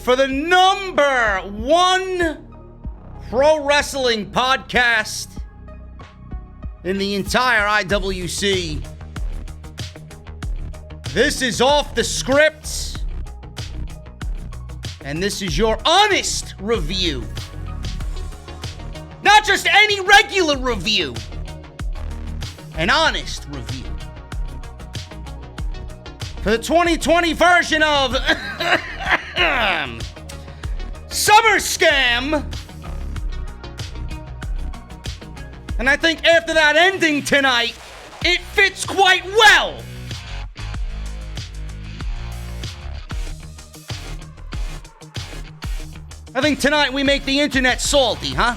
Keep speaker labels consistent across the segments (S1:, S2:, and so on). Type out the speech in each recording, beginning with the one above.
S1: for the #1 pro wrestling podcast in the entire IWC. This is Off the Script, and this is your honest review. Not just any regular review, an honest review. For the 2020 version of Summerslam. And I think after that ending tonight, it fits quite well. I think tonight we make the internet salty, huh?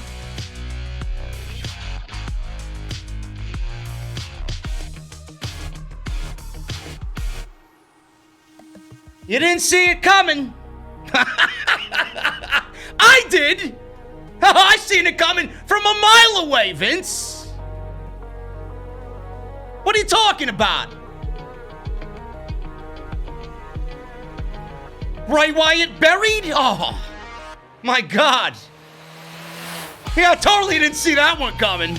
S1: You didn't see it coming. I did. I seen it coming from a mile away, Vince. What are you talking about? Bray Wyatt buried? Oh, my God. Yeah, I totally didn't see that one coming.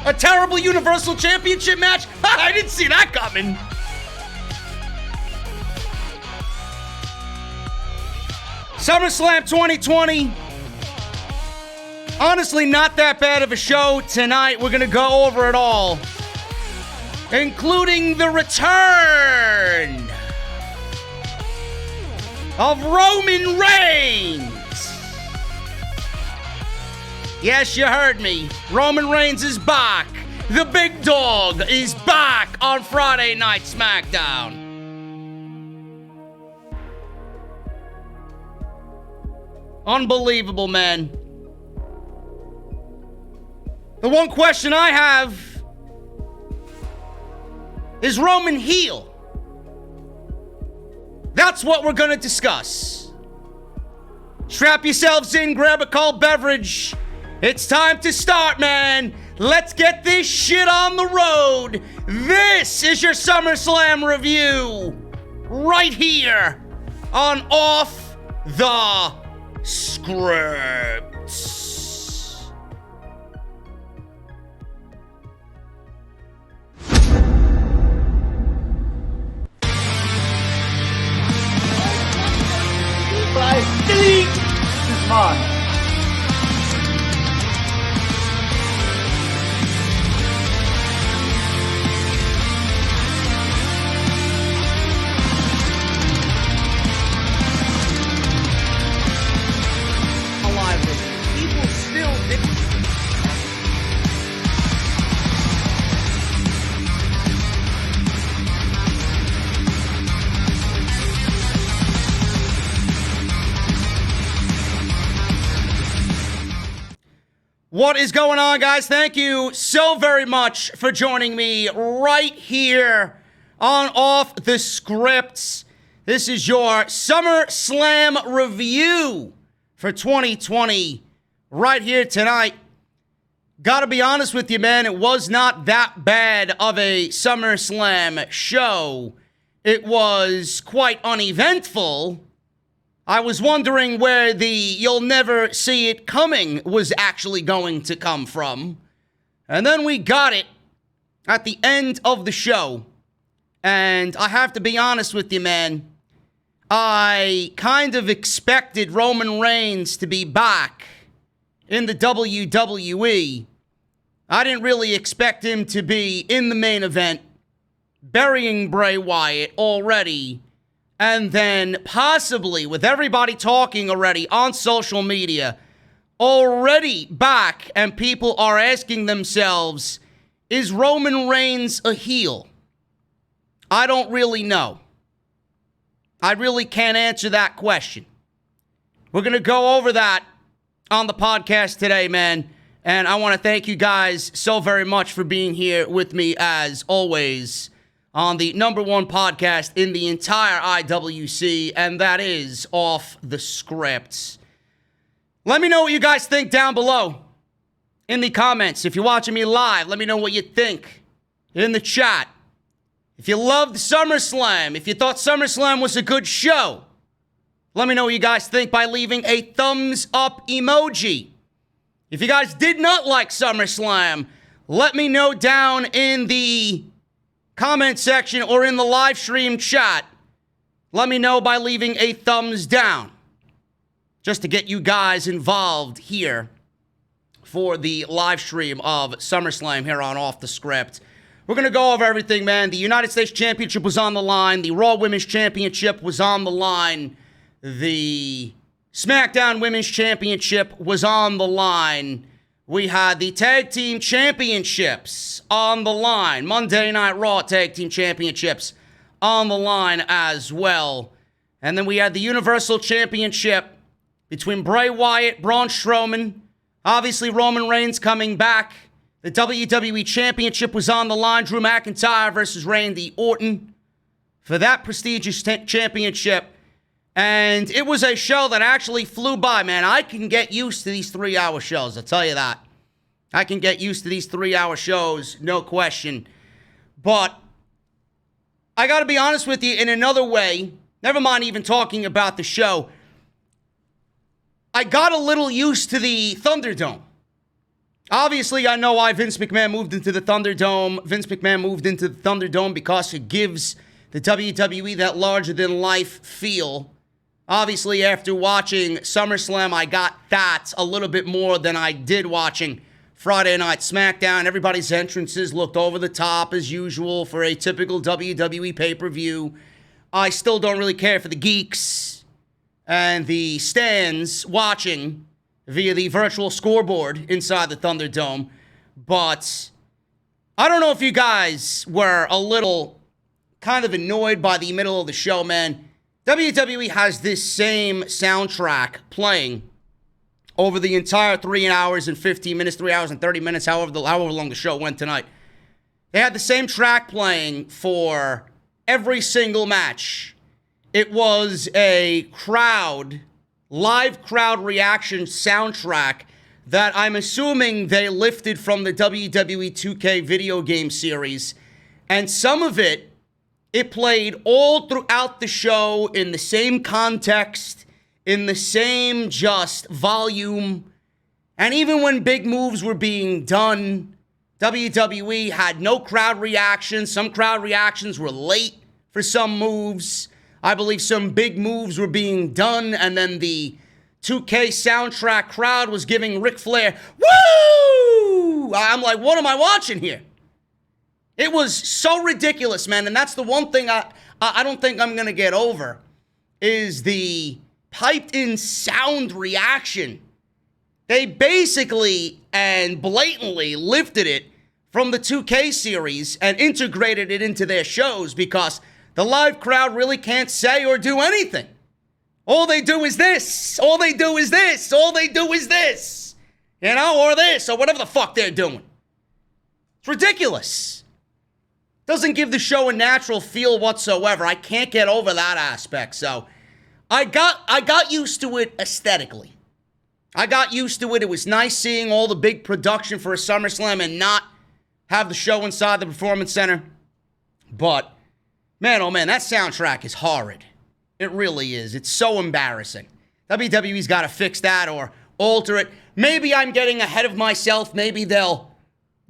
S1: A terrible Universal Championship match? I didn't see that coming. SummerSlam 2020. Honestly, not that bad of a show tonight. We're going to go over it all, including the return of Roman Reigns. Yes, you heard me. Roman Reigns is back. The big dog is back on Friday Night SmackDown. Unbelievable, man. The one question I have is Roman heel? That's what we're going to discuss. Strap yourselves in, grab a cold beverage. It's time to start, man. Let's get this shit on the road. This is your SummerSlam review right here on Off the Scripts.
S2: Delete! This is mine.
S1: What is going on, guys? Thank you so very much for joining me right here on Off the Scripts. This is your SummerSlam review for 2020 right here tonight. Gotta be honest with you, man, it was not that bad of a SummerSlam show. It was quite uneventful. I was wondering where the "you'll never see it coming" was actually going to come from. And then we got it at the end of the show. And I have to be honest with you, man. I kind of expected Roman Reigns to be back in the WWE. I didn't really expect him to be in the main event, burying Bray Wyatt already. And then possibly, with everybody talking already on social media, already back, and people are asking themselves, is Roman Reigns a heel? I don't really know. I really can't answer that question. We're going to go over that on the podcast today, man. And I want to thank you guys so very much for being here with me, as always, on the #1 podcast in the entire IWC, and that is Off the Scripts. Let me know what you guys think down below in the comments. If you're watching me live, let me know what you think in the chat. If you loved SummerSlam, if you thought SummerSlam was a good show, Let me know what you guys think by leaving a thumbs up emoji. If you guys did not like SummerSlam, let me know down in the comment section or in the live stream chat. Let me know by leaving a thumbs down, just to get you guys involved here for the live stream of SummerSlam here on Off the Script. We're going to go over everything, man. The United States Championship was on the line. The Raw Women's Championship was on the line. The SmackDown Women's Championship was on the line. We had the Tag Team Championships on the line. Monday Night Raw Tag Team Championships on the line as well. And then we had the Universal Championship between Bray Wyatt, Braun Strowman, obviously Roman Reigns coming back. The WWE Championship was on the line. Drew McIntyre versus Randy Orton for that prestigious championship. And it was a show that actually flew by, man. I can get used to these 3-hour shows, I'll tell you that. I can get used to these 3-hour shows, no question. But I got to be honest with you in another way. Never mind even talking about the show. I got a little used to the Thunderdome. Obviously, I know why Vince McMahon moved into the Thunderdome. Vince McMahon moved into the Thunderdome because it gives the WWE that larger-than-life feel. Obviously, after watching SummerSlam, I got that a little bit more than I did watching Friday Night SmackDown. Everybody's entrances looked over the top as usual for a typical WWE pay-per-view. I still don't really care for the geeks and the stands watching via the virtual scoreboard inside the Thunderdome. But I don't know if you guys were a little kind of annoyed by the middle of the show, man. WWE has this same soundtrack playing over the entire 3 hours and 15 minutes, 3 hours and 30 minutes, however long the show went tonight. They had the same track playing for every single match. It was a live crowd reaction soundtrack that I'm assuming they lifted from the WWE 2K video game series. And some of it played all throughout the show in the same context, in the same just volume. And even when big moves were being done, WWE had no crowd reactions. Some crowd reactions were late for some moves. I believe some big moves were being done, and then the 2K soundtrack crowd was giving Ric Flair, woo! I'm like, what am I watching here? It was so ridiculous, man, and that's the one thing I don't think I'm going to get over, is the piped-in sound reaction. They basically and blatantly lifted it from the 2K series and integrated it into their shows because the live crowd really can't say or do anything. All they do is this. All they do is this. All they do is this. You know, or this, or whatever the fuck they're doing. It's ridiculous. Doesn't give the show a natural feel whatsoever. I can't get over that aspect. So I got used to it aesthetically. I got used to it. It was nice seeing all the big production for a SummerSlam and not have the show inside the Performance Center. But man, oh man, that soundtrack is horrid. It really is. It's so embarrassing. WWE's got to fix that or alter it. Maybe I'm getting ahead of myself. Maybe they'll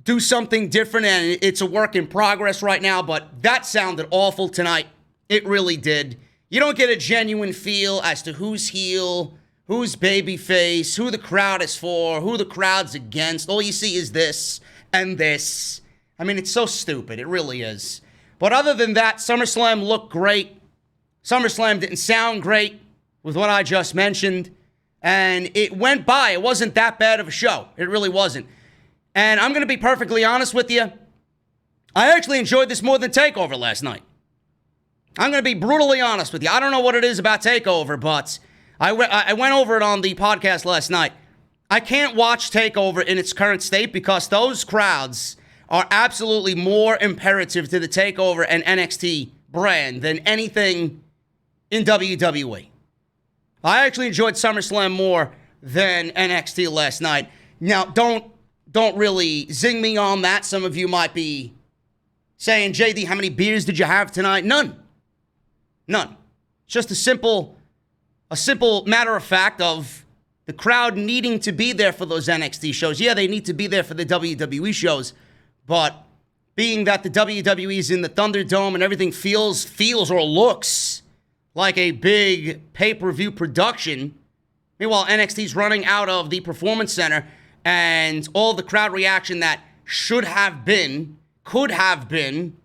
S1: do something different, and it's a work in progress right now, but that sounded awful tonight. It really did. You don't get a genuine feel as to who's heel, who's babyface, who the crowd is for, who the crowd's against. All you see is this and this. I mean, it's so stupid. It really is. But other than that, SummerSlam looked great. SummerSlam didn't sound great with what I just mentioned. And it went by. It wasn't that bad of a show. It really wasn't. And I'm going to be perfectly honest with you. I actually enjoyed this more than TakeOver last night. I'm going to be brutally honest with you. I don't know what it is about TakeOver, but I went over it on the podcast last night. I can't watch TakeOver in its current state because those crowds are absolutely more imperative to the TakeOver and NXT brand than anything in WWE. I actually enjoyed SummerSlam more than NXT last night. Now, don't really zing me on that. Some of you might be saying, JD, how many beers did you have tonight? None. It's just a simple a simple matter of fact of the crowd needing to be there for those NXT shows. Yeah, they need to be there for the WWE shows, but being that the WWE is in the Thunderdome and everything feels or looks like a big pay-per-view production, meanwhile, NXT's running out of the Performance Center, and all the crowd reaction that should have been, could have been,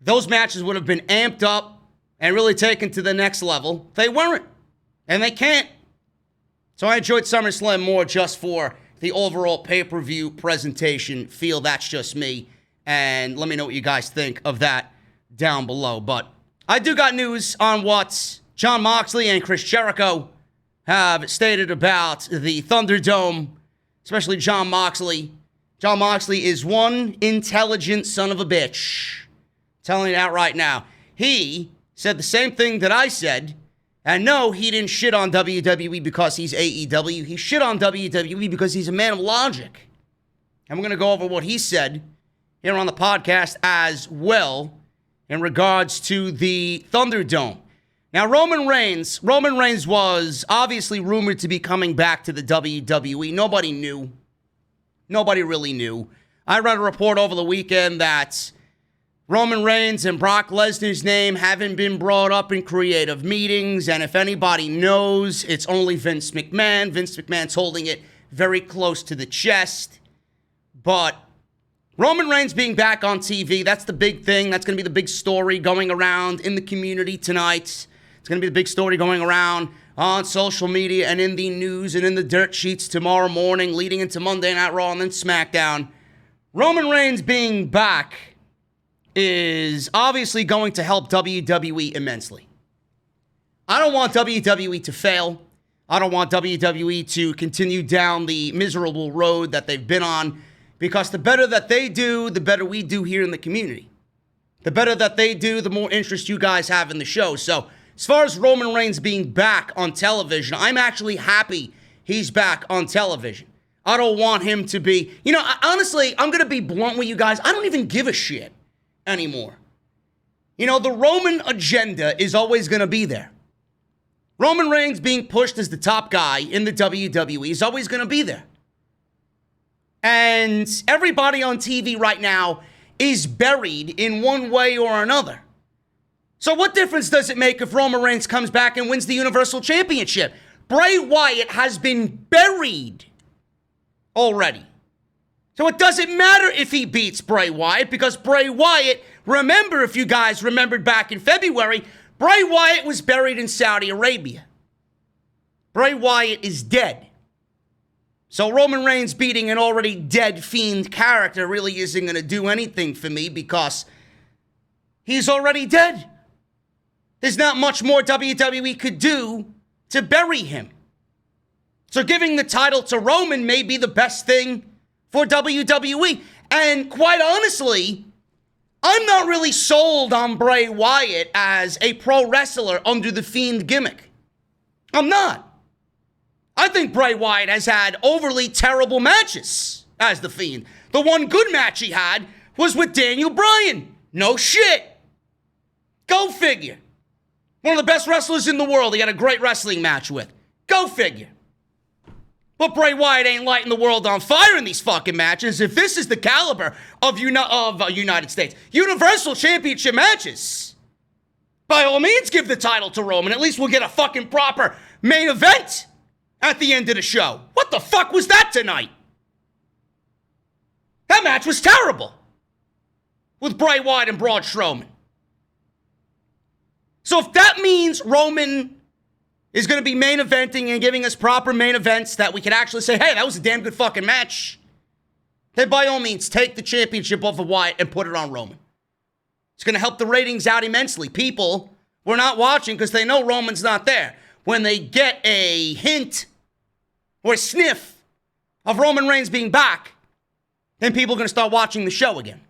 S1: those matches would have been amped up and really taken to the next level. They weren't, and they can't. So I enjoyed SummerSlam more just for the overall pay-per-view presentation feel. That's just me, and let me know what you guys think of that down below. But I do got news on what Jon Moxley and Chris Jericho have stated about the Thunderdome, especially Jon Moxley. Jon Moxley is one intelligent son of a bitch. Telling it out right now. He said the same thing that I said, and no, he didn't shit on WWE because he's AEW. He shit on WWE because he's a man of logic. And we're going to go over what he said here on the podcast as well in regards to the Thunderdome. Now, Roman Reigns was obviously rumored to be coming back to the WWE. Nobody knew. Nobody really knew. I read a report over the weekend that Roman Reigns and Brock Lesnar's name haven't been brought up in creative meetings, and if anybody knows, it's only Vince McMahon. Vince McMahon's holding it very close to the chest. But Roman Reigns being back on TV, that's the big thing. That's going to be the big story going around in the community tonight. It's going to be the big story going around on social media and in the news and in the dirt sheets tomorrow morning, leading into Monday Night Raw and then SmackDown. Roman Reigns being back is obviously going to help WWE immensely. I don't want WWE to fail. I don't want WWE to continue down the miserable road that they've been on, because the better that they do, the better we do here in the community. The better that they do, the more interest you guys have in the show. So as far as Roman Reigns being back on television, I'm actually happy he's back on television. I don't want him to be, honestly, I'm going to be blunt with you guys. I don't even give a shit anymore. The Roman agenda is always going to be there. Roman Reigns being pushed as the top guy in the WWE is always going to be there. And everybody on TV right now is buried in one way or another. So what difference does it make if Roman Reigns comes back and wins the Universal Championship? Bray Wyatt has been buried already. So it doesn't matter if he beats Bray Wyatt, because Bray Wyatt, remember, if you guys remembered back in February, Bray Wyatt was buried in Saudi Arabia. Bray Wyatt is dead. So Roman Reigns beating an already dead Fiend character really isn't going to do anything for me, because he's already dead. There's not much more WWE could do to bury him. So giving the title to Roman may be the best thing for WWE. And quite honestly, I'm not really sold on Bray Wyatt as a pro wrestler under the Fiend gimmick. I'm not. I think Bray Wyatt has had overly terrible matches as the Fiend. The one good match he had was with Daniel Bryan. No shit. Go figure. One of the best wrestlers in the world he had a great wrestling match with. Go figure. But Bray Wyatt ain't lighting the world on fire in these fucking matches. If this is the caliber of United States Universal Championship matches, by all means give the title to Roman. At least we'll get a fucking proper main event at the end of the show. What the fuck was that tonight? That match was terrible with Bray Wyatt and Braun Strowman. So if that means Roman is going to be main eventing and giving us proper main events that we can actually say, hey, that was a damn good fucking match, then by all means, take the championship off of Wyatt and put it on Roman. It's going to help the ratings out immensely. People were not watching because they know Roman's not there. When they get a hint or a sniff of Roman Reigns being back, then people are going to start watching the show again.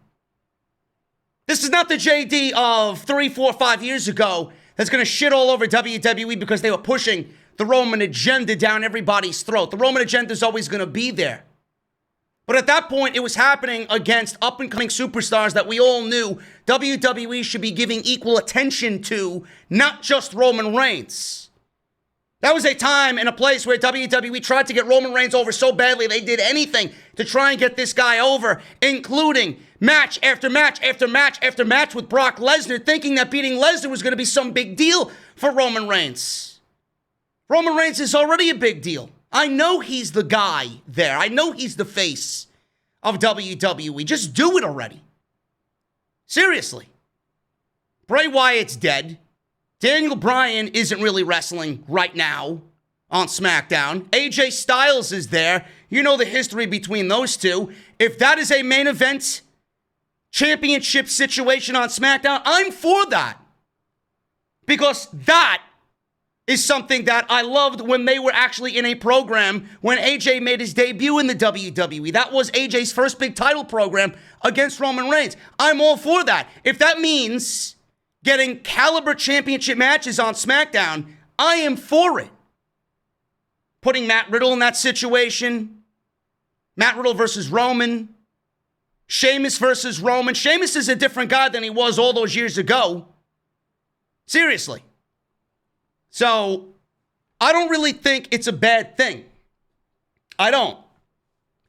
S1: This is not the JD of 3, 4, 5 years ago that's going to shit all over WWE because they were pushing the Roman agenda down everybody's throat. The Roman agenda is always going to be there. But at that point, it was happening against up-and-coming superstars that we all knew WWE should be giving equal attention to, not just Roman Reigns. That was a time and a place where WWE tried to get Roman Reigns over so badly they did anything to try and get this guy over, including match after match after match after match with Brock Lesnar, thinking that beating Lesnar was going to be some big deal for Roman Reigns. Roman Reigns is already a big deal. I know he's the guy there. I know he's the face of WWE. Just do it already. Seriously. Bray Wyatt's dead. Daniel Bryan isn't really wrestling right now on SmackDown. AJ Styles is there. You know the history between those two. If that is a main event championship situation on SmackDown, I'm for that. Because that is something that I loved when they were actually in a program when AJ made his debut in the WWE. That was AJ's first big title program against Roman Reigns. I'm all for that. If that means getting caliber championship matches on SmackDown, I am for it. Putting Matt Riddle in that situation. Matt Riddle versus Roman. Sheamus versus Roman. Sheamus is a different guy than he was all those years ago. Seriously. So, I don't really think it's a bad thing. I don't.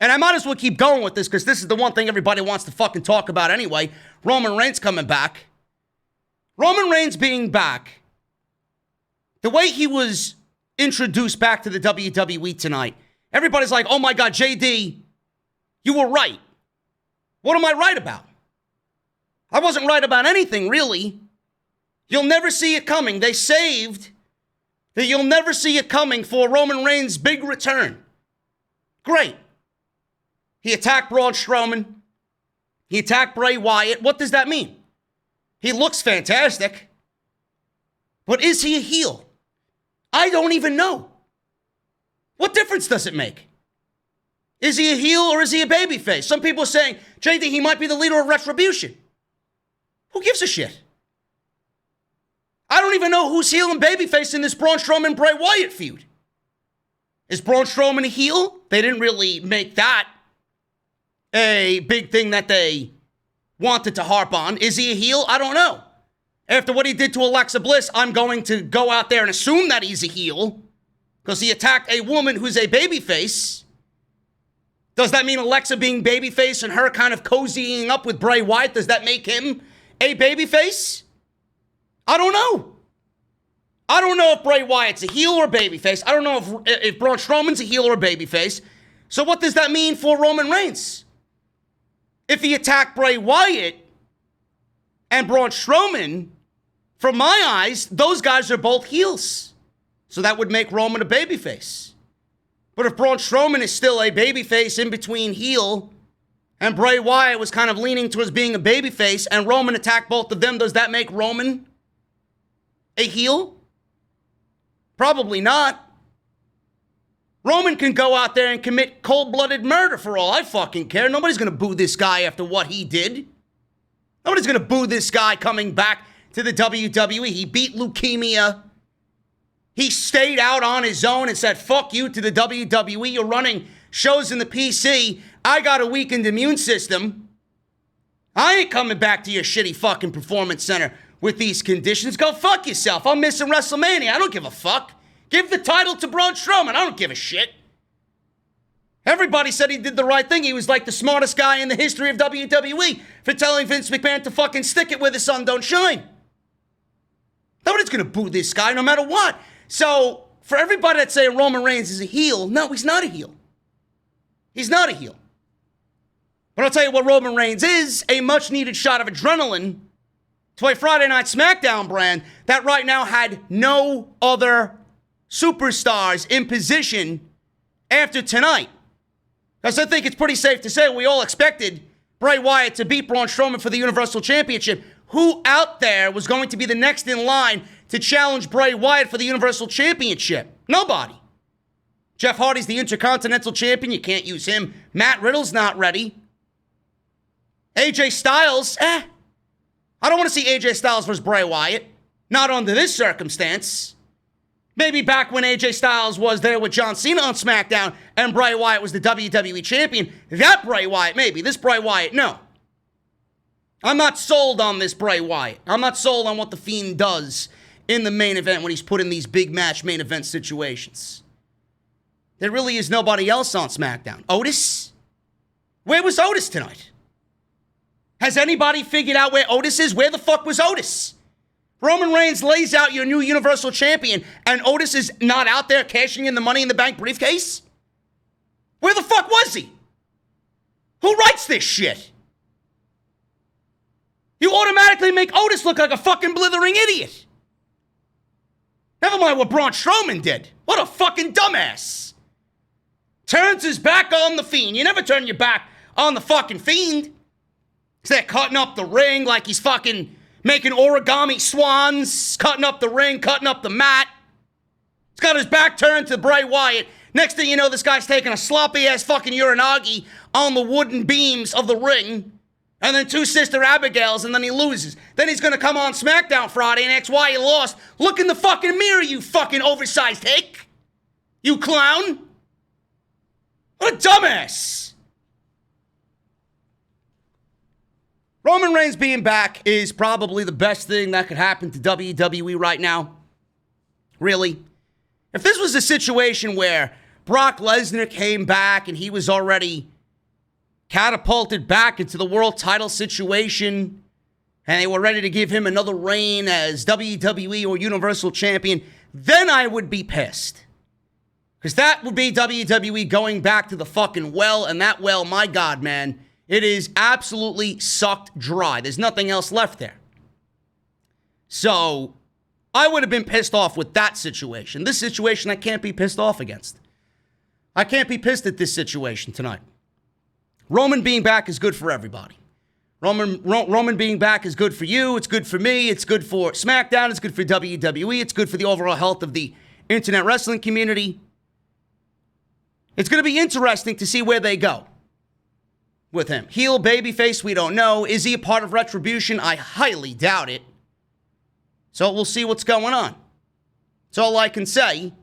S1: And I might as well keep going with this because this is the one thing everybody wants to fucking talk about anyway. Roman Reigns coming back. Roman Reigns being back, the way he was introduced back to the WWE tonight, everybody's like, oh my God, JD, you were right. What am I right about? I wasn't right about anything, really. You'll never see it coming. They saved that you'll never see it coming for Roman Reigns' big return. Great. He attacked Braun Strowman. He attacked Bray Wyatt. What does that mean? He looks fantastic. But is he a heel? I don't even know. What difference does it make? Is he a heel or is he a babyface? Some people are saying, JD, he might be the leader of Retribution. Who gives a shit? I don't even know who's heel and babyface in this Braun Strowman-Bray Wyatt feud. Is Braun Strowman a heel? They didn't really make that a big thing that they wanted to harp on. Is he a heel? I don't know. After what he did to Alexa Bliss, I'm going to go out there and assume that he's a heel because he attacked a woman who's a babyface. Does that mean Alexa being babyface and her kind of cozying up with Bray Wyatt, does that make him a babyface? I don't know. I don't know if Bray Wyatt's a heel or a babyface. I don't know if Braun Strowman's a heel or a babyface. So what does that mean for Roman Reigns? If he attacked Bray Wyatt and Braun Strowman, from my eyes, those guys are both heels. So that would make Roman a babyface. But if Braun Strowman is still a babyface in between heel, and Bray Wyatt was kind of leaning towards being a babyface, and Roman attacked both of them, does that make Roman a heel? Probably not. Roman can go out there and commit cold-blooded murder for all I fucking care. Nobody's going to boo this guy after what he did. Nobody's going to boo this guy coming back to the WWE. He beat leukemia. He stayed out on his own and said, fuck you to the WWE. You're running shows in the PC. I got a weakened immune system. I ain't coming back to your shitty fucking performance center with these conditions. Go fuck yourself. I'm missing WrestleMania. I don't give a fuck. Give the title to Braun Strowman. I don't give a shit. Everybody said he did the right thing. He was like the smartest guy in the history of WWE for telling Vince McMahon to fucking stick it where the sun don't shine. Nobody's going to boo this guy no matter what. So, for everybody that's saying Roman Reigns is a heel, no, he's not a heel. He's not a heel. But I'll tell you what Roman Reigns is, a much-needed shot of adrenaline to a Friday Night SmackDown brand that right now had no other superstars in position after tonight. Because I think it's pretty safe to say we all expected Bray Wyatt to beat Braun Strowman for the Universal Championship. Who out there was going to be the next in line to challenge Bray Wyatt for the Universal Championship? Nobody. Jeff Hardy's the Intercontinental Champion. You can't use him. Matt Riddle's not ready. AJ Styles, I don't want to see AJ Styles versus Bray Wyatt. Not under this circumstance. Maybe back when AJ Styles was there with John Cena on SmackDown and Bray Wyatt was the WWE Champion. That Bray Wyatt, maybe. This Bray Wyatt, no. I'm not sold on this Bray Wyatt. I'm not sold on what the Fiend does in the main event when he's put in these big match main event situations. There really is nobody else on SmackDown. Otis? Where was Otis tonight? Has anybody figured out where Otis is? Where the fuck was Otis? Roman Reigns lays out your new Universal Champion, and Otis is not out there cashing in the Money in the Bank briefcase? Where the fuck was he? Who writes this shit? You automatically make Otis look like a fucking blithering idiot. Never mind what Braun Strowman did. What a fucking dumbass. Turns his back on the Fiend. You never turn your back on the fucking Fiend. He's there cutting up the ring like he's fucking making origami swans, cutting up the ring, cutting up the mat. He's got his back turned to Bray Wyatt. Next thing you know, this guy's taking a sloppy-ass fucking uranagi on the wooden beams of the ring. And then 2 Sister Abigails, and then he loses. Then he's gonna come on SmackDown Friday and ask why he lost. Look in the fucking mirror, you fucking oversized hick. You clown. What a dumbass. Roman Reigns being back is probably the best thing that could happen to WWE right now. Really. If this was a situation where Brock Lesnar came back and he was already catapulted back into the world title situation, and they were ready to give him another reign as WWE or Universal Champion, then I would be pissed. Because that would be WWE going back to the fucking well, and that well, my God, man, it is absolutely sucked dry. There's nothing else left there. So, I would have been pissed off with that situation. This situation I can't be pissed off against. I can't be pissed at this situation tonight. Roman being back is good for everybody. Roman being back is good for you. It's good for me. It's good for SmackDown. It's good for WWE. It's good for the overall health of the internet wrestling community. It's going to be interesting to see where they go with him. Heel, babyface, we don't know. Is he a part of Retribution? I highly doubt it. So we'll see what's going on. That's all I can say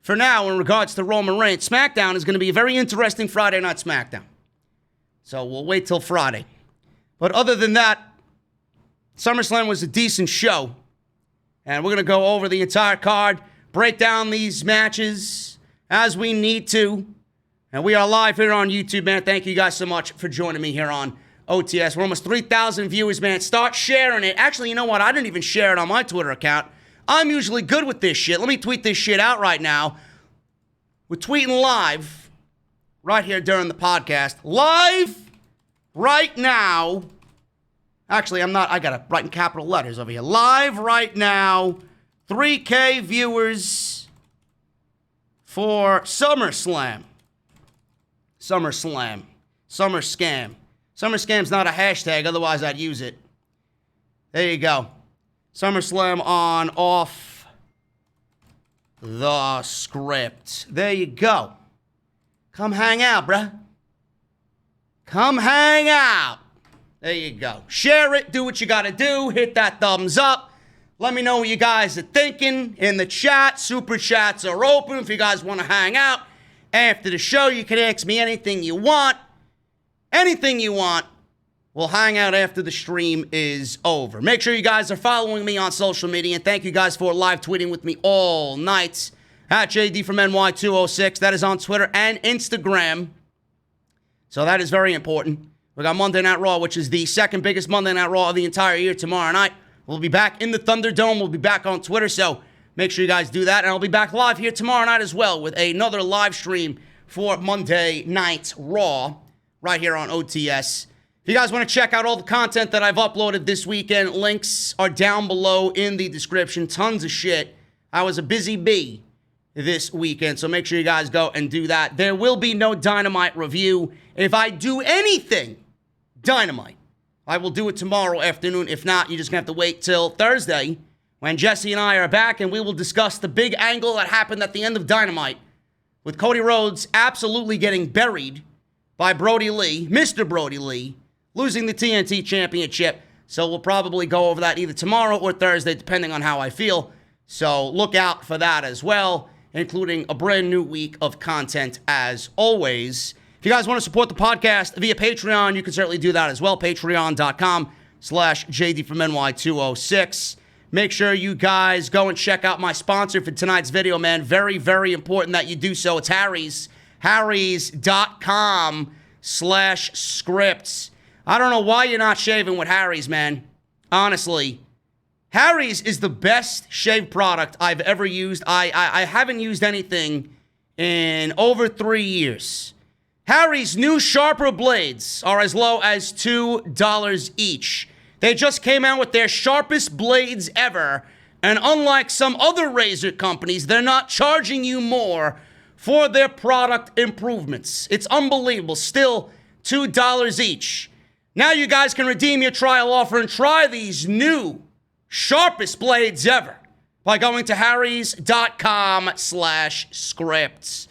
S1: for now in regards to Roman Reigns. SmackDown is going to be a very interesting Friday Night SmackDown. So we'll wait till Friday. But other than that, SummerSlam was a decent show. And we're going to go over the entire card, break down these matches as we need to. And we are live here on YouTube, man. Thank you guys so much for joining me here on OTS. We're almost 3,000 viewers, man. Start sharing it. Actually, you know what? I didn't even share it on my Twitter account. I'm usually good with this shit. Let me tweet this shit out right now. We're tweeting live right here during the podcast. Live right now. Actually, I'm not. I got to write in capital letters over here. Live right now. 3K viewers for SummerSlam. SummerSlam. Summer Scam. Summer Scam's not a hashtag, otherwise I'd use it. There you go. SummerSlam on off the script. There you go. Come hang out, bruh. Come hang out. There you go. Share it. Do what you gotta do. Hit that thumbs up. Let me know what you guys are thinking in the chat. Super chats are open if you guys want to hang out. After the show, you can ask me anything you want. Anything you want. We'll hang out after the stream is over. Make sure you guys are following me on social media. And thank you guys for live tweeting with me all night. At JD from NY206. That is on Twitter and Instagram. So that is very important. We got Monday Night Raw, which is the second biggest Monday Night Raw of the entire year tomorrow night. We'll be back in the Thunderdome. We'll be back on Twitter. So make sure you guys do that. And I'll be back live here tomorrow night as well with another live stream for Monday Night Raw right here on OTS. If you guys want to check out all the content that I've uploaded this weekend, links are down below in the description. Tons of shit. I was a busy bee this weekend, so make sure you guys go and do that. There will be no Dynamite review. If I do anything Dynamite, I will do it tomorrow afternoon. If not, you're just going to have to wait till Thursday when Jesse and I are back, and we will discuss the big angle that happened at the end of Dynamite with Cody Rhodes absolutely getting buried by Brody Lee, Mr. Brody Lee, losing the TNT Championship. So we'll probably go over that either tomorrow or Thursday, depending on how I feel. So look out for that as well, including a brand new week of content as always. If you guys want to support the podcast via Patreon, you can certainly do that as well. Patreon.com/JD from NY206. make sure you guys go and check out my sponsor for tonight's video, man. Very, very important that you do so. It's Harry's. Harry's.com/scripts. I don't know why you're not shaving with Harry's, man. Honestly. Harry's is the best shave product I've ever used. I haven't used anything in over 3 years. Harry's new sharper blades are as low as $2 each. They just came out with their sharpest blades ever, and unlike some other razor companies, they're not charging you more for their product improvements. It's unbelievable. Still $2 each. Now you guys can redeem your trial offer and try these new sharpest blades ever by going to harrys.com/scripts.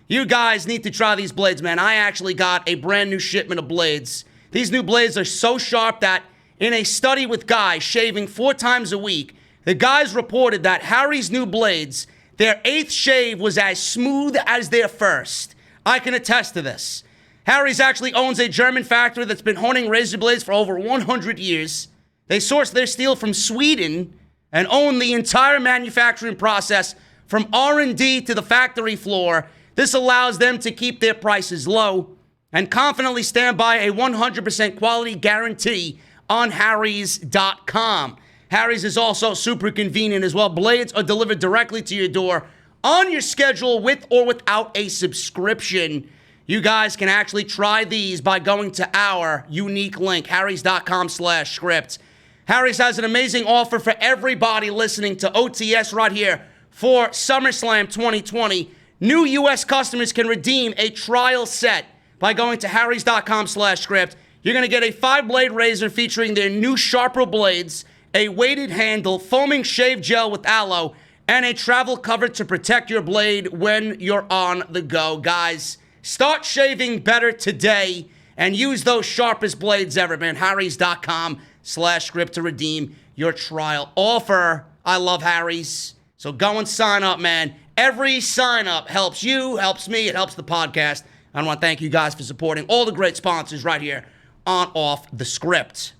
S1: You guys need to try these blades, man. I actually got a brand new shipment of blades. These new blades are so sharp that in a study with guys shaving 4 times a week, the guys reported that Harry's new blades, their 8th shave was as smooth as their first. I can attest to this. Harry's actually owns a German factory that's been honing razor blades for over 100 years. They source their steel from Sweden and own the entire manufacturing process from R&D to the factory floor. This allows them to keep their prices low and confidently stand by a 100% quality guarantee on harrys.com. Harry's is also super convenient as well. Blades are delivered directly to your door on your schedule with or without a subscription. You guys can actually try these by going to our unique link, harrys.com/scripts. Harry's has an amazing offer for everybody listening to OTS right here for SummerSlam 2020. New U.S. customers can redeem a trial set by going to harrys.com/script. You're going to get a 5-blade razor featuring their new sharper blades, a weighted handle, foaming shave gel with aloe, and a travel cover to protect your blade when you're on the go. Guys, start shaving better today and use those sharpest blades ever, man. harrys.com/script to redeem your trial offer. I love Harry's. So go and sign up, man. Every sign up helps you, helps me, it helps the podcast. I want to thank you guys for supporting all the great sponsors right here on Off the Script.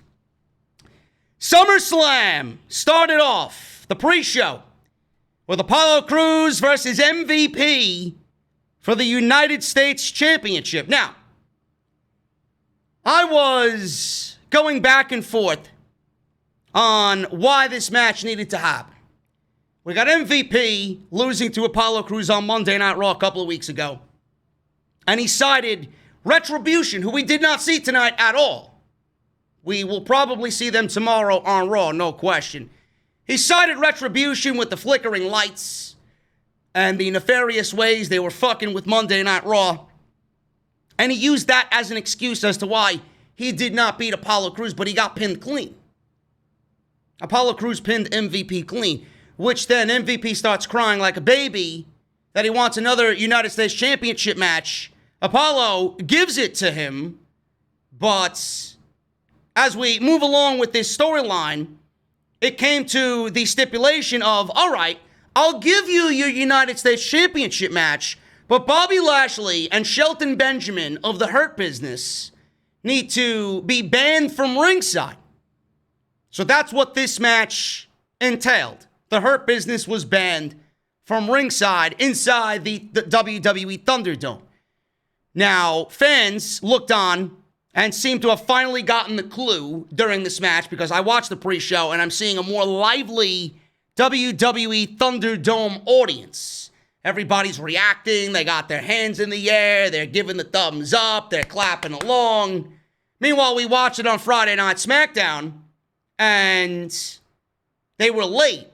S1: SummerSlam started off the pre-show with Apollo Crews versus MVP for the United States Championship. Now, I was going back and forth on why this match needed to happen. We got MVP losing to Apollo Crews on Monday Night Raw a couple of weeks ago. And he cited Retribution, who we did not see tonight at all. We will probably see them tomorrow on Raw, no question. He cited Retribution with the flickering lights and the nefarious ways they were fucking with Monday Night Raw. And he used that as an excuse as to why he did not beat Apollo Crews, but he got pinned clean. Apollo Crews pinned MVP clean, which then MVP starts crying like a baby that he wants another United States Championship match. Apollo gives it to him, but as we move along with this storyline, it came to the stipulation of, all right, I'll give you your United States Championship match, but Bobby Lashley and Shelton Benjamin of the Hurt Business need to be banned from ringside. So that's what this match entailed. The Hurt Business was banned from ringside inside the WWE Thunderdome. Now, fans looked on and seemed to have finally gotten the clue during this match because I watched the pre-show and I'm seeing a more lively WWE Thunderdome audience. Everybody's reacting. They got their hands in the air. They're giving the thumbs up. They're clapping along. Meanwhile, we watched it on Friday Night SmackDown and they were late.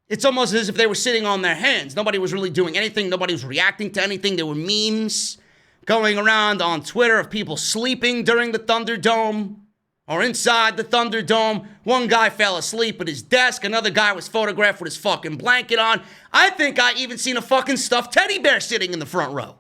S1: It's almost as if they were sitting on their hands. Nobody was really doing anything. Nobody was reacting to anything. There were memes going around on Twitter of people sleeping during the Thunderdome or inside the Thunderdome. One guy fell asleep at his desk. Another guy was photographed with his fucking blanket on. I think I even seen a fucking stuffed teddy bear sitting in the front row.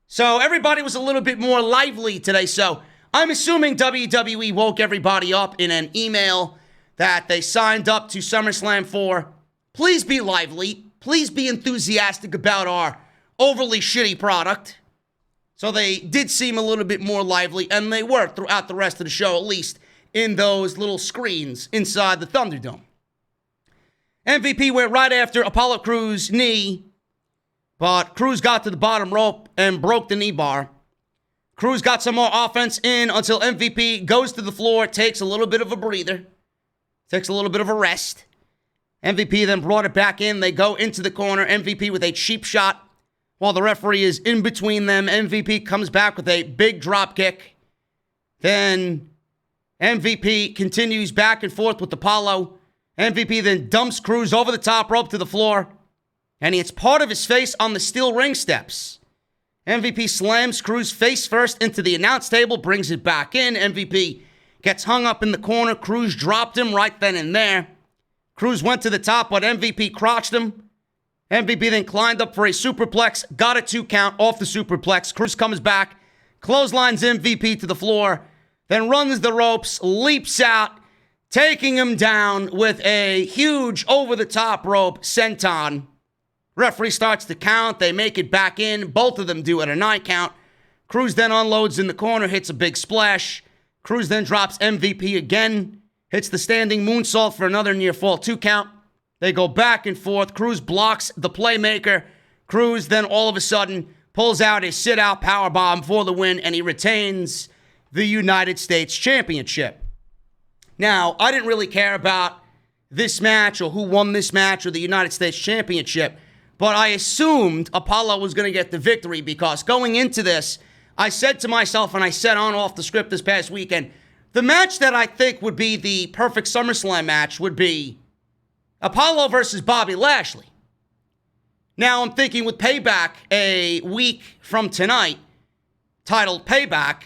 S1: So everybody was a little bit more lively today. So I'm assuming WWE woke everybody up in an email that they signed up to SummerSlam for. Please be lively. Please be enthusiastic about our overly shitty product. So they did seem a little bit more lively, and they were throughout the rest of the show, at least in those little screens inside the Thunderdome. MVP went right after Apollo Crews' knee, but Crews got to the bottom rope and broke the knee bar. Crews got some more offense in until MVP goes to the floor, takes a little bit of a breather, takes a little bit of a rest. MVP then brought it back in. They go into the corner. MVP with a cheap shot while the referee is in between them. MVP comes back with a big drop kick. Then MVP continues back and forth with Apollo. MVP then dumps Crews over the top rope to the floor, and he hits part of his face on the steel ring steps. MVP slams Crews face first into the announce table, brings it back in. MVP gets hung up in the corner. Crews dropped him right then and there. Crews went to the top, but MVP crotched him. MVP then climbed up for a superplex, got a 2 count off the superplex. Crews comes back, clotheslines MVP to the floor, then runs the ropes, leaps out, taking him down with a huge over-the-top rope senton. Referee starts to count. They make it back in. Both of them do at a 9 count. Crews then unloads in the corner, hits a big splash. Crews then drops MVP again, hits the standing moonsault for another near fall 2 count. They go back and forth. Crews blocks the playmaker. Crews then all of a sudden pulls out a sit-out powerbomb for the win, and he retains the United States Championship. Now, I didn't really care about this match or who won this match or the United States Championship, but I assumed Apollo was going to get the victory because going into this, I said to myself, and I said on off the script this past weekend, the match that I think would be the perfect SummerSlam match would be Apollo versus Bobby Lashley. Now I'm thinking with Payback a week from tonight, titled Payback,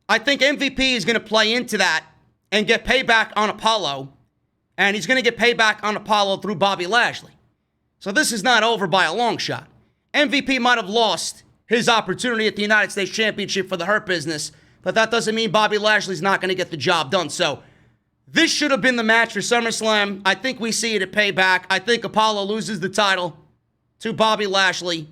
S1: I think MVP is going to play into that and get payback on Apollo, and he's going to get payback on Apollo through Bobby Lashley. So this is not over by a long shot. MVP might have lost his opportunity at the United States Championship for the Hurt Business, but that doesn't mean Bobby Lashley's not going to get the job done. So this should have been the match for SummerSlam. I think we see it at Payback. I think Apollo loses the title to Bobby Lashley,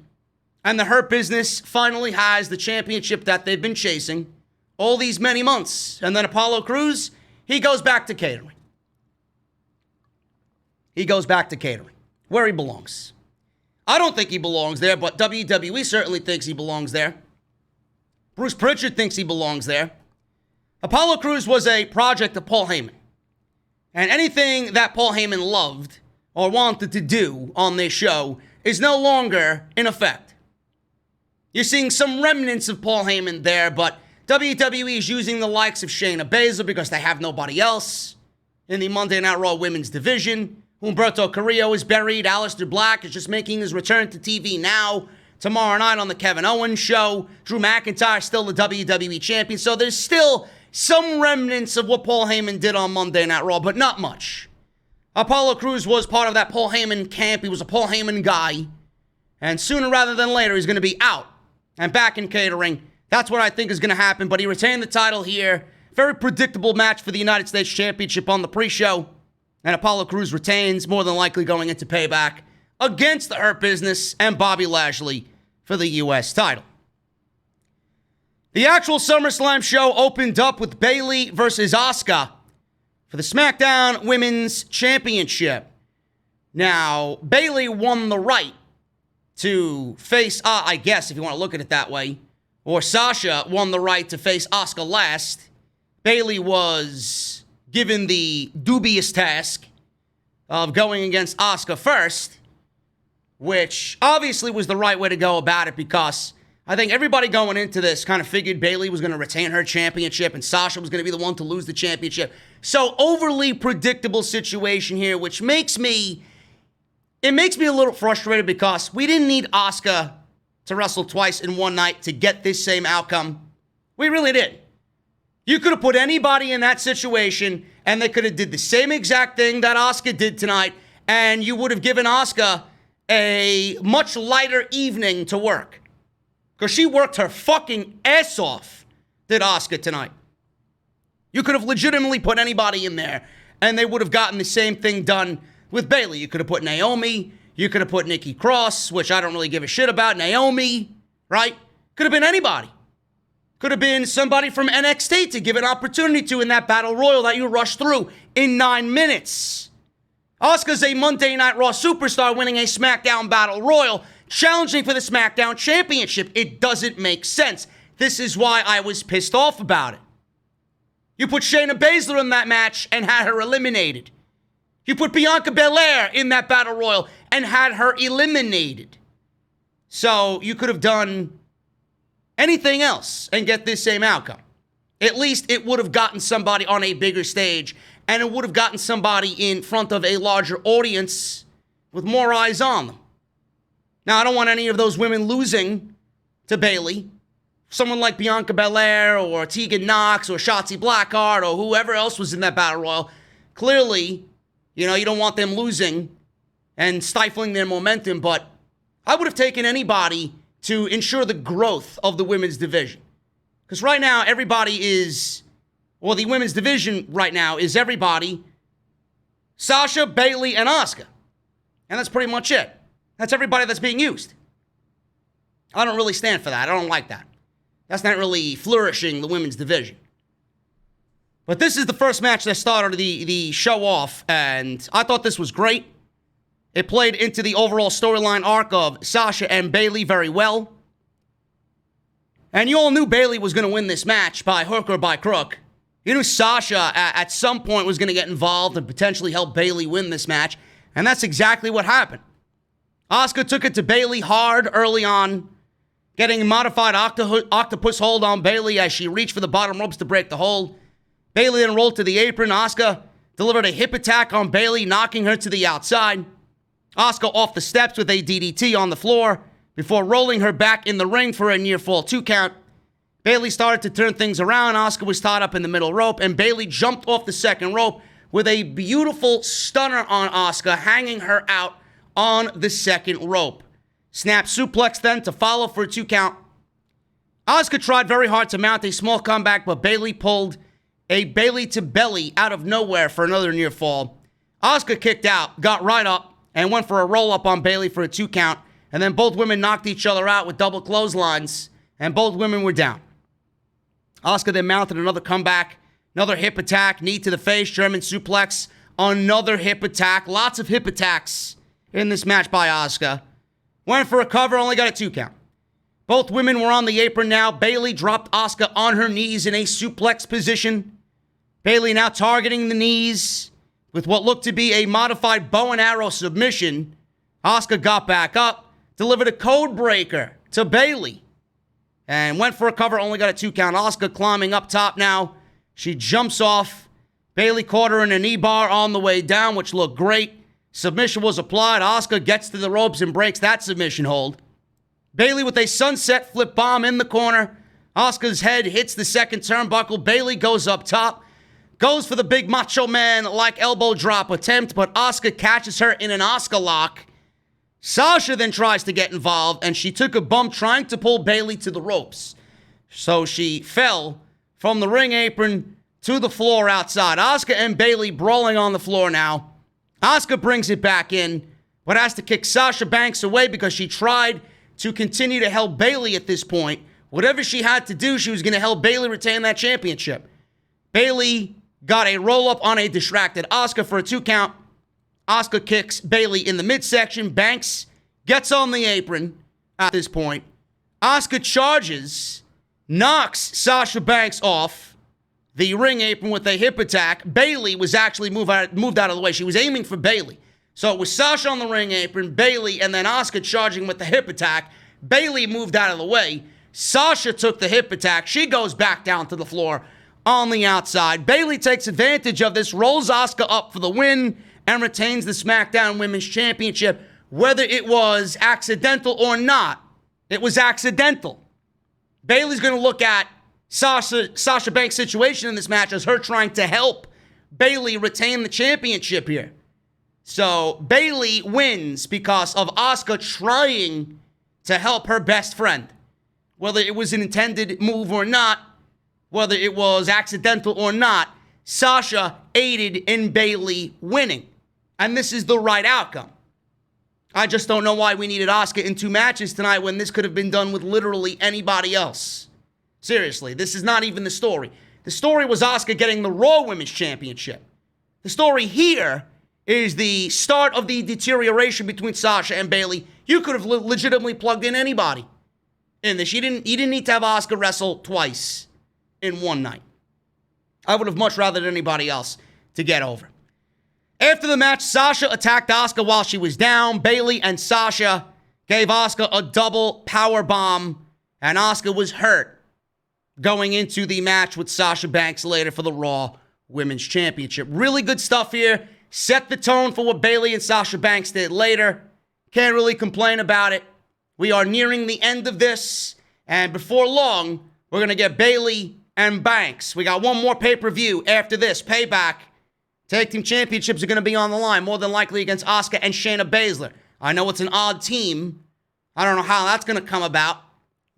S1: and the Hurt Business finally has the championship that they've been chasing all these many months. And then Apollo Crews, he goes back to catering. He goes back to catering, where he belongs. I don't think he belongs there, but WWE certainly thinks he belongs there. Bruce Pritchard thinks he belongs there. Apollo Crews was a project of Paul Heyman. And anything that Paul Heyman loved or wanted to do on this show is no longer in effect. You're seeing some remnants of Paul Heyman there, but WWE is using the likes of Shayna Baszler because they have nobody else in the Monday Night Raw women's division. Humberto Carrillo is buried. Aleister Black is just making his return to TV now. Tomorrow night on the Kevin Owens show. Drew McIntyre still the WWE champion. So there's still some remnants of what Paul Heyman did on Monday Night Raw, but not much. Apollo Crews was part of that Paul Heyman camp. He was a Paul Heyman guy. And sooner rather than later, he's going to be out and back in catering. That's what I think is going to happen. But he retained the title here. Very predictable match for the United States Championship on the pre-show. And Apollo Crews retains, more than likely going into Payback against the Hurt Business and Bobby Lashley for the U.S. title. The actual SummerSlam show opened up with Bayley versus Asuka for the SmackDown Women's Championship. Now, Bayley won the right to face, I guess if you want to look at it that way, or Sasha won the right to face Asuka last. Bayley was given the dubious task of going against Asuka first, which obviously was the right way to go about it because I think everybody going into this kind of figured Bayley was going to retain her championship and Sasha was going to be the one to lose the championship. So overly predictable situation here, which makes me a little frustrated because we didn't need Asuka to wrestle twice in one night to get this same outcome. We really did. You could have put anybody in that situation and they could have did the same exact thing that Asuka did tonight, and you would have given Asuka a much lighter evening to work. Because she worked her fucking ass off, did Asuka tonight. You could have legitimately put anybody in there, and they would have gotten the same thing done with Bayley. You could have put Naomi. You could have put Nikki Cross, which I don't really give a shit about. Naomi, right? Could have been anybody. Could have been somebody from NXT to give an opportunity to in that battle royal that you rushed through in 9 minutes. Asuka's a Monday Night Raw superstar winning a SmackDown battle royal, challenging for the SmackDown Championship. It doesn't make sense. This is why I was pissed off about it. You put Shayna Baszler in that match and had her eliminated. You put Bianca Belair in that battle royal and had her eliminated. So you could have done anything else and get this same outcome. At least it would have gotten somebody on a bigger stage, and it would have gotten somebody in front of a larger audience with more eyes on them. Now, I don't want any of those women losing to Bayley. Someone like Bianca Belair or Tegan Nox or Shotzi Blackheart or whoever else was in that battle royal. Clearly, you don't want them losing and stifling their momentum, but I would have taken anybody to ensure the growth of the women's division. Because right now, the women's division right now is everybody, Sasha, Bayley, and Asuka. And that's pretty much it. That's everybody that's being used. I don't really stand for that. I don't like that. That's not really flourishing the women's division. But this is the first match that started the show off, and I thought this was great. It played into the overall storyline arc of Sasha and Bayley very well. And you all knew Bayley was going to win this match by hook or by crook. You knew Sasha at some point was going to get involved and potentially help Bayley win this match. And that's exactly what happened. Asuka took it to Bayley hard early on, getting a modified octopus hold on Bayley as she reached for the bottom ropes to break the hold. Bayley then rolled to the apron. Asuka delivered a hip attack on Bayley, knocking her to the outside. Asuka off the steps with a DDT on the floor before rolling her back in the ring for a near fall 2 count. Bayley started to turn things around. Asuka was tied up in the middle rope, and Bayley jumped off the second rope with a beautiful stunner on Asuka, hanging her out on the second rope. Snap suplex then to follow for a 2 count. Asuka tried very hard to mount a small comeback, but Bayley pulled a Bayley to belly out of nowhere for another near fall. Asuka kicked out, got right up, and went for a roll-up on Bayley for a 2 count, and then both women knocked each other out with double clotheslines, and both women were down. Asuka then mounted another comeback, another hip attack, knee to the face, German suplex, another hip attack, lots of hip attacks in this match by Asuka. Went for a cover, only got a 2 count. Both women were on the apron now. Bayley dropped Asuka on her knees in a suplex position. Bayley now targeting the knees with what looked to be a modified bow and arrow submission. Asuka got back up, delivered a code breaker to Bayley, and went for a cover, only got a 2 count. Asuka climbing up top now. She jumps off. Bayley caught her in a knee bar on the way down, which looked great. Submission was applied. Asuka gets to the ropes and breaks that submission hold. Bayley with a sunset flip bomb in the corner. Asuka's head hits the second turnbuckle. Bayley goes up top. Goes for the big Macho Man-like elbow drop attempt, but Asuka catches her in an Asuka lock. Sasha then tries to get involved, and she took a bump trying to pull Bayley to the ropes. So she fell from the ring apron to the floor outside. Asuka and Bayley brawling on the floor now. Asuka brings it back in, but has to kick Sasha Banks away because she tried to continue to help Bayley at this point. Whatever she had to do, she was going to help Bayley retain that championship. Bayley got a roll-up on a distracted Asuka for a 2 count. Asuka kicks Bayley in the midsection. Banks gets on the apron at this point. Asuka charges, knocks Sasha Banks off the ring apron with a hip attack. Bayley was actually moved out of the way. She was aiming for Bayley. So it was Sasha on the ring apron, Bayley, and then Asuka charging with the hip attack. Bayley moved out of the way. Sasha took the hip attack. She goes back down to the floor on the outside. Bayley takes advantage of this, rolls Asuka up for the win, and retains the SmackDown Women's Championship. Whether it was accidental or not, it was accidental. Bayley's going to look at Sasha Banks' situation in this match as her trying to help Bayley retain the championship here. So Bayley wins because of Asuka trying to help her best friend. Whether it was an intended move or not, whether it was accidental or not, Sasha aided in Bayley winning. And this is the right outcome. I just don't know why we needed Asuka in 2 matches tonight when this could have been done with literally anybody else. Seriously, this is not even the story. The story was Asuka getting the Raw Women's Championship. The story here is the start of the deterioration between Sasha and Bayley. You could have legitimately plugged in anybody in this. You didn't need to have Asuka wrestle twice in one night. I would have much rather anybody else to get over. After the match, Sasha attacked Asuka while she was down. Bayley and Sasha gave Asuka a double power bomb, and Asuka was hurt going into the match with Sasha Banks later for the Raw Women's Championship. Really good stuff here. Set the tone for what Bayley and Sasha Banks did later. Can't really complain about it. We are nearing the end of this, and before long, we're going to get Bayley and Banks. We got one more pay-per-view after this. Payback. Tag Team Championships are going to be on the line, more than likely against Asuka and Shayna Baszler. I know it's an odd team. I don't know how that's going to come about,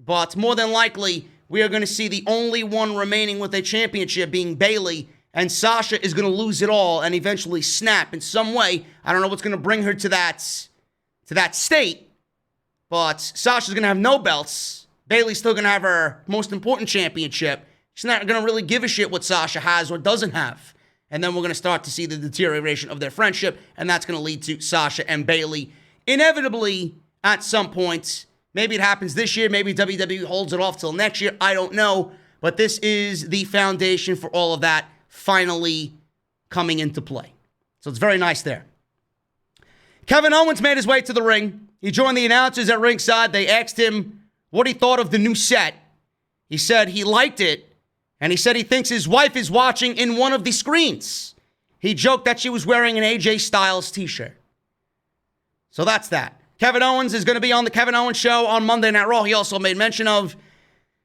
S1: but more than likely, we are going to see the only one remaining with a championship being Bayley, and Sasha is going to lose it all and eventually snap in some way. I don't know what's going to bring her to that state, but Sasha's going to have no belts. Bayley's still going to have her most important championship. She's not going to really give a shit what Sasha has or doesn't have. And then we're going to start to see the deterioration of their friendship, and that's going to lead to Sasha and Bayley inevitably at some point. Maybe it happens this year. Maybe WWE holds it off till next year. I don't know. But this is the foundation for all of that finally coming into play. So it's very nice there. Kevin Owens made his way to the ring. He joined the announcers at ringside. They asked him what he thought of the new set. He said he liked it. And he said he thinks his wife is watching in one of the screens. He joked that she was wearing an AJ Styles t-shirt. So that's that. Kevin Owens is going to be on the Kevin Owens Show on Monday Night Raw. He also made mention of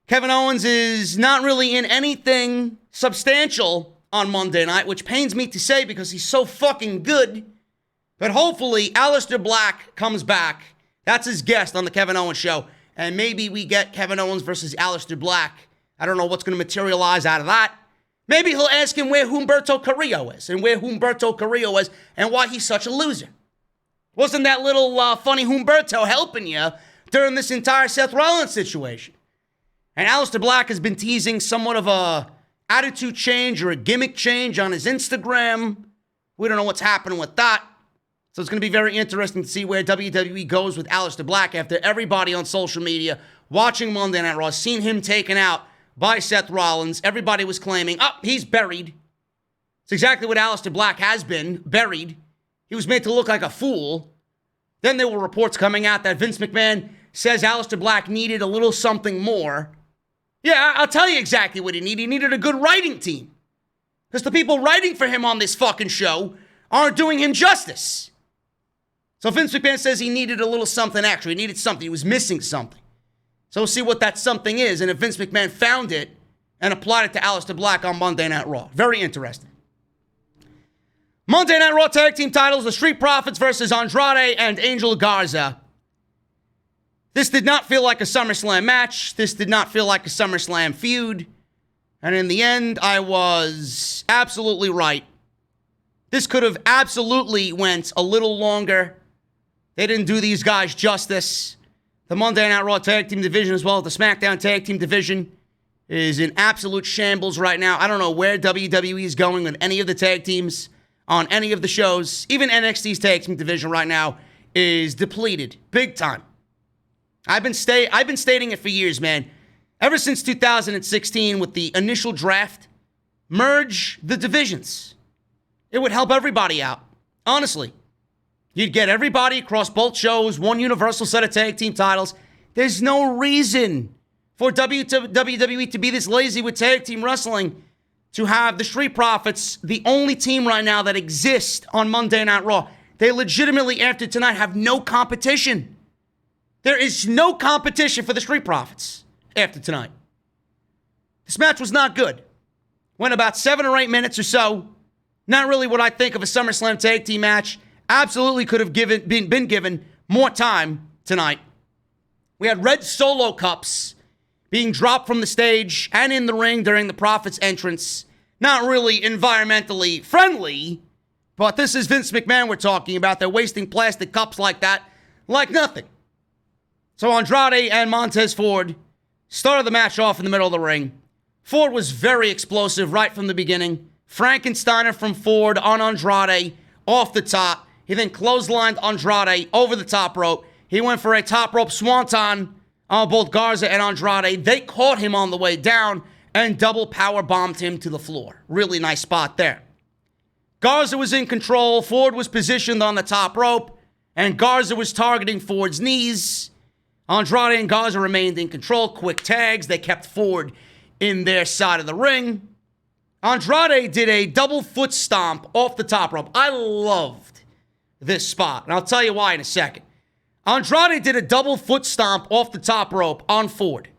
S1: Kevin Owens is not really in anything substantial on Monday night, which pains me to say because he's so fucking good. But hopefully, Aleister Black comes back. That's his guest on the Kevin Owens Show. And maybe we get Kevin Owens versus Aleister Black. I don't know what's going to materialize out of that. Maybe he'll ask him where Humberto Carrillo is and why he's such a loser. Wasn't that little funny Humberto helping you during this entire Seth Rollins situation? And Aleister Black has been teasing somewhat of a attitude change or a gimmick change on his Instagram. We don't know what's happening with that. So it's going to be very interesting to see where WWE goes with Aleister Black after everybody on social media watching Monday Night Raw seen him taken out by Seth Rollins. Everybody was claiming, he's buried. It's exactly what Aleister Black has been, buried. He was made to look like a fool. Then there were reports coming out that Vince McMahon says Aleister Black needed a little something more. Yeah, I'll tell you exactly what he needed. He needed a good writing team. Because the people writing for him on this fucking show aren't doing him justice. So Vince McMahon says he needed a little something extra. He needed something. He was missing something. So we'll see what that something is, and if Vince McMahon found it and applied it to Aleister Black on Monday Night Raw. Very interesting. Monday Night Raw Tag Team titles, the Street Profits versus Andrade and Angel Garza. This did not feel like a SummerSlam match. This did not feel like a SummerSlam feud. And in the end, I was absolutely right. This could have absolutely went a little longer. They didn't do these guys justice. The Monday Night Raw Tag Team division as well as the SmackDown Tag Team division is in absolute shambles right now. I don't know where WWE is going with any of the tag teams on any of the shows. Even NXT's Tag Team division right now is depleted. Big time. I've been stating it for years, man. Ever since 2016 with the initial draft, merge the divisions. It would help everybody out. Honestly. You'd get everybody across both shows, one universal set of tag team titles. There's no reason for WWE to be this lazy with tag team wrestling to have the Street Profits, the only team right now that exists on Monday Night Raw. They legitimately, after tonight, have no competition. There is no competition for the Street Profits after tonight. This match was not good. Went about 7 or 8 minutes or so. Not really what I think of a SummerSlam tag team match. Absolutely could have been given more time tonight. We had red Solo cups being dropped from the stage and in the ring during the Profits entrance. Not really environmentally friendly, but this is Vince McMahon we're talking about. They're wasting plastic cups like that, like nothing. So Andrade and Montez Ford Started the match off in the middle of the ring. Ford was very explosive right from the beginning. Frankensteiner from Ford on Andrade off the top. He then clotheslined Andrade over the top rope. He went for a top rope swanton on both Garza and Andrade. They caught him on the way down and double power bombed him to the floor. Really nice spot there. Garza was in control. Ford was positioned on the top rope, and Garza was targeting Ford's knees. Andrade and Garza remained in control. Quick tags. They kept Ford in their side of the ring. Andrade did a double foot stomp off the top rope. I loved this spot, and I'll tell you why in a second. Andrade did a double foot stomp off the top rope on Ford.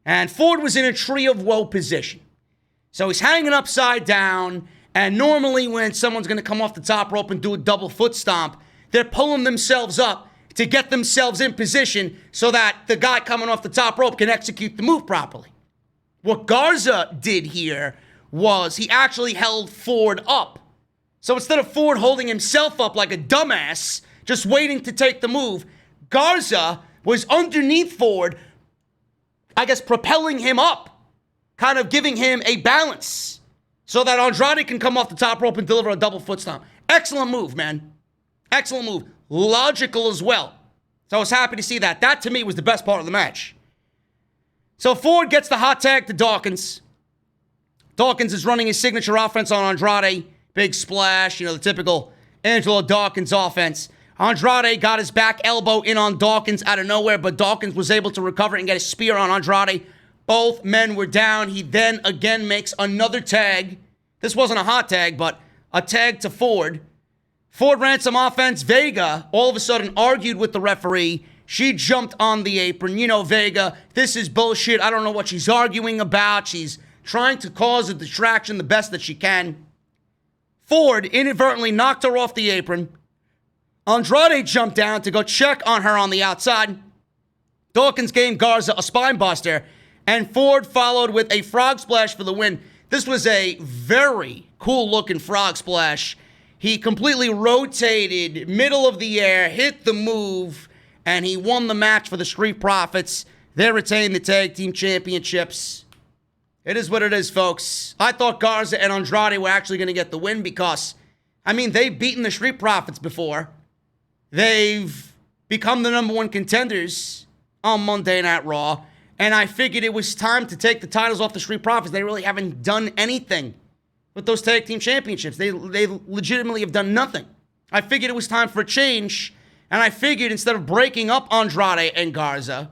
S1: And Ford was in a tree of woe position. So he's hanging upside down, and normally when someone's going to come off the top rope and do a double foot stomp, they're pulling themselves up to get themselves in position so that the guy coming off the top rope can execute the move properly. What Garza did here was he actually held Ford up. So instead of Ford holding himself up like a dumbass, just waiting to take the move, Garza was underneath Ford, I guess propelling him up, kind of giving him a balance so that Andrade can come off the top rope and deliver a double foot stomp. Excellent move, man. Excellent move. Logical as well. So I was happy to see that. That, to me, was the best part of the match. So Ford gets the hot tag to Dawkins. Dawkins is running his signature offense on Andrade. Big splash, the typical Angelo Dawkins offense. Andrade got his back elbow in on Dawkins out of nowhere, but Dawkins was able to recover and get a spear on Andrade. Both men were down. He then again makes another tag. This wasn't a hot tag, but a tag to Ford. Ford ran some offense. Vega all of a sudden argued with the referee. She jumped on the apron. Vega, this is bullshit. I don't know what she's arguing about. She's trying to cause a distraction the best that she can. Ford inadvertently knocked her off the apron. Andrade jumped down to go check on her on the outside. Dawkins gave Garza a spine buster, and Ford followed with a frog splash for the win. This was a very cool-looking frog splash. He completely rotated, middle of the air, hit the move, and he won the match for the Street Profits. They retained the tag team championships. It is what it is, folks. I thought Garza and Andrade were actually going to get the win because, they've beaten the Street Profits before. They've become the number one contenders on Monday Night Raw, and I figured it was time to take the titles off the Street Profits. They really haven't done anything with those tag team championships. They legitimately have done nothing. I figured it was time for a change, and I figured instead of breaking up Andrade and Garza,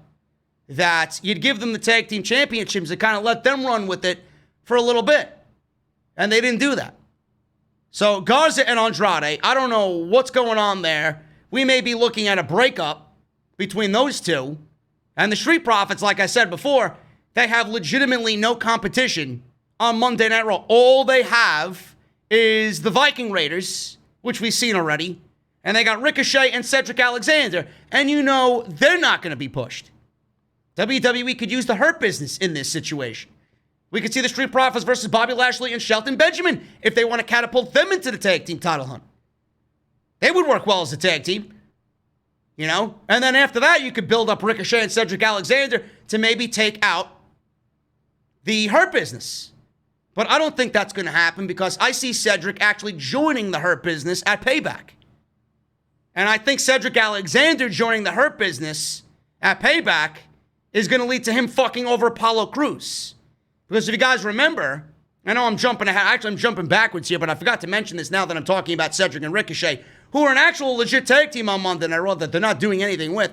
S1: that you'd give them the tag team championships and kind of let them run with it for a little bit. And they didn't do that. So Garza and Andrade, I don't know what's going on there. We may be looking at a breakup between those two. And the Street Profits, like I said before, they have legitimately no competition on Monday Night Raw. All they have is the Viking Raiders, which we've seen already. And they got Ricochet and Cedric Alexander. And they're not going to be pushed. WWE could use the Hurt Business in this situation. We could see the Street Profits versus Bobby Lashley and Shelton Benjamin if they want to catapult them into the tag team title hunt. They would work well as a tag team. And then after that, you could build up Ricochet and Cedric Alexander to maybe take out the Hurt Business. But I don't think that's going to happen because I see Cedric actually joining the Hurt Business at Payback. And I think Cedric Alexander joining the Hurt Business at Payback is going to lead to him fucking over Apollo Crews. Because if you guys remember, I know I'm jumping ahead. Actually, I'm jumping backwards here, but I forgot to mention this now that I'm talking about Cedric and Ricochet, who are an actual legit tag team on Monday Night Raw that they're not doing anything with.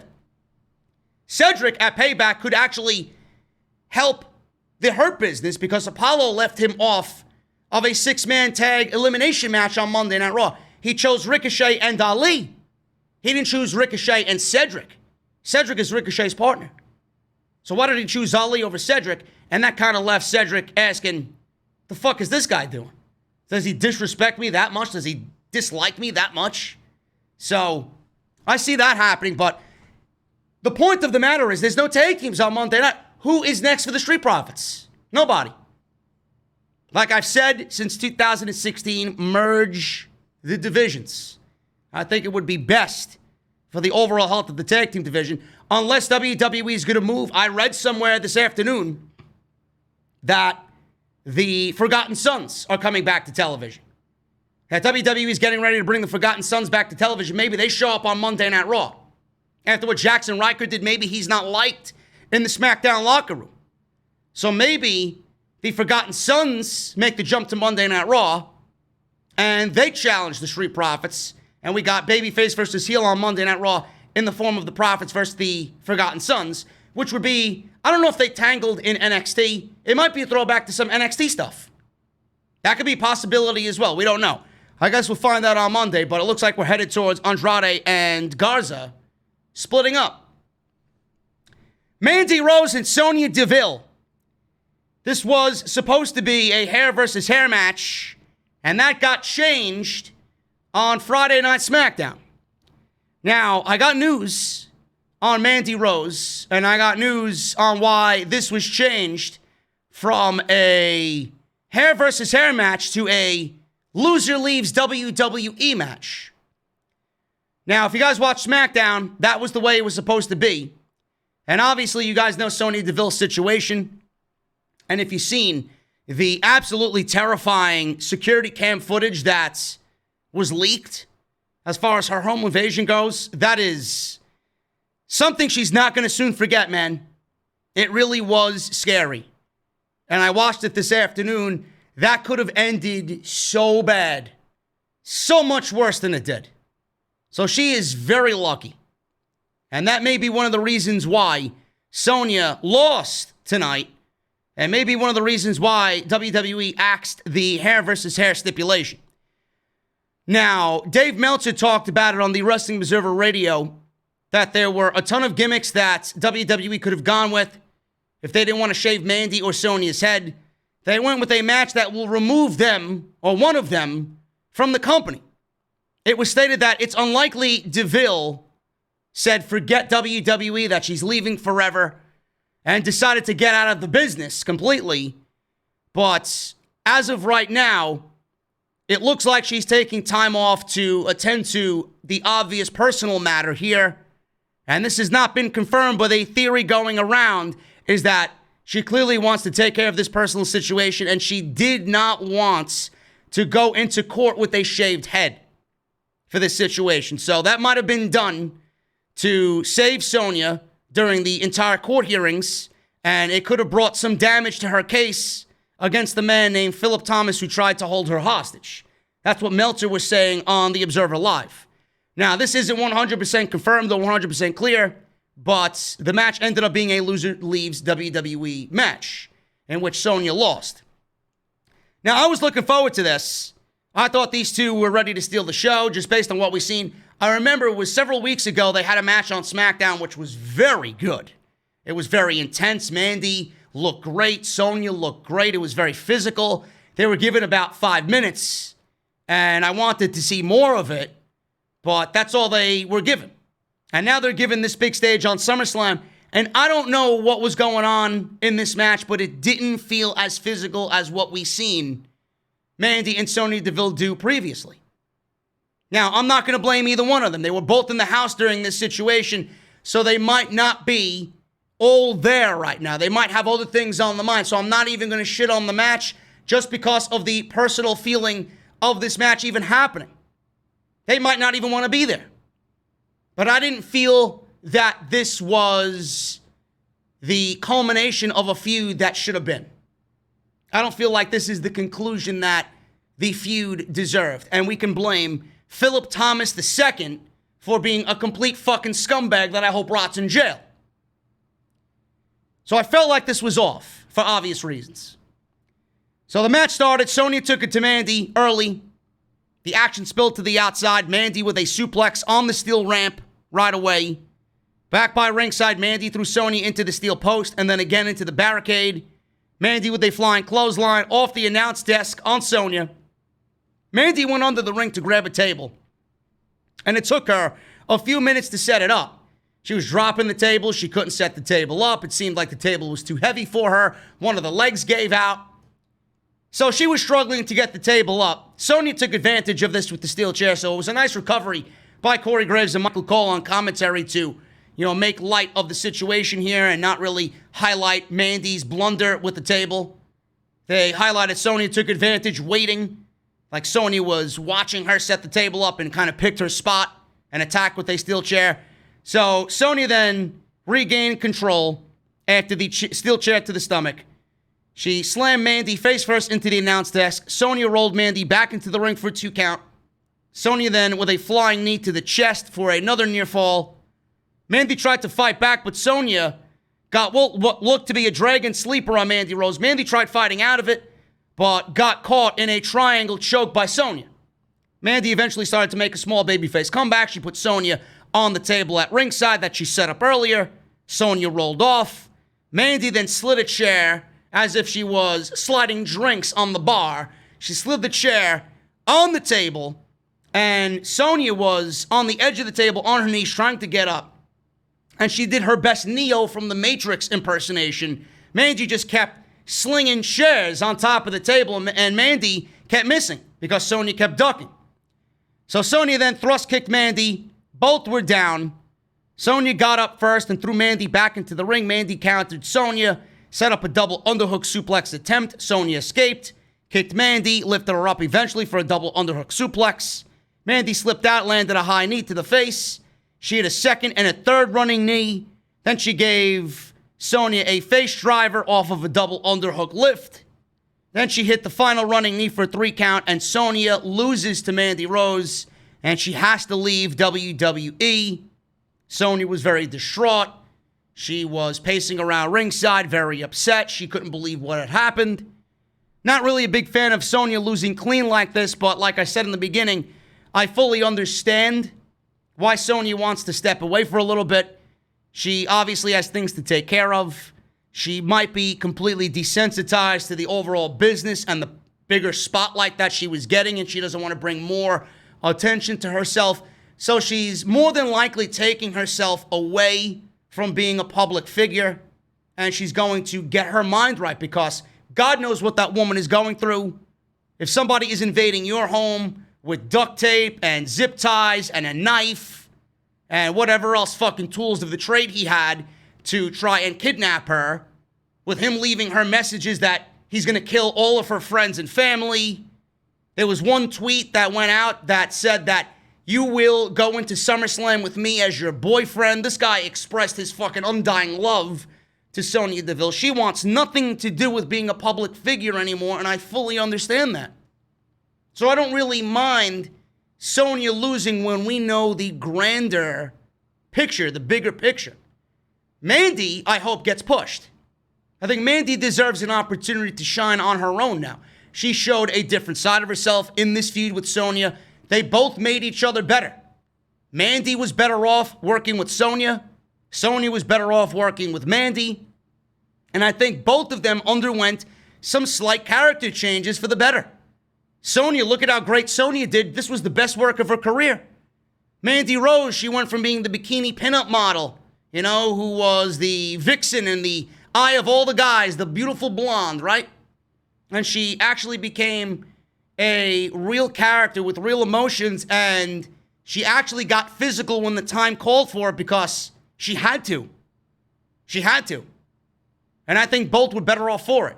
S1: Cedric at Payback could actually help the Hurt Business because Apollo left him off of a 6-man tag elimination match on Monday Night Raw. He chose Ricochet and Ali. He didn't choose Ricochet and Cedric. Cedric is Ricochet's partner. So why did he choose Ali over Cedric? And that kind of left Cedric asking, the fuck is this guy doing? Does he disrespect me that much? Does he dislike me that much? So I see that happening, but the point of the matter is there's no tag teams on Monday night. Who is next for the Street Profits? Nobody. Like I've said since 2016, merge the divisions. I think it would be best for the overall health of the tag team division, unless WWE is going to move. I read somewhere this afternoon that the Forgotten Sons are coming back to television. That WWE is getting ready to bring the Forgotten Sons back to television. Maybe they show up on Monday Night Raw. After what Jackson Ryker did, maybe he's not liked in the SmackDown locker room. So maybe the Forgotten Sons make the jump to Monday Night Raw, and they challenge the Street Profits, and we got babyface versus heel on Monday Night Raw in the form of the Profits versus the Forgotten Sons, which would be, I don't know if they tangled in NXT. It might be a throwback to some NXT stuff. That could be a possibility as well. We don't know. I guess we'll find out on Monday, but it looks like we're headed towards Andrade and Garza splitting up. Mandy Rose and Sonya Deville. This was supposed to be a hair versus hair match, and that got changed on Friday Night SmackDown. Now, I got news on Mandy Rose, and I got news on why this was changed from a hair versus hair match to a loser leaves WWE match. Now, if you guys watch SmackDown, that was the way it was supposed to be. And obviously, you guys know Sonya Deville's situation. And if you've seen the absolutely terrifying security cam footage that was leaked as far as her home invasion goes, that is something she's not going to soon forget, man. It really was scary. And I watched it this afternoon. That could have ended so bad. So much worse than it did. So she is very lucky. And that may be one of the reasons why Sonya lost tonight. And maybe one of the reasons why WWE axed the hair versus hair stipulation. Now, Dave Meltzer talked about it on the Wrestling Observer Radio, that there were a ton of gimmicks that WWE could have gone with if they didn't want to shave Mandy or Sonya's head. They went with a match that will remove them, or one of them, from the company. It was stated that it's unlikely Deville said forget WWE, that she's leaving forever, and decided to get out of the business completely. But as of right now, it looks like she's taking time off to attend to the obvious personal matter here. And this has not been confirmed, but a theory going around is that she clearly wants to take care of this personal situation, and she did not want to go into court with a shaved head for this situation. So that might have been done to save Sonya during the entire court hearings, and it could have brought some damage to her case against the man named Philip Thomas who tried to hold her hostage. That's what Meltzer was saying on the Observer Live. Now, this isn't 100% confirmed or 100% clear, but the match ended up being a loser leaves WWE match in which Sonya lost. Now, I was looking forward to this. I thought these two were ready to steal the show just based on what we've seen. I remember it was several weeks ago they had a match on SmackDown which was very good. It was very intense. Mandy looked great. Sonya looked great. It was very physical. They were given about 5 minutes, and I wanted to see more of it, but that's all they were given. And now they're given this big stage on SummerSlam, and I don't know what was going on in this match, but it didn't feel as physical as what we seen Mandy and Sonya Deville do previously. Now, I'm not going to blame either one of them. They were both in the house during this situation, so they might not be all there right now. They might have other things on the mind, so I'm not even going to shit on the match just because of the personal feeling of this match even happening. They might not even want to be there. But I didn't feel that this was the culmination of a feud that should have been. I don't feel like this is the conclusion that the feud deserved. And we can blame Philip Thomas II for being a complete fucking scumbag that I hope rots in jail. So I felt like this was off for obvious reasons. So the match started. Sonya took it to Mandy early. The action spilled to the outside. Mandy with a suplex on the steel ramp right away. Back by ringside, Mandy threw Sonya into the steel post and then again into the barricade. Mandy with a flying clothesline off the announce desk on Sonya. Mandy went under the ring to grab a table, and it took her a few minutes to set it up. She was dropping the table. She couldn't set the table up. It seemed like the table was too heavy for her. One of the legs gave out. So she was struggling to get the table up. Sonya took advantage of this with the steel chair, so it was a nice recovery by Corey Graves and Michael Cole on commentary to, make light of the situation here and not really highlight Mandy's blunder with the table. They highlighted Sonya took advantage waiting, like Sonya was watching her set the table up and kind of picked her spot and attacked with a steel chair. So Sonya then regained control after the steel chair to the stomach. She slammed Mandy face first into the announce desk. Sonya rolled Mandy back into the ring for a 2 count. Sonya then with a flying knee to the chest for another near fall. Mandy tried to fight back, but Sonya got what looked to be a dragon sleeper on Mandy Rose. Mandy tried fighting out of it, but got caught in a triangle choke by Sonya. Mandy eventually started to make a small babyface comeback. She put Sonya on the table at ringside that she set up earlier. Sonya rolled off. Mandy then slid a chair as if she was sliding drinks on the bar. She slid the chair on the table, and Sonya was on the edge of the table on her knees trying to get up. And she did her best Neo from the Matrix impersonation. Mandy just kept slinging chairs on top of the table, and Mandy kept missing because Sonya kept ducking. So Sonya then thrust kicked Mandy. Both were down. Sonya got up first and threw Mandy back into the ring. Mandy countered Sonya, set up a double underhook suplex attempt. Sonya escaped, kicked Mandy, lifted her up eventually for a double underhook suplex. Mandy slipped out, landed a high knee to the face. She hit a second and a third running knee. Then she gave Sonya a face driver off of a double underhook lift. Then she hit the final running knee for a 3 count, and Sonya loses to Mandy Rose, and she has to leave WWE. Sonya was very distraught. She was pacing around ringside, very upset. She couldn't believe what had happened. Not really a big fan of Sonya losing clean like this, but like I said in the beginning, I fully understand why Sonya wants to step away for a little bit. She obviously has things to take care of. She might be completely desensitized to the overall business and the bigger spotlight that she was getting, and she doesn't want to bring more attention to herself. So she's more than likely taking herself away from being a public figure, and she's going to get her mind right because God knows what that woman is going through. If somebody is invading your home with duct tape and zip ties and a knife and whatever else fucking tools of the trade he had to try and kidnap her, with him leaving her messages that he's going to kill all of her friends and family. There was one tweet that went out that said that you will go into SummerSlam with me as your boyfriend. This guy expressed his fucking undying love to Sonya Deville. She wants nothing to do with being a public figure anymore, and I fully understand that. So I don't really mind Sonya losing when we know the grander picture, the bigger picture. Mandy, I hope, gets pushed. I think Mandy deserves an opportunity to shine on her own now. She showed a different side of herself in this feud with Sonya. They both made each other better. Mandy was better off working with Sonya. Sonya was better off working with Mandy. And I think both of them underwent some slight character changes for the better. Sonya, look at how great Sonya did. This was the best work of her career. Mandy Rose, she went from being the bikini pinup model, who was the vixen in the eye of all the guys, the beautiful blonde, right? And she actually became a real character with real emotions, and she actually got physical when the time called for it because she had to. She had to. And I think both were better off for it.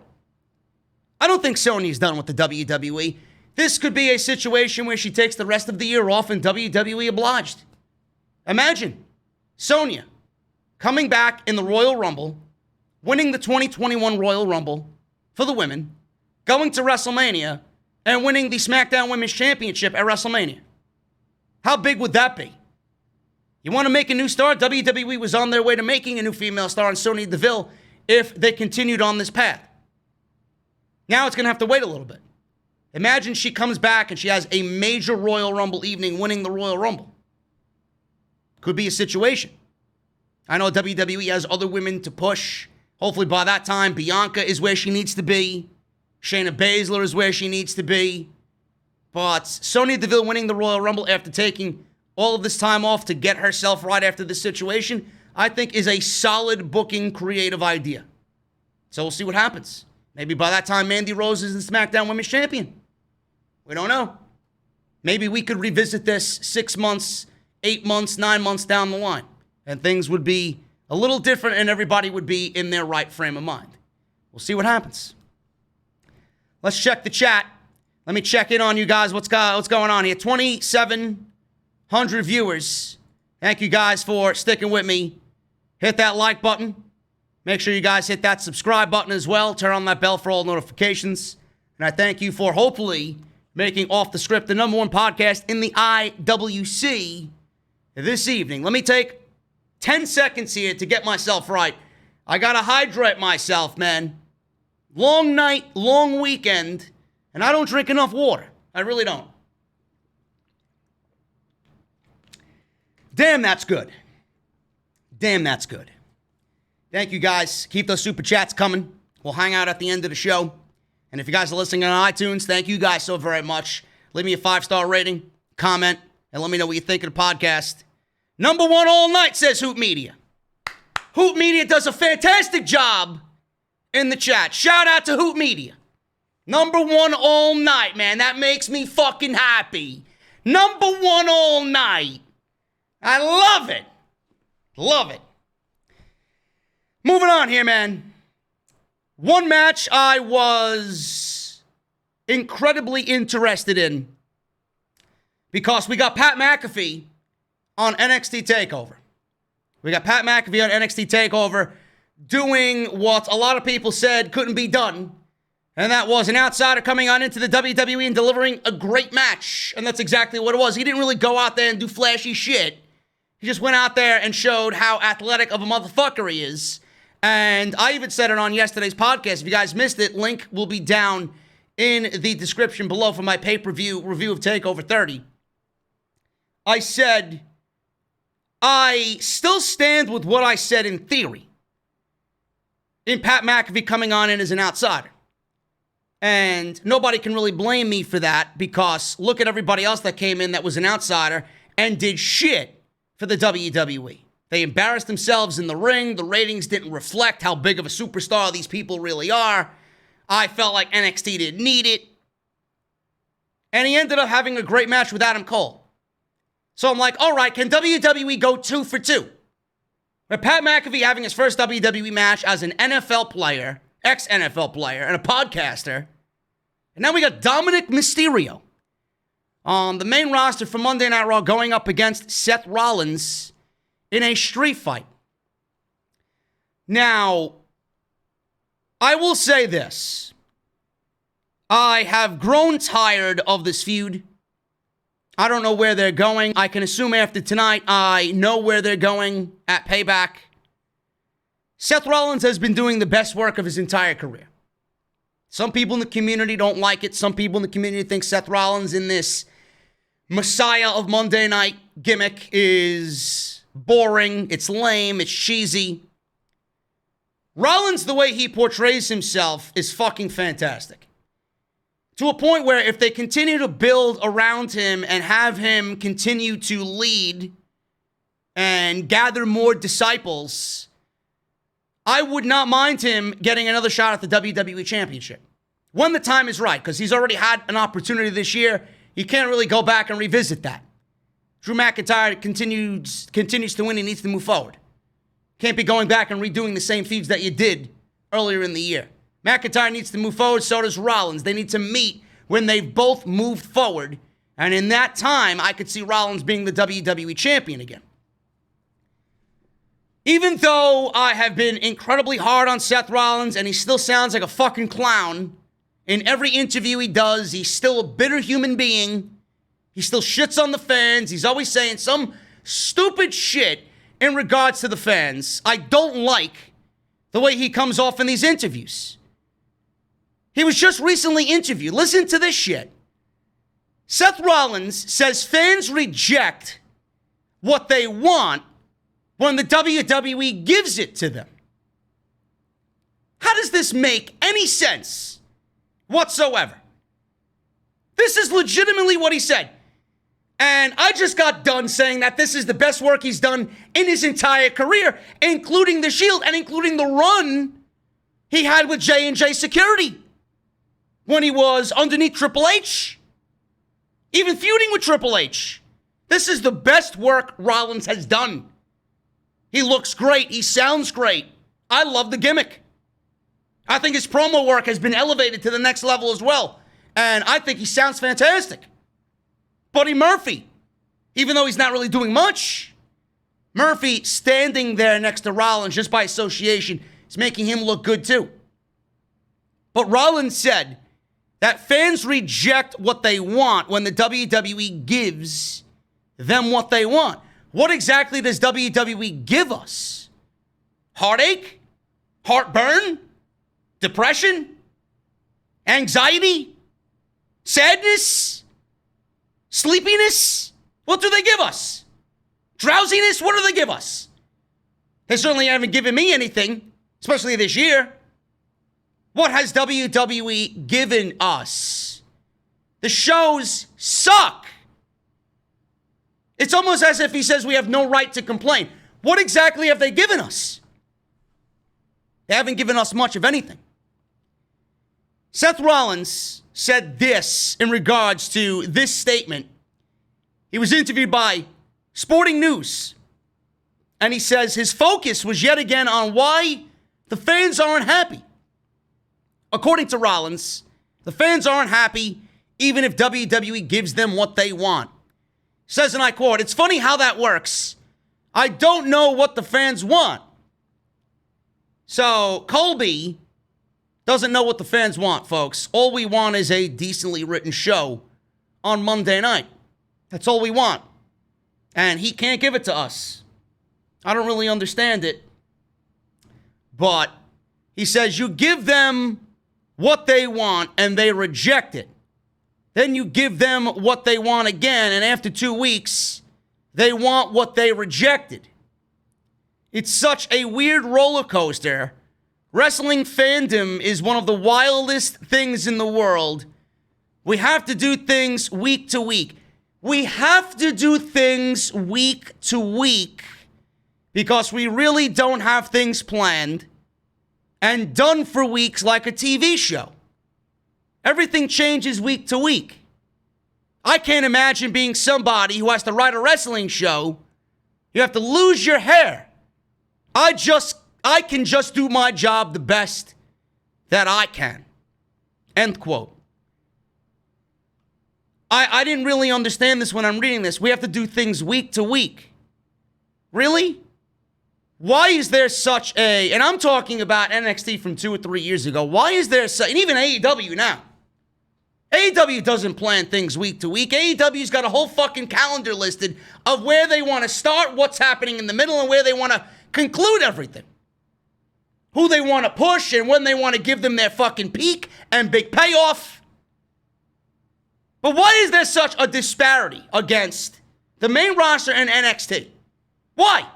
S1: I don't think Sonya's done with the WWE. This could be a situation where she takes the rest of the year off and WWE obliged. Imagine Sonya coming back in the Royal Rumble, winning the 2021 Royal Rumble for the women, going to WrestleMania, and winning the SmackDown Women's Championship at WrestleMania. How big would that be? You want to make a new star? WWE was on their way to making a new female star in Sonya Deville if they continued on this path. Now it's going to have to wait a little bit. Imagine she comes back and she has a major Royal Rumble evening winning the Royal Rumble. Could be a situation. I know WWE has other women to push. Hopefully by that time, Bianca is where she needs to be. Shayna Baszler is where she needs to be. But Sonya Deville winning the Royal Rumble after taking all of this time off to get herself right after this situation, I think is a solid booking creative idea. So we'll see what happens. Maybe by that time, Mandy Rose is the SmackDown Women's Champion. We don't know. Maybe we could revisit this 6 months, 8 months, 9 months down the line. And things would be a little different and everybody would be in their right frame of mind. We'll see what happens. Let's check the chat. Let me check in on you guys. What's going on here? 2,700 viewers. Thank you guys for sticking with me. Hit that like button. Make sure you guys hit that subscribe button as well. Turn on that bell for all notifications. And I thank you for hopefully making Off the Script the #1 podcast in the IWC this evening. Let me take 10 seconds here to get myself right. I gotta hydrate myself, man. Long night, long weekend, and I don't drink enough water. I really don't. Damn, that's good. Damn, that's good. Thank you, guys. Keep those super chats coming. We'll hang out at the end of the show. And if you guys are listening on iTunes, thank you guys so very much. Leave me a 5-star rating, comment, and let me know what you think of the podcast. #1 all night, says Hoop Media. Hoop Media does a fantastic job in the chat. Shout out to Hoop Media. #1 all night, man. That makes me fucking happy. #1 all night. I love it. Love it. Moving on here, man. One match I was incredibly interested in because we got Pat McAfee on NXT TakeOver. We got Pat McAfee on NXT TakeOver doing what a lot of people said couldn't be done, and that was an outsider coming on into the WWE and delivering a great match, and that's exactly what it was. He didn't really go out there and do flashy shit. He just went out there and showed how athletic of a motherfucker he is. And I even said it on yesterday's podcast. If you guys missed it, link will be down in the description below for my pay-per-view review of TakeOver 30. I said, I still stand with what I said in theory in Pat McAfee coming on in as an outsider. And nobody can really blame me for that because look at everybody else that came in that was an outsider and did shit for the WWE. They embarrassed themselves in the ring. The ratings didn't reflect how big of a superstar these people really are. I felt like NXT didn't need it. And he ended up having a great match with Adam Cole. So I'm like, all right, can WWE go 2 for 2? With Pat McAfee having his first WWE match as an NFL player, ex-NFL player, and a podcaster. And now we got Dominik Mysterio on the main roster for Monday Night Raw going up against Seth Rollins in a street fight. Now, I will say this. I have grown tired of this feud. I don't know where they're going. I can assume after tonight, I know where they're going at Payback. Seth Rollins has been doing the best work of his entire career. Some people in the community don't like it. Some people in the community think Seth Rollins in this Messiah of Monday Night gimmick is boring, it's lame, it's cheesy. Rollins, the way he portrays himself is fucking fantastic. To a point where if they continue to build around him and have him continue to lead and gather more disciples, I would not mind him getting another shot at the WWE Championship. When the time is right, because he's already had an opportunity this year. You can't really go back and revisit that. Drew McIntyre continues to win. He needs to move forward. Can't be going back and redoing the same feuds that you did earlier in the year. McIntyre needs to move forward, so does Rollins. They need to meet when they've both moved forward. And in that time, I could see Rollins being the WWE champion again. Even though I have been incredibly hard on Seth Rollins and he still sounds like a fucking clown in every interview he does, he's still a bitter human being. He still shits on the fans. He's always saying some stupid shit in regards to the fans. I don't like the way he comes off in these interviews. He was just recently interviewed. Listen to this shit. Seth Rollins says fans reject what they want when the WWE gives it to them. How does this make any sense whatsoever? This is legitimately what he said. And I just got done saying that this is the best work he's done in his entire career, including the Shield and including the run he had with J&J Security when he was underneath Triple H, even feuding with Triple H. This is the best work Rollins has done. He looks great. He sounds great. I love the gimmick. I think his promo work has been elevated to the next level as well. And I think he sounds fantastic. Buddy Murphy, even though he's not really doing much, Murphy standing there next to Rollins just by association is making him look good too. But Rollins said that fans reject what they want when the WWE gives them what they want. What exactly does WWE give us? Heartache? Heartburn? Depression? Anxiety? Sadness? Sleepiness? What do they give us? Drowsiness? What do they give us? They certainly haven't given me anything, especially this year. What has WWE given us? The shows suck. It's almost as if he says we have no right to complain. What exactly have they given us? They haven't given us much of anything. Seth Rollins said this in regards to this statement. He was interviewed by Sporting News, and he says his focus was yet again on why the fans aren't happy. According to Rollins, the fans aren't happy even if WWE gives them what they want. Says, and I quote, "It's funny how that works. I don't know what the fans want." So Colby doesn't know what the fans want, folks. All we want is a decently written show on Monday night. That's all we want. And he can't give it to us. I don't really understand it. But he says you give them what they want and they reject it. Then you give them what they want again, and after 2 weeks, they want what they rejected. It's such a weird roller coaster. Wrestling fandom is one of the wildest things in the world. We have to do things week to week. We have to do things week to week because we really don't have things planned and done for weeks like a TV show. Everything changes week to week. I can't imagine being somebody who has to write a wrestling show. You have to lose your hair. I can just do my job the best that I can. End quote. I didn't really understand this when I'm reading this. We have to do things week to week. Really? Why is there such a, and I'm talking about NXT from 2 or 3 years ago. Why is there such, and even AEW now. AEW doesn't plan things week to week. AEW's got a whole fucking calendar listed of where they want to start, what's happening in the middle, and where they want to conclude everything. Who they want to push and when they want to give them their fucking peak and big payoff. But why is there such a disparity against the main roster and NXT? Why?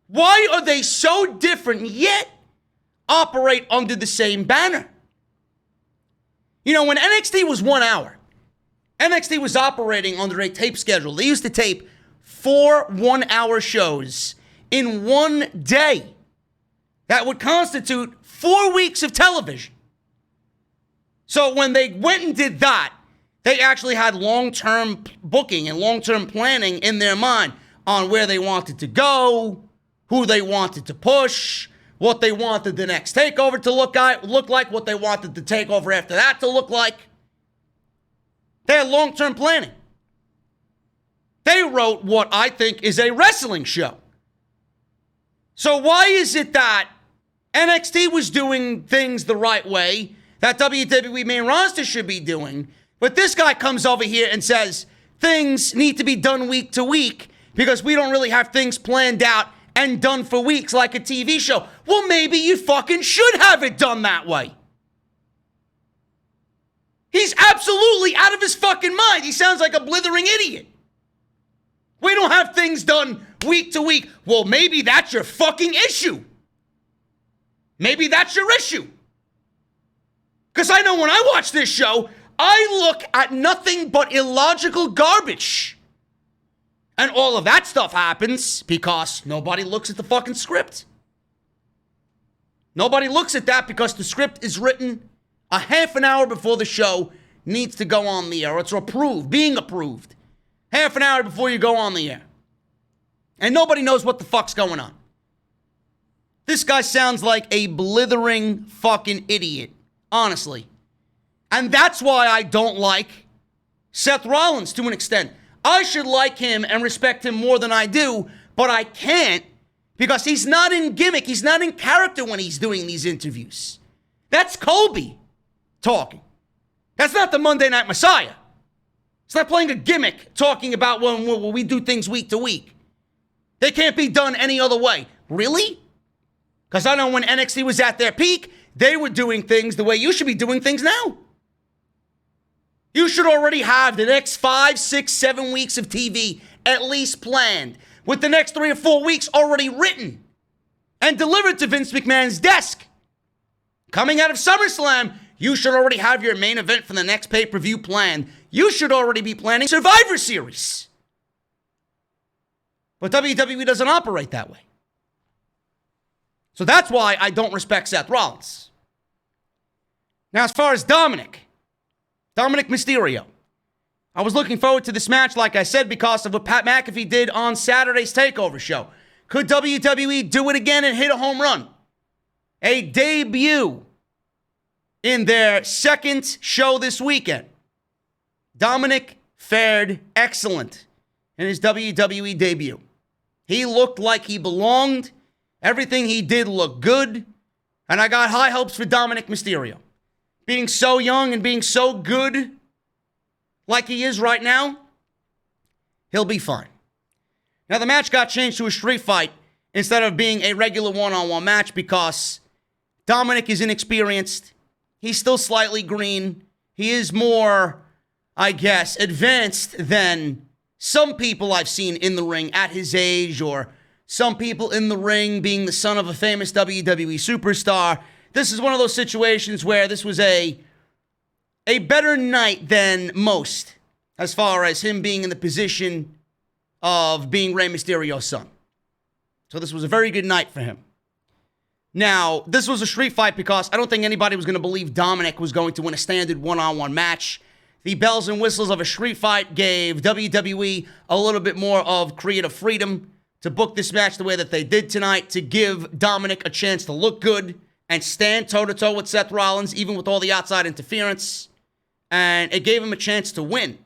S1: Why are they so different yet operate under the same banner? You know, when NXT was 1 hour, NXT was operating under a tape schedule. They used to tape 4 one-hour shows in one day. That would constitute 4 weeks of television. So when they went and did that, they actually had long-term booking and long-term planning in their mind on where they wanted to go, who they wanted to push, what they wanted the next takeover to look like, what they wanted the takeover after that to look like. They had long-term planning. They wrote what I think is a wrestling show. So why is it that NXT was doing things the right way that WWE main roster should be doing, but this guy comes over here and says things need to be done week to week because we don't really have things planned out and done for weeks like a TV show? Well, maybe you fucking should have it done that way. He's absolutely out of his fucking mind. He sounds like a blithering idiot. We don't have things done week to week. Well, maybe that's your fucking issue. Maybe that's your issue. Because I know when I watch this show, I look at nothing but illogical garbage. And all of that stuff happens because nobody looks at the fucking script. Nobody looks at that because the script is written a half an hour before the show needs to go on the air. It's approved, being approved. half an hour before you go on the air. And nobody knows what the fuck's going on. This guy sounds like a blithering fucking idiot, honestly. And that's why I don't like Seth Rollins to an extent. I should like him and respect him more than I do, but I can't because he's not in gimmick. He's not in character when he's doing these interviews. That's Kobe talking. That's not the Monday Night Messiah. It's not playing a gimmick talking about when we do things week to week. They can't be done any other way. Really? Because I know when NXT was at their peak, they were doing things the way you should be doing things now. You should already have the next 5, 6, 7 weeks of TV at least planned, with the next 3 or 4 weeks already written and delivered to Vince McMahon's desk. Coming out of SummerSlam, you should already have your main event for the next pay-per-view planned. You should already be planning Survivor Series. But WWE doesn't operate that way. So that's why I don't respect Seth Rollins. Now, as far as Dominik Mysterio, I was looking forward to this match, like I said, because of what Pat McAfee did on Saturday's TakeOver show. Could WWE do it again and hit a home run? A debut in their second show this weekend. Dominik fared excellent in his WWE debut. He looked like he belonged. Everything he did looked good. And I got high hopes for Dominik Mysterio. Being so young and being so good like he is right now, he'll be fine. Now, the match got changed to a street fight instead of being a regular one-on-one match because Dominik is inexperienced. He's still slightly green. He is more, I guess, advanced than some people I've seen in the ring at his age, or some people in the ring being the son of a famous WWE superstar. This is one of those situations where this was a better night than most, as far as him being in the position of being Rey Mysterio's son. So this was a very good night for him. Now, this was a street fight because I don't think anybody was going to believe Dominik was going to win a standard one-on-one match. The bells and whistles of a street fight gave WWE a little bit more of creative freedom to book this match the way that they did tonight, to give Dominik a chance to look good and stand toe-to-toe with Seth Rollins, even with all the outside interference. And it gave him a chance to win,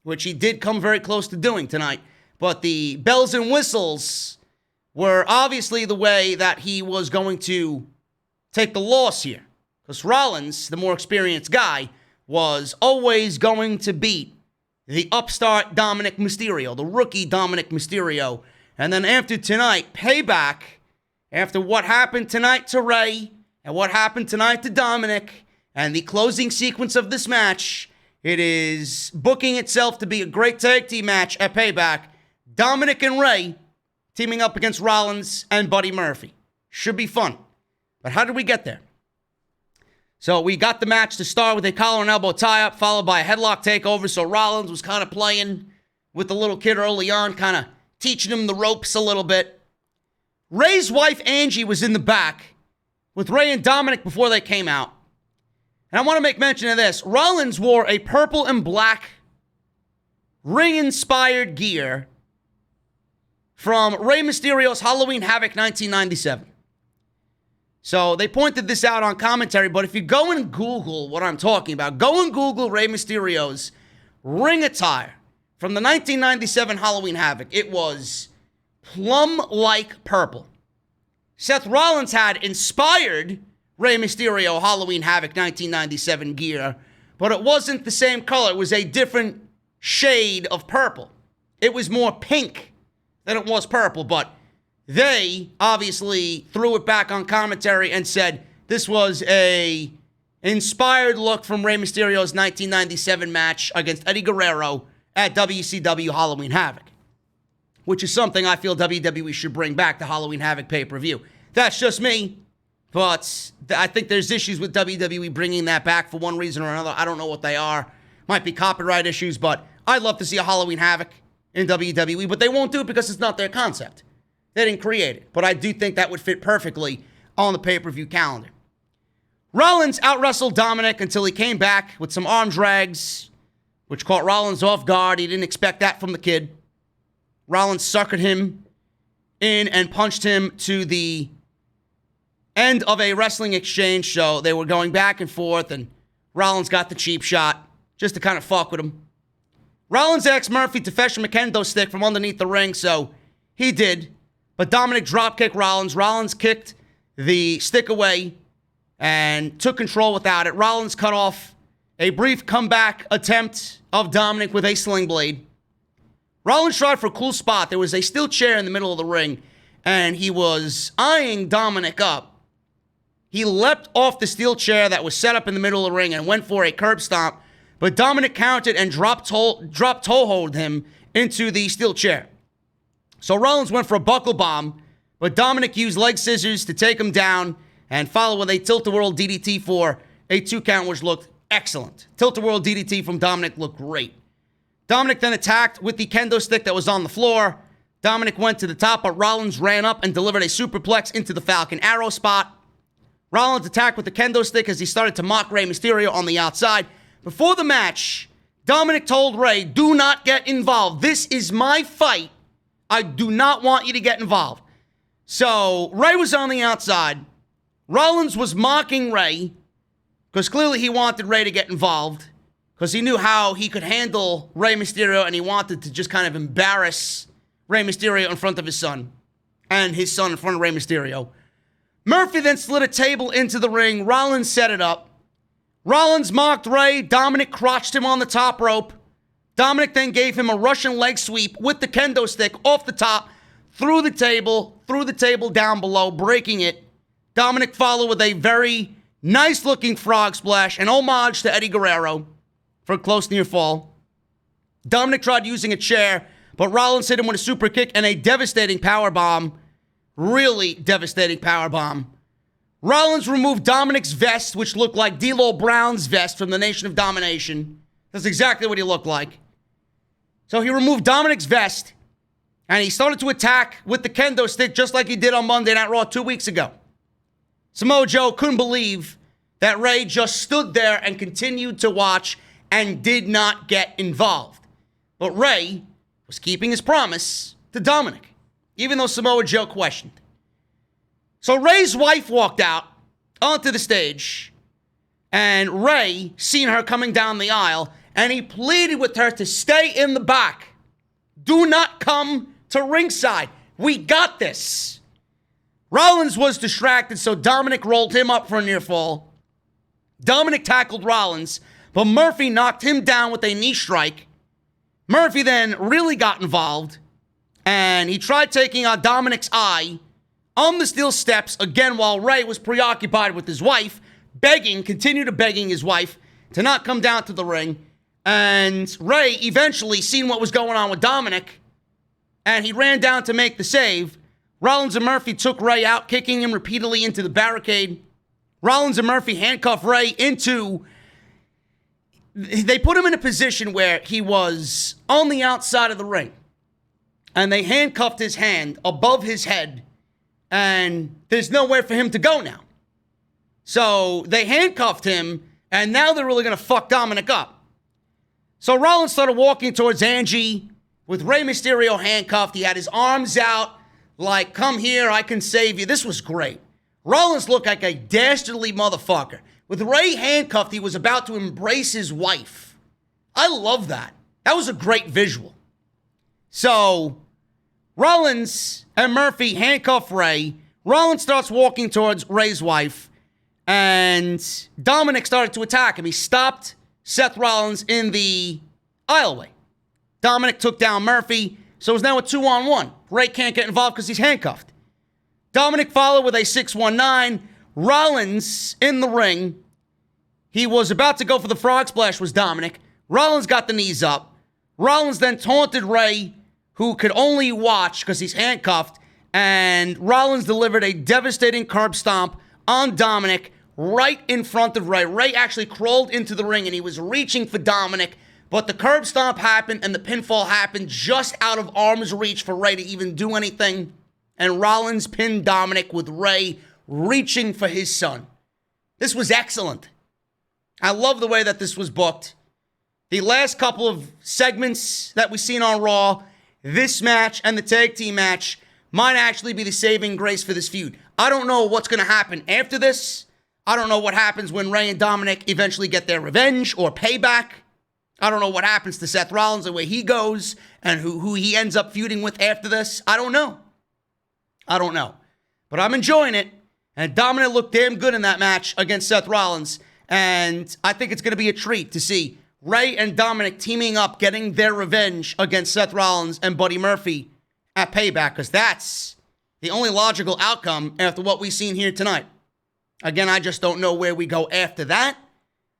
S1: which he did come very close to doing tonight. But the bells and whistles were obviously the way that he was going to take the loss here. Because Rollins, the more experienced guy, was always going to beat the upstart Dominik Mysterio, the rookie Dominik Mysterio. And then after tonight, payback, after what happened tonight to Rey and what happened tonight to Dominik and the closing sequence of this match, it is booking itself to be a great tag team match at Payback. Dominik and Rey teaming up against Rollins and Buddy Murphy. Should be fun. But how did we get there? So we got the match to start with a collar and elbow tie-up, followed by a headlock takeover. So Rollins was kind of playing with the little kid early on, kind of teaching him the ropes a little bit. Rey's wife, Angie, was in the back with Rey and Dominik before they came out. And I want to make mention of this. Rollins wore a purple and black ring-inspired gear from Rey Mysterio's Halloween Havoc 1997. So they pointed this out on commentary, but if you go and Google what I'm talking about, go and Google Rey Mysterio's ring attire from the 1997 Halloween Havoc. It was plum-like purple. Seth Rollins had inspired Rey Mysterio Halloween Havoc 1997 gear, but it wasn't the same color. It was a different shade of purple. It was more pink than it was purple, but they obviously threw it back on commentary and said this was a inspired look from Rey Mysterio's 1997 match against Eddie Guerrero at WCW Halloween Havoc, which is something I feel WWE should bring back, the Halloween Havoc pay-per-view. That's just me, but I think there's issues with WWE bringing that back for one reason or another. I don't know what they are. Might be copyright issues, but I'd love to see a Halloween Havoc in WWE, but they won't do it because it's not their concept. They didn't create it, but I do think that would fit perfectly on the pay-per-view calendar. Rollins out-wrestled Dominik until he came back with some arm drags, which caught Rollins off guard. He didn't expect that from the kid. Rollins suckered him in and punched him to the end of a wrestling exchange. So they were going back and forth, and Rollins got the cheap shot just to kind of fuck with him. Rollins asked Murphy to fetch a kendo stick from underneath the ring, so he did. But Dominik dropkicked Rollins. Rollins kicked the stick away and took control without it. Rollins cut off a brief comeback attempt of Dominik with a sling blade. Rollins tried for a cool spot. There was a steel chair in the middle of the ring, and he was eyeing Dominik up. He leapt off the steel chair that was set up in the middle of the ring and went for a curb stomp, but Dominik countered and dropped toe-hold him into the steel chair. So Rollins went for a buckle bomb, but Dominik used leg scissors to take him down and followed with a tilt-a-whirl DDT for a 2 count, which looked excellent. Tilt-a-whirl DDT from Dominik looked great. Dominik then attacked with the kendo stick that was on the floor. Dominik went to the top, but Rollins ran up and delivered a superplex into the Falcon Arrow spot. Rollins attacked with the kendo stick as he started to mock Rey Mysterio on the outside. Before the match, Dominik told Rey, "Do not get involved. This is my fight. I do not want you to get involved." So Rey was on the outside. Rollins was mocking Rey because clearly he wanted Rey to get involved because he knew how he could handle Rey Mysterio, and he wanted to just kind of embarrass Rey Mysterio in front of his son and his son in front of Rey Mysterio. Murphy then slid a table into the ring. Rollins set it up. Rollins mocked Rey. Dominik crotched him on the top rope. Dominik then gave him a Russian leg sweep with the kendo stick off the top, through the table down below, breaking it. Dominik followed with a very nice-looking frog splash, an homage to Eddie Guerrero for a close near fall. Dominik tried using a chair, but Rollins hit him with a super kick and a devastating powerbomb. Really devastating powerbomb. Rollins removed Dominik's vest, which looked like D'Lo Brown's vest from the Nation of Domination. That's exactly what he looked like. So he removed Dominik's vest, and he started to attack with the kendo stick just like he did on Monday Night Raw 2 weeks ago. Samoa Joe couldn't believe that Rey just stood there and continued to watch and did not get involved. But Rey was keeping his promise to Dominik, even though Samoa Joe questioned. So Rey's wife walked out onto the stage, and Rey seen her coming down the aisle, and he pleaded with her to stay in the back. Do not come to ringside. We got this. Rollins was distracted, so Dominik rolled him up for a near fall. Dominik tackled Rollins, but Murphy knocked him down with a knee strike. Murphy then really got involved, and he tried taking on Dominik's eye on the steel steps again while Rey was preoccupied with his wife, continued begging his wife to not come down to the ring. And Rey eventually seen what was going on with Dominik, and he ran down to make the save. Rollins and Murphy took Rey out, kicking him repeatedly into the barricade. Rollins and Murphy handcuffed Rey into... They put him in a position where he was on the outside of the ring, and they handcuffed his hand above his head, and there's nowhere for him to go now. So they handcuffed him, and now they're really going to fuck Dominik up. So Rollins started walking towards Angie with Rey Mysterio handcuffed. He had his arms out like, come here, I can save you. This was great. Rollins looked like a dastardly motherfucker. With Rey handcuffed, he was about to embrace his wife. I love that. That was a great visual. So Rollins and Murphy handcuff Rey. Rollins starts walking towards Rey's wife, and Dominik started to attack him. He stopped Seth Rollins in the aisleway. Dominik took down Murphy, so it's now a 2-on-1. Rey can't get involved because he's handcuffed. Dominik followed with a 619. Rollins in the ring. He was about to go for the frog splash, was Dominik. Rollins got the knees up. Rollins then taunted Rey, who could only watch because he's handcuffed, and Rollins delivered a devastating curb stomp on Dominik right in front of Rey. Rey actually crawled into the ring, and he was reaching for Dominik, but the curb stomp happened, and the pinfall happened just out of arm's reach for Rey to even do anything, and Rollins pinned Dominik with Rey reaching for his son. This was excellent. I love the way that this was booked. The last couple of segments that we've seen on Raw, this match and the tag team match, might actually be the saving grace for this feud. I don't know what's going to happen after this. I don't know what happens when Rey and Dominik eventually get their revenge or payback. I don't know what happens to Seth Rollins and where he goes and who he ends up feuding with after this. I don't know. But I'm enjoying it. And Dominik looked damn good in that match against Seth Rollins. And I think it's going to be a treat to see Rey and Dominik teaming up, getting their revenge against Seth Rollins and Buddy Murphy at Payback, because that's the only logical outcome after what we've seen here tonight. Again, I just don't know where we go after that,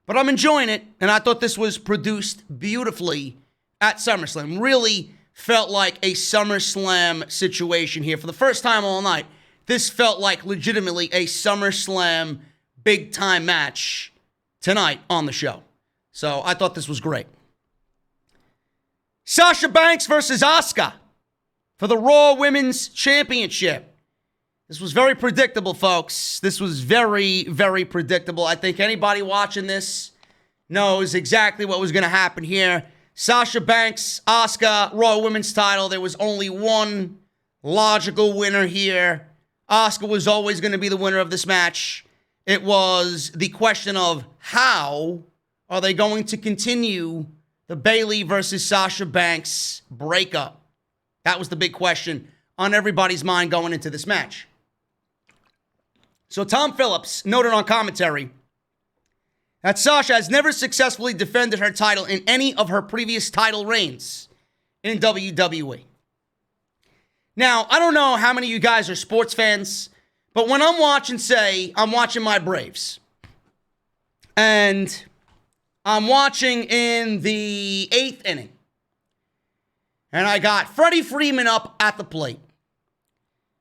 S1: but I'm enjoying it, and I thought this was produced beautifully at SummerSlam. Really felt like a SummerSlam situation here. For the first time all night, this felt like legitimately a SummerSlam big-time match tonight on the show. So I thought this was great. Sasha Banks versus Asuka for the Raw Women's Championship. This was very predictable, folks. This was very, very predictable. I think anybody watching this knows exactly what was going to happen here. Sasha Banks, Asuka, Raw Women's title. There was only one logical winner here. Asuka was always going to be the winner of this match. It was the question of how are they going to continue the Bayley versus Sasha Banks breakup. That was the big question on everybody's mind going into this match. So Tom Phillips noted on commentary that Sasha has never successfully defended her title in any of her previous title reigns in WWE. Now, I don't know how many of you guys are sports fans, but when I'm watching my Braves, and I'm watching in the 8th inning, and I got Freddie Freeman up at the plate.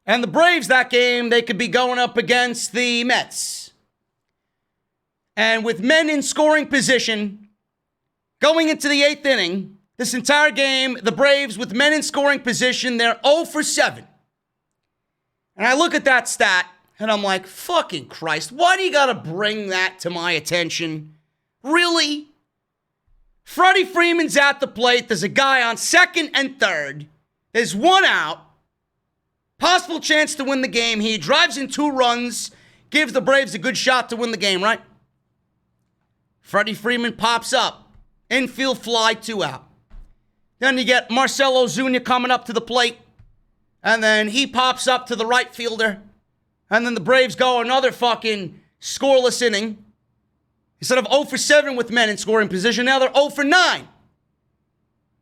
S1: And the Braves that game, they could be going up against the Mets. And with men in scoring position, going into the 8th inning, this entire game, the Braves with men in scoring position, they're 0 for 7. And I look at that stat, and I'm like, fucking Christ, why do you gotta bring that to my attention? Really? Freddie Freeman's at the plate. There's a guy on second and third. There's one out. Possible chance to win the game. He drives in 2 runs, gives the Braves a good shot to win the game, right? Freddie Freeman pops up. Infield fly, 2 out. Then you get Marcell Ozuna coming up to the plate. And then he pops up to the right fielder. And then the Braves go another fucking scoreless inning. Instead of 0 for 7 with men in scoring position, now they're 0 for 9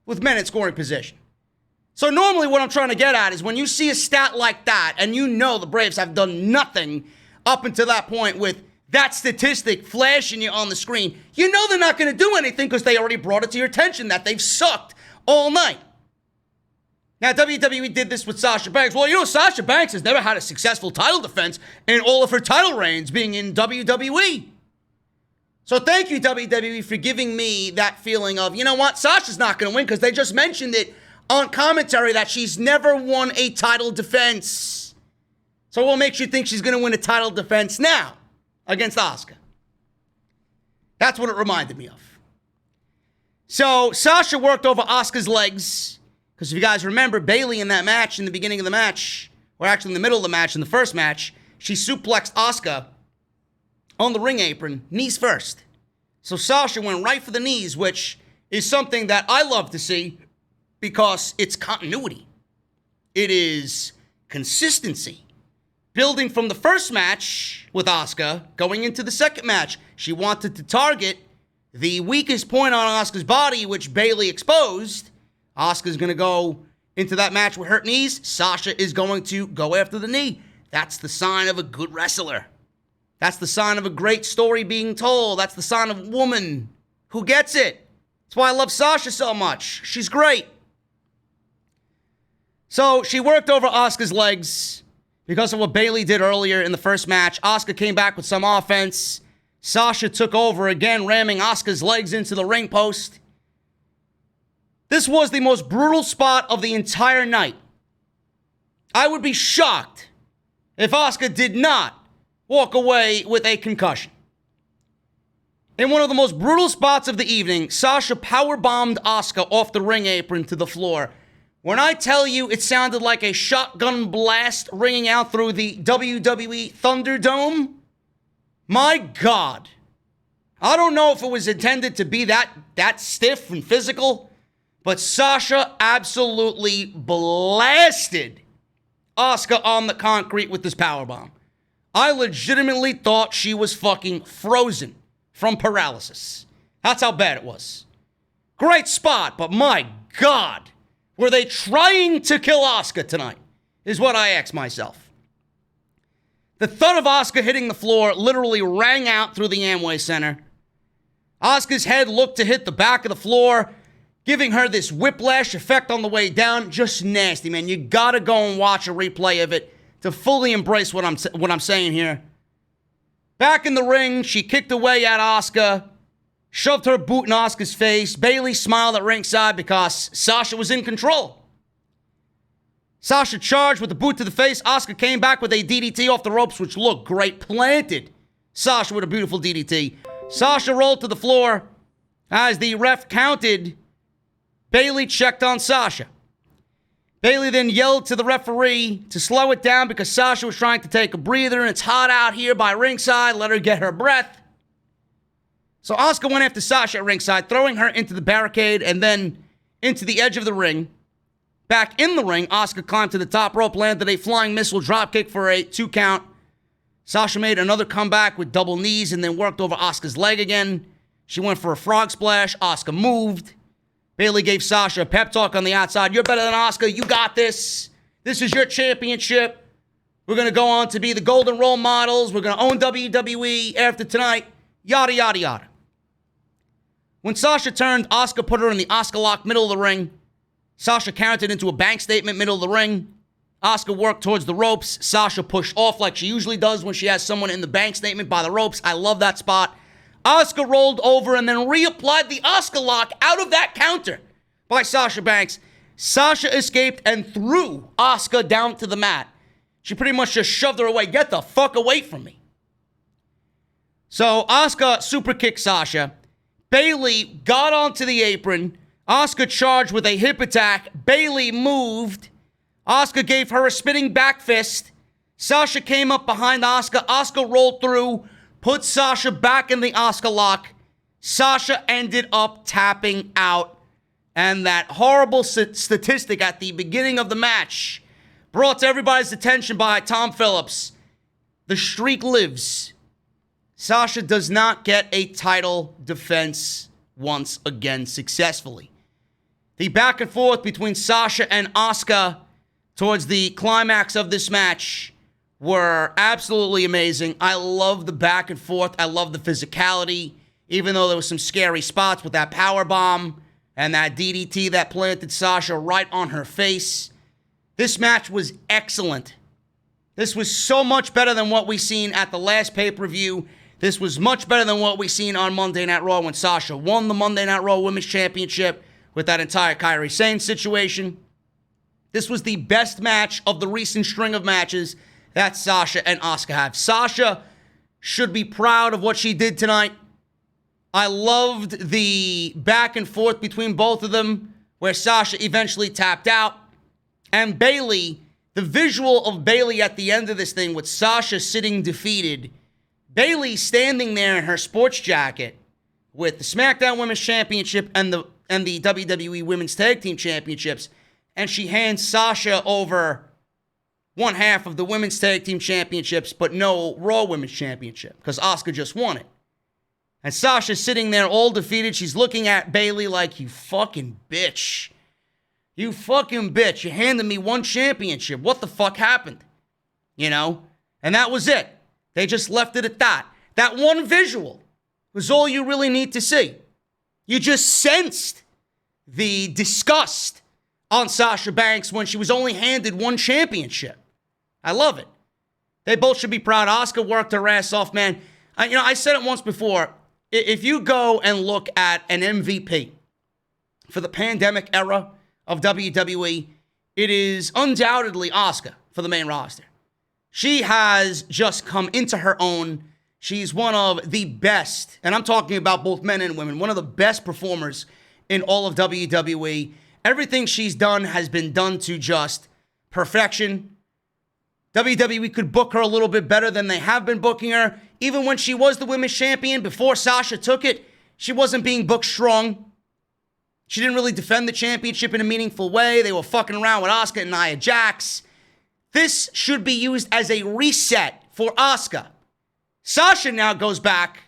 S1: with men in scoring position. So normally what I'm trying to get at is when you see a stat like that and you know the Braves have done nothing up until that point with that statistic flashing you on the screen, you know they're not going to do anything because they already brought it to your attention that they've sucked all night. Now, WWE did this with Sasha Banks. Well, you know, Sasha Banks has never had a successful title defense in all of her title reigns being in WWE. So thank you, WWE, for giving me that feeling of, you know what, Sasha's not going to win because they just mentioned it on commentary that she's never won a title defense. So what makes you think she's going to win a title defense now against Asuka? That's what it reminded me of. So Sasha worked over Asuka's legs, because if you guys remember, Bayley in that match, in the beginning of the match, or actually in the middle of the match, in the first match, she suplexed Asuka on the ring apron, knees first. So Sasha went right for the knees, which is something that I love to see because it's continuity. It is consistency. Building from the first match with Asuka, going into the second match, she wanted to target the weakest point on Asuka's body, which Bayley exposed. Asuka's going to go into that match with hurt knees. Sasha is going to go after the knee. That's the sign of a good wrestler. That's the sign of a great story being told. That's the sign of a woman who gets it. That's why I love Sasha so much. She's great. So she worked over Asuka's legs because of what Bayley did earlier in the first match. Asuka came back with some offense. Sasha took over again, ramming Asuka's legs into the ring post. This was the most brutal spot of the entire night. I would be shocked if Asuka did not walk away with a concussion. In one of the most brutal spots of the evening, Sasha powerbombed Asuka off the ring apron to the floor. When I tell you it sounded like a shotgun blast ringing out through the WWE Thunderdome, my God. I don't know if it was intended to be that stiff and physical, but Sasha absolutely blasted Asuka on the concrete with this powerbomb. I legitimately thought she was fucking frozen from paralysis. That's how bad it was. Great spot, but my God, were they trying to kill Asuka tonight? Is what I ask myself. The thud of Asuka hitting the floor literally rang out through the Amway Center. Asuka's head looked to hit the back of the floor, giving her this whiplash effect on the way down. Just nasty, man. You gotta go and watch a replay of it to fully embrace what I'm saying here. Back in the ring, she kicked away at Asuka, shoved her boot in Asuka's face. Bayley smiled at ringside because Sasha was in control. Sasha charged with the boot to the face. Asuka came back with a DDT off the ropes, which looked great. Planted Sasha with a beautiful DDT. Sasha rolled to the floor. As the ref counted, Bayley checked on Sasha. Bayley then yelled to the referee to slow it down because Sasha was trying to take a breather and it's hot out here by ringside. Let her get her breath. So Asuka went after Sasha at ringside, throwing her into the barricade and then into the edge of the ring. Back in the ring, Asuka climbed to the top rope, landed a flying missile dropkick for a 2 count. Sasha made another comeback with double knees and then worked over Asuka's leg again. She went for a frog splash. Asuka moved. Bayley gave Sasha a pep talk on the outside. You're better than Asuka. You got this. This is your championship. We're going to go on to be the golden role models. We're going to own WWE after tonight. Yada, yada, yada. When Sasha turned, Asuka put her in the Asuka lock middle of the ring. Sasha counted into a bank statement middle of the ring. Asuka worked towards the ropes. Sasha pushed off like she usually does when she has someone in the bank statement by the ropes. I love that spot. Asuka rolled over and then reapplied the Asuka lock out of that counter by Sasha Banks. Sasha escaped and threw Asuka down to the mat. She pretty much just shoved her away. Get the fuck away from me. So Asuka super kicked Sasha. Bayley got onto the apron. Asuka charged with a hip attack. Bayley moved. Asuka gave her a spinning back fist. Sasha came up behind Asuka. Asuka rolled through. Put Sasha back in the Asuka lock. Sasha ended up tapping out. And that horrible statistic at the beginning of the match, brought to everybody's attention by Tom Phillips. The streak lives. Sasha does not get a title defense once again successfully. The back and forth between Sasha and Asuka towards the climax of this match were absolutely amazing. I love the back and forth. I love the physicality, even though there was some scary spots with that powerbomb and that DDT that planted Sasha right on her face. This match was excellent. This was so much better than what we seen at the last pay-per-view. This was much better than what we seen on Monday Night Raw when Sasha won the Monday Night Raw Women's Championship with that entire Kairi Sane situation. This was the best match of the recent string of matches that Sasha and Asuka have. Sasha should be proud of what she did tonight. I loved the back and forth between both of them, where Sasha eventually tapped out. And Bayley, the visual of Bayley at the end of this thing with Sasha sitting defeated, Bayley standing there in her sports jacket with the SmackDown Women's Championship and the WWE Women's Tag Team Championships, and she hands Sasha over one half of the Women's Tag Team Championships, but no Raw Women's Championship, because Asuka just won it. And Sasha's sitting there all defeated. She's looking at Bayley like, you fucking bitch. You fucking bitch. You handed me one championship. What the fuck happened? You know? And that was it. They just left it at that. That one visual was all you really need to see. You just sensed the disgust on Sasha Banks when she was only handed one championship. I love it. They both should be proud. Asuka worked her ass off, man. I said it once before. If you go and look at an MVP for the pandemic era of WWE, it is undoubtedly Asuka for the main roster. She has just come into her own. She's one of the best, and I'm talking about both men and women, one of the best performers in all of WWE. Everything she's done has been done to just perfection. WWE could book her a little bit better than they have been booking her. Even when she was the women's champion, before Sasha took it, she wasn't being booked strong. She didn't really defend the championship in a meaningful way. They were fucking around with Asuka and Nia Jax. This should be used as a reset for Asuka. Sasha now goes back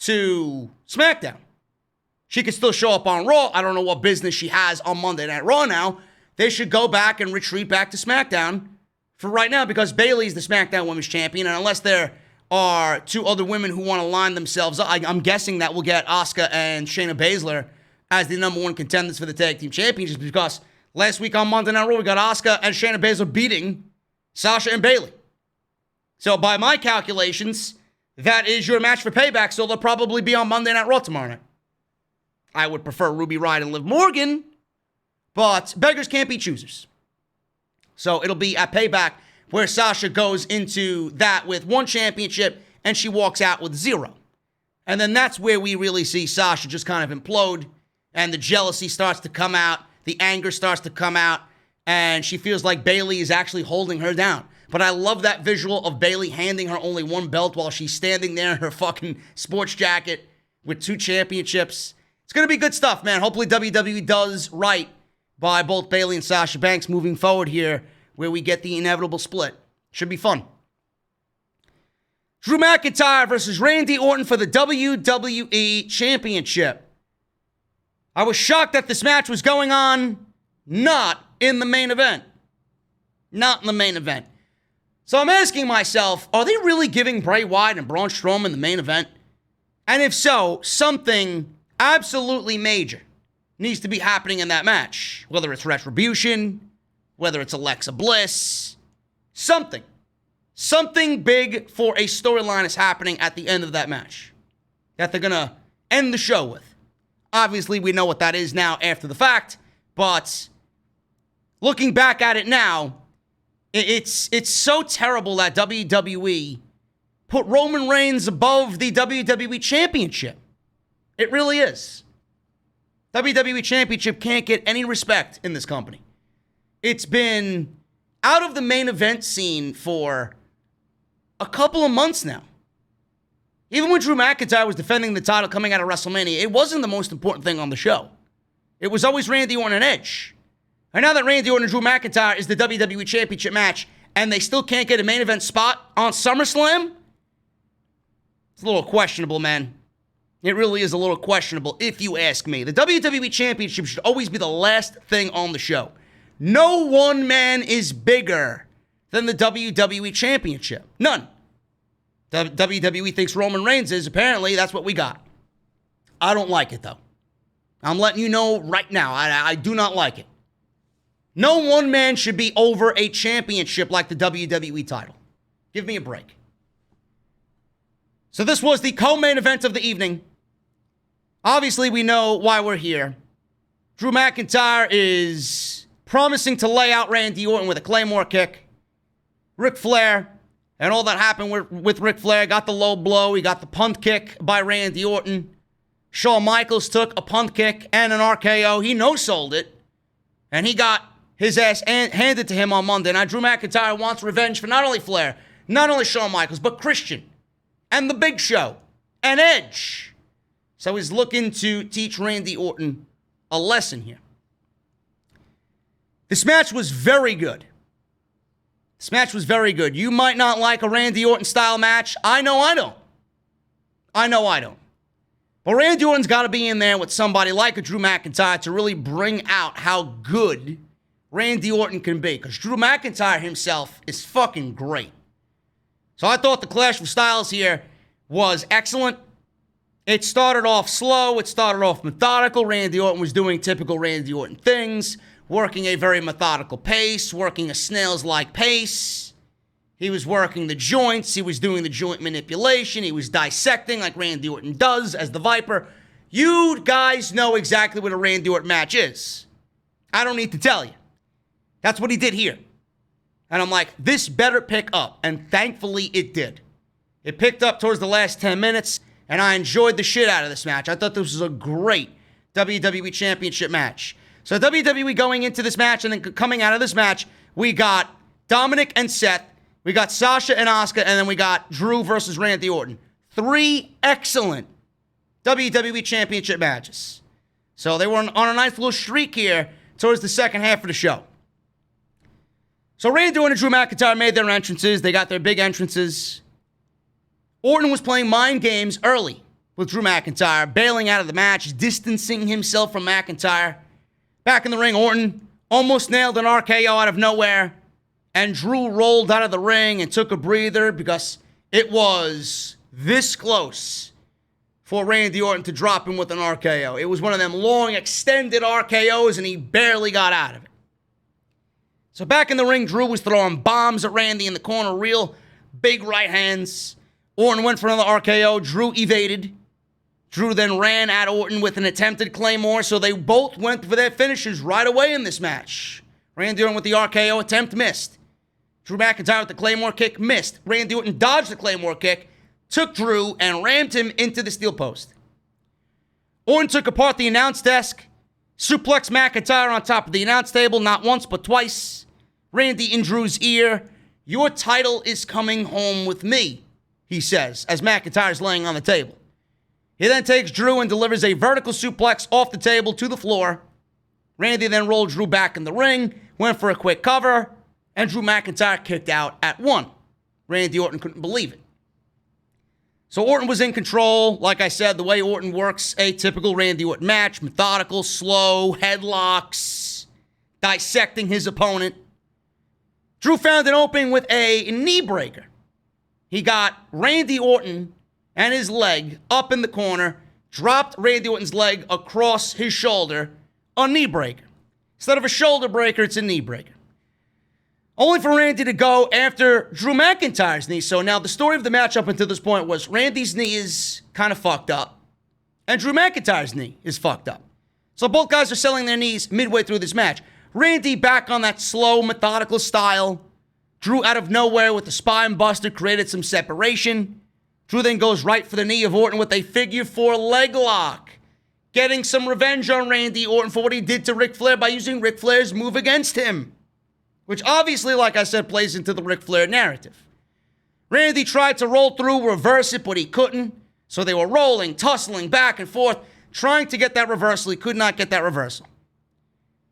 S1: to SmackDown. She can still show up on Raw. I don't know what business she has on Monday Night Raw now. They should go back and retreat back to SmackDown for right now because Bayley's the SmackDown Women's Champion. And unless there are two other women who want to line themselves up, I'm guessing that we'll get Asuka and Shayna Baszler as the number one contenders for the Tag Team Championships because last week on Monday Night Raw, we got Asuka and Shayna Baszler beating Sasha and Bayley. So by my calculations, that is your match for Payback, so they'll probably be on Monday Night Raw tomorrow night. I would prefer Ruby Riott and Liv Morgan, but beggars can't be choosers. So it'll be at Payback where Sasha goes into that with one championship and she walks out with 0. And then that's where we really see Sasha just kind of implode and the jealousy starts to come out, the anger starts to come out, and she feels like Bayley is actually holding her down. But I love that visual of Bayley handing her only one belt while she's standing there in her fucking sports jacket with 2 championships. It's going to be good stuff, man. Hopefully WWE does right by both Bayley and Sasha Banks moving forward here where we get the inevitable split. Should be fun. Drew McIntyre versus Randy Orton for the WWE Championship. I was shocked that this match was going on not in the main event. Not in the main event. So I'm asking myself, are they really giving Bray Wyatt and Braun Strowman the main event? And if so, something absolutely major needs to be happening in that match. Whether it's Retribution, whether it's Alexa Bliss, something. Something big for a storyline is happening at the end of that match that they're going to end the show with. Obviously, we know what that is now after the fact, but looking back at it now, it's so terrible that WWE put Roman Reigns above the WWE Championship. It really is. WWE Championship can't get any respect in this company. It's been out of the main event scene for a couple of months now. Even when Drew McIntyre was defending the title coming out of WrestleMania, it wasn't the most important thing on the show. It was always Randy Orton and Edge. And now that Randy Orton and Drew McIntyre is the WWE Championship match, and they still can't get a main event spot on SummerSlam, it's a little questionable, man. It really is a little questionable, if you ask me. The WWE Championship should always be the last thing on the show. No one man is bigger than the WWE Championship. None. WWE thinks Roman Reigns is. Apparently, that's what we got. I don't like it, though. I'm letting you know right now. I do not like it. No one man should be over a championship like the WWE title. Give me a break. So this was the co-main event of the evening. Obviously, we know why we're here. Drew McIntyre is promising to lay out Randy Orton with a Claymore kick. Ric Flair, and all that happened with Ric Flair, got the low blow. He got the punt kick by Randy Orton. Shawn Michaels took a punt kick and an RKO. He no-sold it, and he got his ass handed to him on Monday. Now, Drew McIntyre wants revenge for not only Flair, not only Shawn Michaels, but Christian, and The Big Show, and Edge. So he's looking to teach Randy Orton a lesson here. This match was very good. This match was very good. You might not like a Randy Orton style match. I know I don't. But Randy Orton's got to be in there with somebody like a Drew McIntyre to really bring out how good Randy Orton can be. Because Drew McIntyre himself is fucking great. So I thought the Clash of Styles here was excellent. It started off slow. It started off methodical. Randy Orton was doing typical Randy Orton things, working a very methodical pace, working a snail's-like pace. He was working the joints. He was doing the joint manipulation. He was dissecting like Randy Orton does as the Viper. You guys know exactly what a Randy Orton match is. I don't need to tell you. That's what he did here. And I'm like, this better pick up. And thankfully it did. It picked up towards the last 10 minutes, and I enjoyed the shit out of this match. I thought this was a great WWE Championship match. So WWE going into this match and then coming out of this match, we got Dominik and Seth, we got Sasha and Asuka, and then we got Drew versus Randy Orton. 3 excellent WWE Championship matches. So they were on a nice little streak here towards the second half of the show. So Randy Orton and Drew McIntyre made their entrances. They got their big entrances. Orton was playing mind games early with Drew McIntyre, bailing out of the match, distancing himself from McIntyre. Back in the ring, Orton almost nailed an RKO out of nowhere, and Drew rolled out of the ring and took a breather because it was this close for Randy Orton to drop him with an RKO. It was one of them long, extended RKOs, and he barely got out of it. So back in the ring, Drew was throwing bombs at Randy in the corner, real big right hands. Orton went for another RKO. Drew evaded. Drew then ran at Orton with an attempted Claymore, so they both went for their finishes right away in this match. Randy Orton with the RKO attempt, missed. Drew McIntyre with the Claymore kick, missed. Randy Orton dodged the Claymore kick, took Drew, and rammed him into the steel post. Orton took apart the announce desk, suplexed McIntyre on top of the announce table, not once but twice. Randy in Drew's ear, "Your title is coming home with me," he says, as McIntyre's laying on the table. He then takes Drew and delivers a vertical suplex off the table to the floor. Randy then rolled Drew back in the ring, went for a quick cover, and Drew McIntyre kicked out at 1. Randy Orton couldn't believe it. So Orton was in control. Like I said, the way Orton works, a typical Randy Orton match, methodical, slow, headlocks, dissecting his opponent. Drew found an opening with a knee breaker. He got Randy Orton and his leg up in the corner, dropped Randy Orton's leg across his shoulder, a knee breaker. Instead of a shoulder breaker, it's a knee breaker. Only for Randy to go after Drew McIntyre's knee. So now the story of the match up until this point was Randy's knee is kind of fucked up, and Drew McIntyre's knee is fucked up. So both guys are selling their knees midway through this match. Randy back on that slow, methodical style. Drew out of nowhere with the spine buster created some separation. Drew then goes right for the knee of Orton with a figure 4 leg lock, getting some revenge on Randy Orton for what he did to Ric Flair by using Ric Flair's move against him, which obviously, like I said, plays into the Ric Flair narrative. Randy tried to roll through, reverse it, but he couldn't. So they were rolling, tussling back and forth, trying to get that reversal. He could not get that reversal.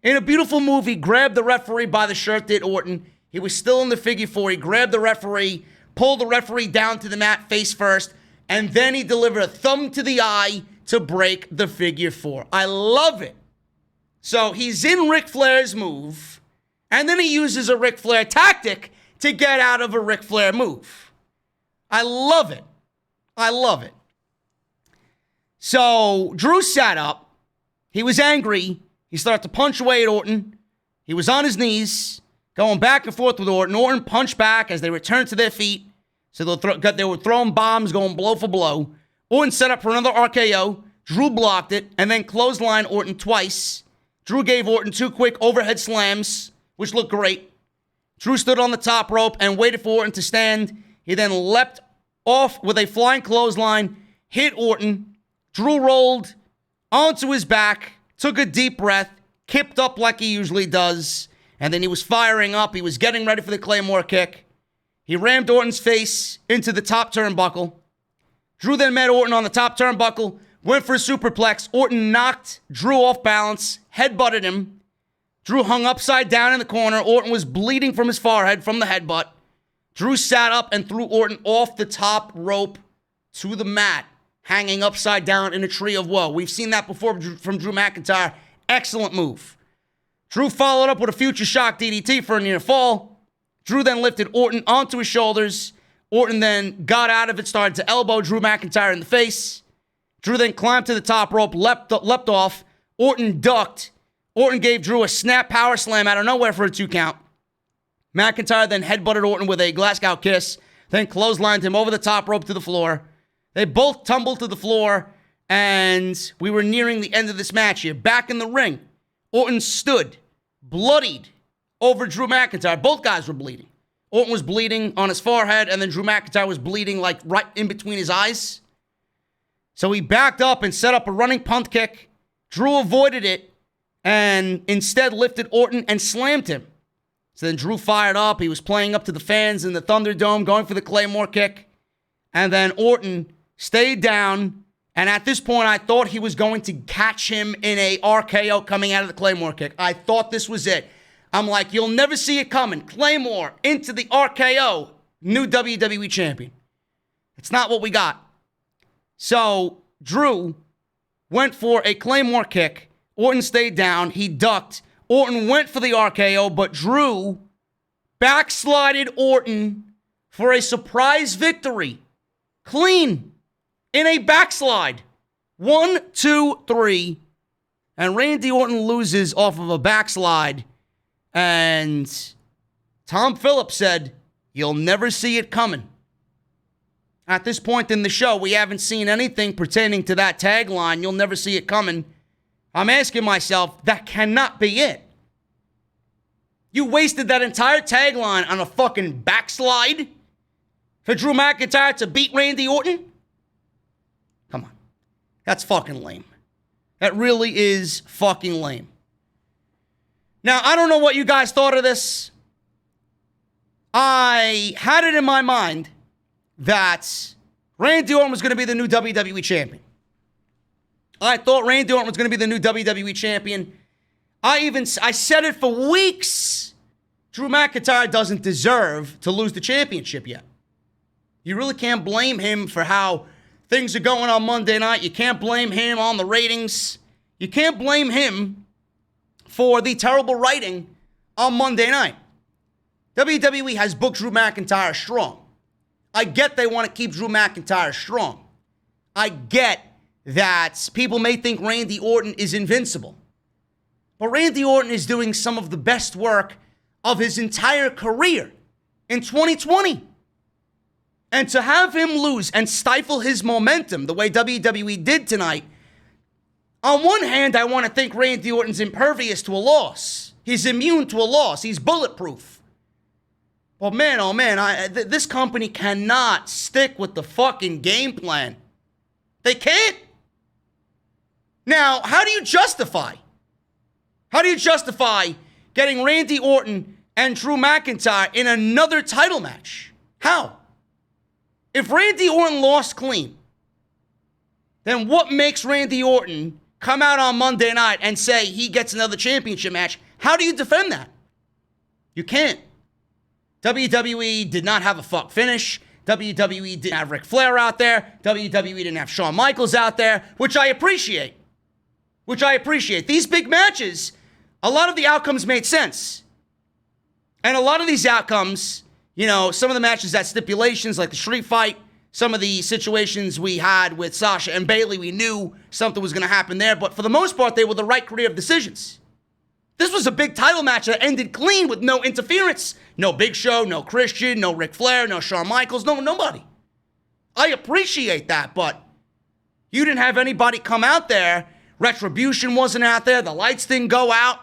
S1: In a beautiful move, he grabbed the referee by the shirt, did Orton. He was still in the figure 4. He grabbed the referee, pulled the referee down to the mat face first, and then he delivered a thumb to the eye to break the figure 4. I love it. So he's in Ric Flair's move, and then he uses a Ric Flair tactic to get out of a Ric Flair move. I love it. I love it. So Drew sat up. He was angry. He started to punch away at Orton. He was on his knees, going back and forth with Orton. Orton punched back as they returned to their feet. So they were throwing bombs, going blow for blow. Orton set up for another RKO. Drew blocked it, and then clotheslined Orton twice. Drew gave Orton 2 quick overhead slams, which looked great. Drew stood on the top rope and waited for Orton to stand. He then leapt off with a flying clothesline, hit Orton. Drew rolled onto his back, took a deep breath, kipped up like he usually does, and then he was firing up. He was getting ready for the Claymore kick. He rammed Orton's face into the top turnbuckle. Drew then met Orton on the top turnbuckle, went for a superplex. Orton knocked Drew off balance, headbutted him. Drew hung upside down in the corner. Orton was bleeding from his forehead from the headbutt. Drew sat up and threw Orton off the top rope to the mat, hanging upside down in a tree of woe. We've seen that before from Drew McIntyre. Excellent move. Drew followed up with a future shock DDT for a near fall. Drew then lifted Orton onto his shoulders. Orton then got out of it, started to elbow Drew McIntyre in the face. Drew then climbed to the top rope, leapt off. Orton ducked. Orton gave Drew a snap power slam out of nowhere for a 2 count. McIntyre then headbutted Orton with a Glasgow kiss, then clotheslined him over the top rope to the floor. They both tumbled to the floor, and we were nearing the end of this match here. Back in the ring, Orton stood, bloodied, over Drew McIntyre. Both guys were bleeding. Orton was bleeding on his forehead, and then Drew McIntyre was bleeding like right in between his eyes. So he backed up and set up a running punt kick. Drew avoided it and instead lifted Orton and slammed him. So then Drew fired up. He was playing up to the fans in the Thunderdome, going for the Claymore kick. And then Orton stayed down. And at this point, I thought he was going to catch him in a RKO coming out of the Claymore kick. I thought this was it. I'm like, you'll never see it coming. Claymore into the RKO. New WWE champion. It's not what we got. So Drew went for a Claymore kick. Orton stayed down. He ducked. Orton went for the RKO, but Drew backslided Orton for a surprise victory. Clean. In a backslide. 1, 2, 3. And Randy Orton loses off of a backslide. And Tom Phillips said, you'll never see it coming. At this point in the show, we haven't seen anything pertaining to that tagline, you'll never see it coming. I'm asking myself, that cannot be it. You wasted that entire tagline on a fucking backslide for Drew McIntyre to beat Randy Orton? Come on. That's fucking lame. That really is fucking lame. Now, I don't know what you guys thought of this. I had it in my mind that Randy Orton was going to be the new WWE champion. I thought Randy Orton was going to be the new WWE champion. I said it for weeks. Drew McIntyre doesn't deserve to lose the championship yet. You really can't blame him for how things are going on Monday night. You can't blame him on the ratings. You can't blame him for the terrible writing on Monday night. WWE has booked Drew McIntyre strong. I get they want to keep Drew McIntyre strong. I get that people may think Randy Orton is invincible. But Randy Orton is doing some of the best work of his entire career in 2020. And to have him lose and stifle his momentum the way WWE did tonight, on one hand, I want to think Randy Orton's impervious to a loss. He's immune to a loss. He's bulletproof. But man, oh man, this company cannot stick with the fucking game plan. They can't. Now, how do you justify getting Randy Orton and Drew McIntyre in another title match? How? If Randy Orton lost clean, then what makes Randy Orton come out on Monday night and say he gets another championship match? How do you defend that? You can't. WWE did not have a fuck finish. WWE didn't have Ric Flair out there. WWE didn't have Shawn Michaels out there, which I appreciate. These big matches, a lot of the outcomes made sense. And a lot of these outcomes, you know, some of the matches had stipulations like the street fight, some of the situations we had with Sasha and Bayley, we knew something was going to happen there. But for the most part, they were the right creative decisions. This was a big title match that ended clean with no interference. No Big Show, no Christian, no Ric Flair, no Shawn Michaels, nobody. I appreciate that, but you didn't have anybody come out there. Retribution wasn't out there. The lights didn't go out.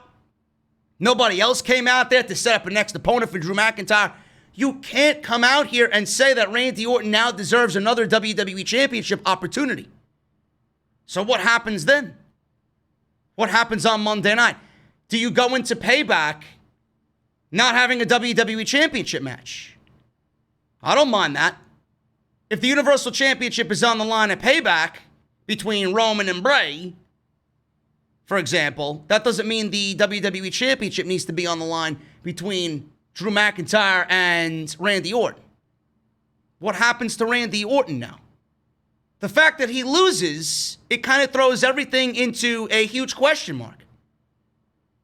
S1: Nobody else came out there to set up a next opponent for Drew McIntyre. You can't come out here and say that Randy Orton now deserves another WWE Championship opportunity. So what happens then? What happens on Monday night? Do you go into Payback not having a WWE Championship match? I don't mind that. If the Universal Championship is on the line at Payback between Roman and Bray, for example, that doesn't mean the WWE Championship needs to be on the line between Drew McIntyre and Randy Orton. What happens to Randy Orton now? The fact that he loses, it kind of throws everything into a huge question mark.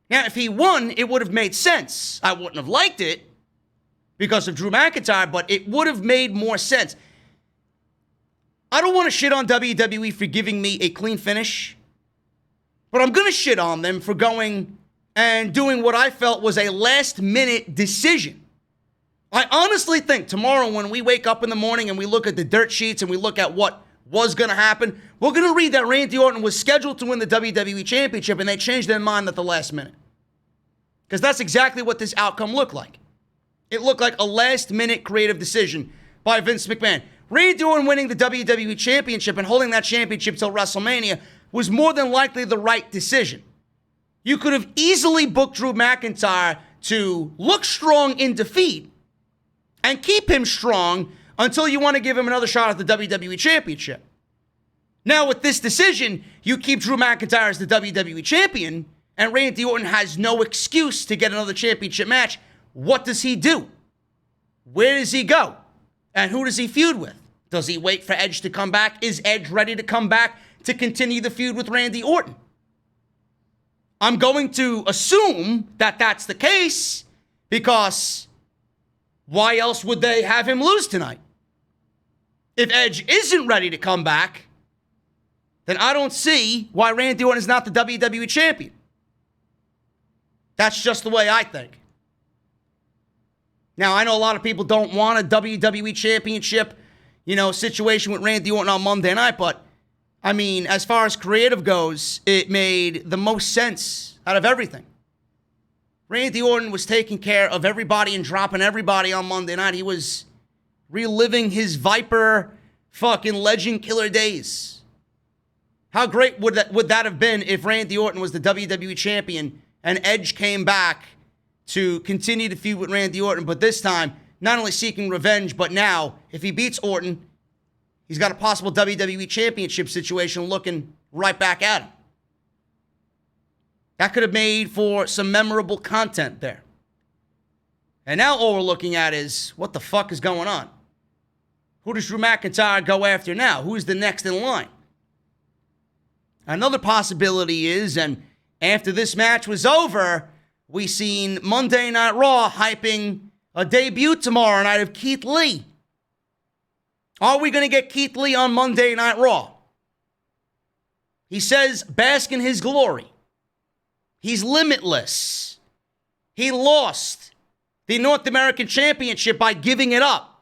S1: Now, if he won, it would have made sense. I wouldn't have liked it because of Drew McIntyre, but it would have made more sense. I don't want to shit on WWE for giving me a clean finish, but I'm going to shit on them for going and doing what I felt was a last-minute decision. I honestly think tomorrow when we wake up in the morning and we look at the dirt sheets and we look at what was going to happen, we're going to read that Randy Orton was scheduled to win the WWE Championship and they changed their mind at the last minute. Because that's exactly what this outcome looked like. It looked like a last-minute creative decision by Vince McMahon. Randy Orton winning the WWE Championship and holding that championship till WrestleMania was more than likely the right decision. You could have easily booked Drew McIntyre to look strong in defeat and keep him strong until you want to give him another shot at the WWE Championship. Now, with this decision, you keep Drew McIntyre as the WWE Champion, and Randy Orton has no excuse to get another championship match. What does he do? Where does he go? And who does he feud with? Does he wait for Edge to come back? Is Edge ready to come back to continue the feud with Randy Orton? I'm going to assume that that's the case, because why else would they have him lose tonight? If Edge isn't ready to come back, then I don't see why Randy Orton is not the WWE Champion. That's just the way I think. Now, I know a lot of people don't want a WWE Championship, situation with Randy Orton on Monday night, but, I mean, as far as creative goes, it made the most sense out of everything. Randy Orton was taking care of everybody and dropping everybody on Monday night. He was reliving his Viper fucking legend killer days. How great would that have been if Randy Orton was the WWE Champion and Edge came back to continue to feud with Randy Orton, but this time, not only seeking revenge, but now, if he beats Orton, he's got a possible WWE Championship situation looking right back at him. That could have made for some memorable content there. And now all we're looking at is, what the fuck is going on? Who does Drew McIntyre go after now? Who's the next in line? Another possibility is, and after this match was over, we seen Monday Night Raw hyping a debut tomorrow night of Keith Lee. Are we going to get Keith Lee on Monday Night Raw? He says, bask in his glory. He's limitless. He lost the North American Championship by giving it up.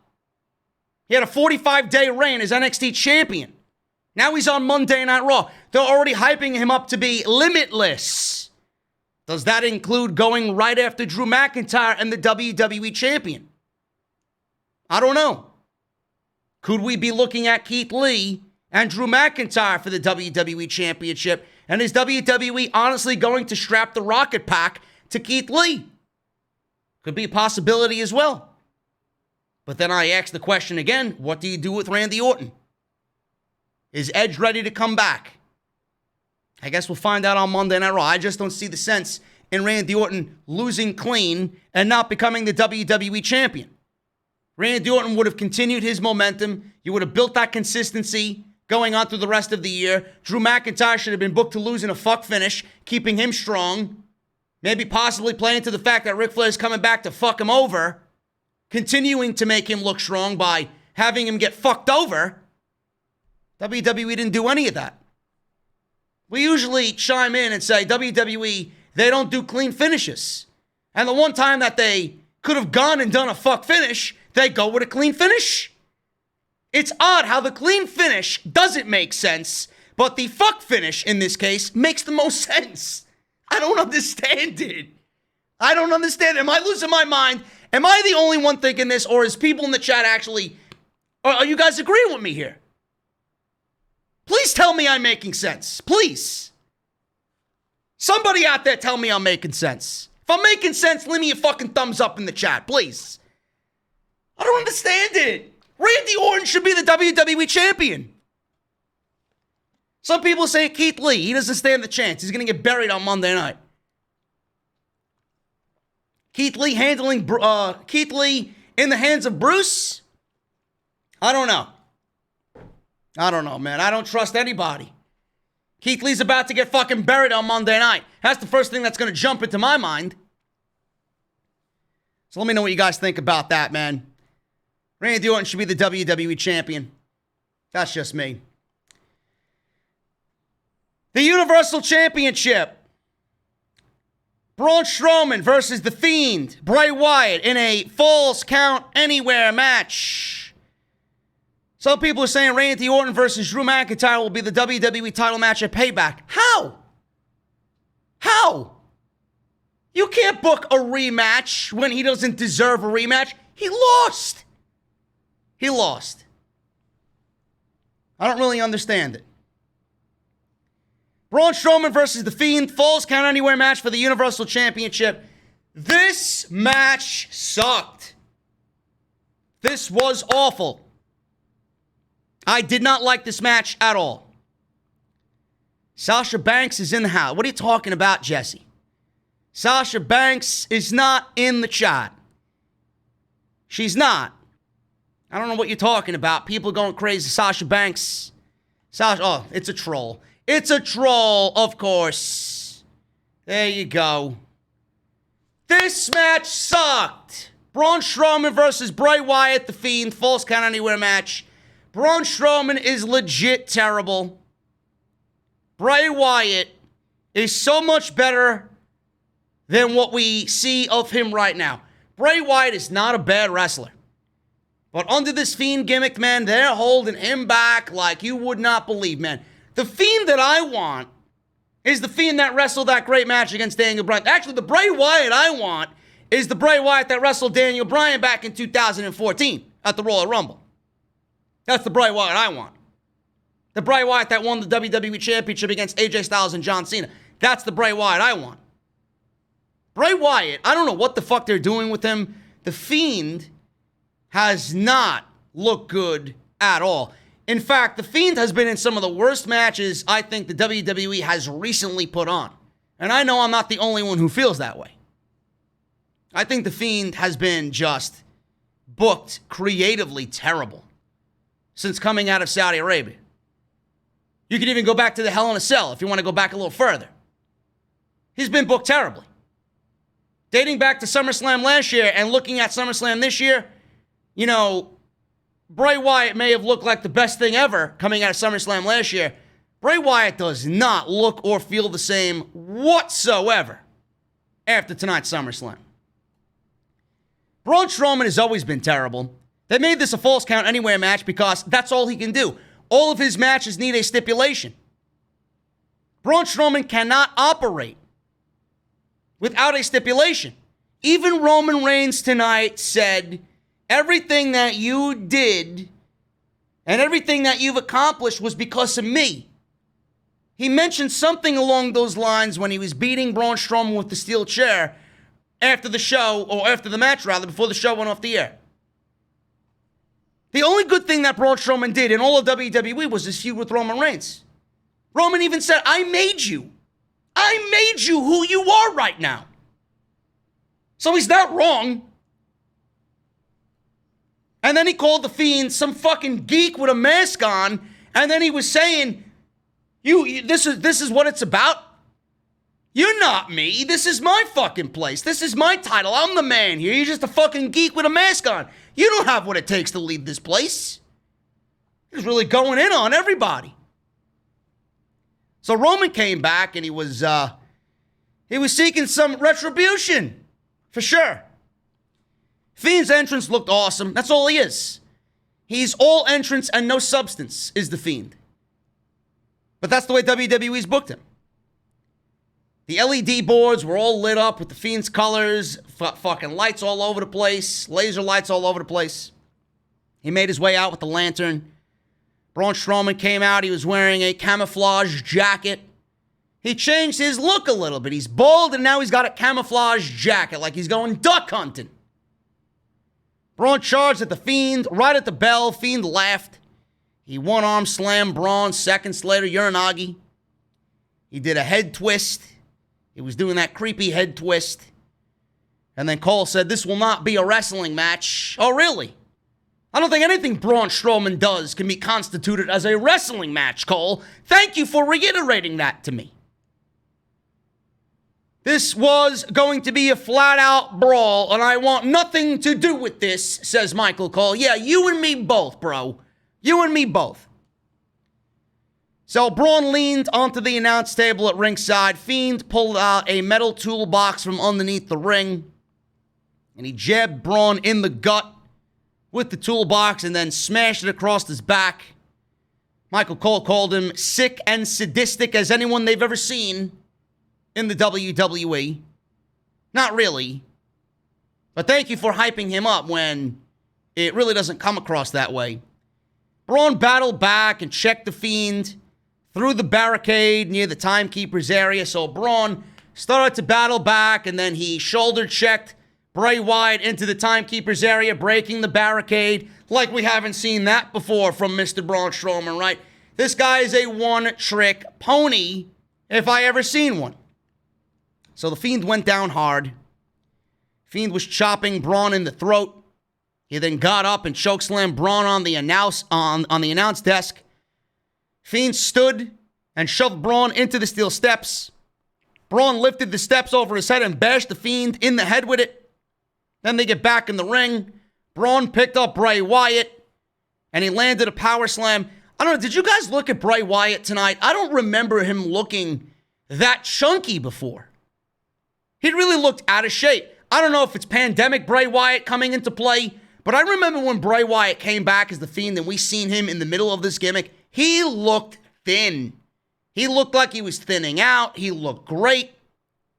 S1: He had a 45-day reign as NXT champion. Now he's on Monday Night Raw. They're already hyping him up to be limitless. Does that include going right after Drew McIntyre and the WWE Champion? I don't know. Could we be looking at Keith Lee and Drew McIntyre for the WWE Championship? And is WWE honestly going to strap the rocket pack to Keith Lee? Could be a possibility as well. But then I ask the question again, what do you do with Randy Orton? Is Edge ready to come back? I guess we'll find out on Monday Night Raw. I just don't see the sense in Randy Orton losing clean and not becoming the WWE Champion. Randy Orton would have continued his momentum. You would have built that consistency going on through the rest of the year. Drew McIntyre should have been booked to lose in a fuck finish, keeping him strong. Maybe possibly playing to the fact that Ric Flair is coming back to fuck him over. Continuing to make him look strong by having him get fucked over. WWE didn't do any of that. We usually chime in and say, WWE, they don't do clean finishes. And the one time that they could have gone and done a fuck finish, they go with a clean finish. It's odd how the clean finish doesn't make sense, but the fuck finish in this case makes the most sense. I don't understand it. I don't understand. Am I losing my mind? Am I the only one thinking this, or is people in the chat actually, are you guys agreeing with me here? Please tell me I'm making sense. Please. Somebody out there tell me I'm making sense. If I'm making sense, leave me a fucking thumbs up in the chat, please. I don't understand it. Randy Orton should be the WWE Champion. Some people say Keith Lee. He doesn't stand the chance. He's going to get buried on Monday night. Keith Lee in the hands of Bruce? I don't know. Man. I don't trust anybody. Keith Lee's about to get fucking buried on Monday night. That's the first thing that's going to jump into my mind. So let me know what you guys think about that, man. Randy Orton should be the WWE Champion. That's just me. The Universal Championship. Braun Strowman versus The Fiend, Bray Wyatt, in a Falls Count Anywhere match. Some people are saying Randy Orton versus Drew McIntyre will be the WWE title match at Payback. How? You can't book a rematch when he doesn't deserve a rematch. He lost. He lost. I don't really understand it. Braun Strowman versus The Fiend, Falls Count Anywhere match for the Universal Championship. This match sucked. This was awful. I did not like this match at all. Sasha Banks is in the house. What are you talking about, Jesse? Sasha Banks is not in the chat. She's not. I don't know what you're talking about. People going crazy. Sasha Banks. Oh, it's a troll. It's a troll, of course. There you go. This match sucked. Braun Strowman versus Bray Wyatt, The Fiend, Falls Count Anywhere match. Braun Strowman is legit terrible. Bray Wyatt is so much better than what we see of him right now. Bray Wyatt is not a bad wrestler. But under this Fiend gimmick, man, they're holding him back like you would not believe, man. The Fiend that I want is the Fiend that wrestled that great match against Daniel Bryan. Actually, the Bray Wyatt I want is the Bray Wyatt that wrestled Daniel Bryan back in 2014 at the Royal Rumble. That's the Bray Wyatt I want. The Bray Wyatt that won the WWE Championship against AJ Styles and John Cena. That's the Bray Wyatt I want. Bray Wyatt, I don't know what the fuck they're doing with him. The Fiend has not looked good at all. In fact, The Fiend has been in some of the worst matches I think the WWE has recently put on. And I know I'm not the only one who feels that way. I think The Fiend has been just booked creatively terrible since coming out of Saudi Arabia. You could even go back to the Hell in a Cell if you want to go back a little further. He's been booked terribly. Dating back to SummerSlam last year and looking at SummerSlam this year, you know, Bray Wyatt may have looked like the best thing ever coming out of SummerSlam last year. Bray Wyatt does not look or feel the same whatsoever after tonight's SummerSlam. Braun Strowman has always been terrible. They made this a Falls Count Anywhere match because that's all he can do. All of his matches need a stipulation. Braun Strowman cannot operate without a stipulation. Even Roman Reigns tonight said, everything that you did and everything that you've accomplished was because of me. He mentioned something along those lines when he was beating Braun Strowman with the steel chair after the show, or after the match rather, before the show went off the air. The only good thing that Braun Strowman did in all of WWE was his feud with Roman Reigns. Roman even said, I made you. I made you who you are right now. So he's not wrong. And then he called The Fiend some fucking geek with a mask on, and then he was saying, this is what it's about? You're not me. This is my fucking place. This is my title. I'm the man here. You're just a fucking geek with a mask on. You don't have what it takes to lead this place. He was really going in on everybody. So Roman came back and he was seeking some retribution, for sure. Fiend's entrance looked awesome. That's all he is. He's all entrance and no substance, is The Fiend. But that's the way WWE's booked him. The LED boards were all lit up with The Fiend's colors, fucking lights all over the place, laser lights all over the place. He made his way out with the lantern. Braun Strowman came out. He was wearing a camouflage jacket. He changed his look a little bit. He's bald and now he's got a camouflage jacket like he's going duck hunting. Braun charged at The Fiend, right at the bell. Fiend laughed. He one-arm slammed Braun. Seconds later, Uranagi. He did a head twist. He was doing that creepy head twist. And then Cole said, this will not be a wrestling match. Oh, really? I don't think anything Braun Strowman does can be constituted as a wrestling match, Cole. Thank you for reiterating that to me. This was going to be a flat-out brawl, and I want nothing to do with this, says Michael Cole. Yeah, you and me both, bro. You and me both. So Braun leaned onto the announce table at ringside. Fiend pulled out a metal toolbox from underneath the ring, and he jabbed Braun in the gut with the toolbox and then smashed it across his back. Michael Cole called him sick and sadistic as anyone they've ever seen in the WWE. Not really. But thank you for hyping him up when it really doesn't come across that way. Braun battled back and checked the Fiend through the barricade near the Timekeeper's area. So Braun started to battle back, and then he shoulder checked Bray Wyatt into the Timekeeper's area, breaking the barricade. Like we haven't seen that before from Mr. Braun Strowman, right? This guy is a one-trick pony, if I ever seen one. So the Fiend went down hard. Fiend was chopping Braun in the throat. He then got up and chokeslammed Braun on the announce desk. Fiend stood and shoved Braun into the steel steps. Braun lifted the steps over his head and bashed the Fiend in the head with it. Then they get back in the ring. Braun picked up Bray Wyatt, and he landed a power slam. I don't know, did you guys look at Bray Wyatt tonight? I don't remember him looking that chunky before. He really looked out of shape. I don't know if it's pandemic Bray Wyatt coming into play, but I remember when Bray Wyatt came back as the Fiend and we seen him in the middle of this gimmick, he looked thin. He looked like he was thinning out. He looked great.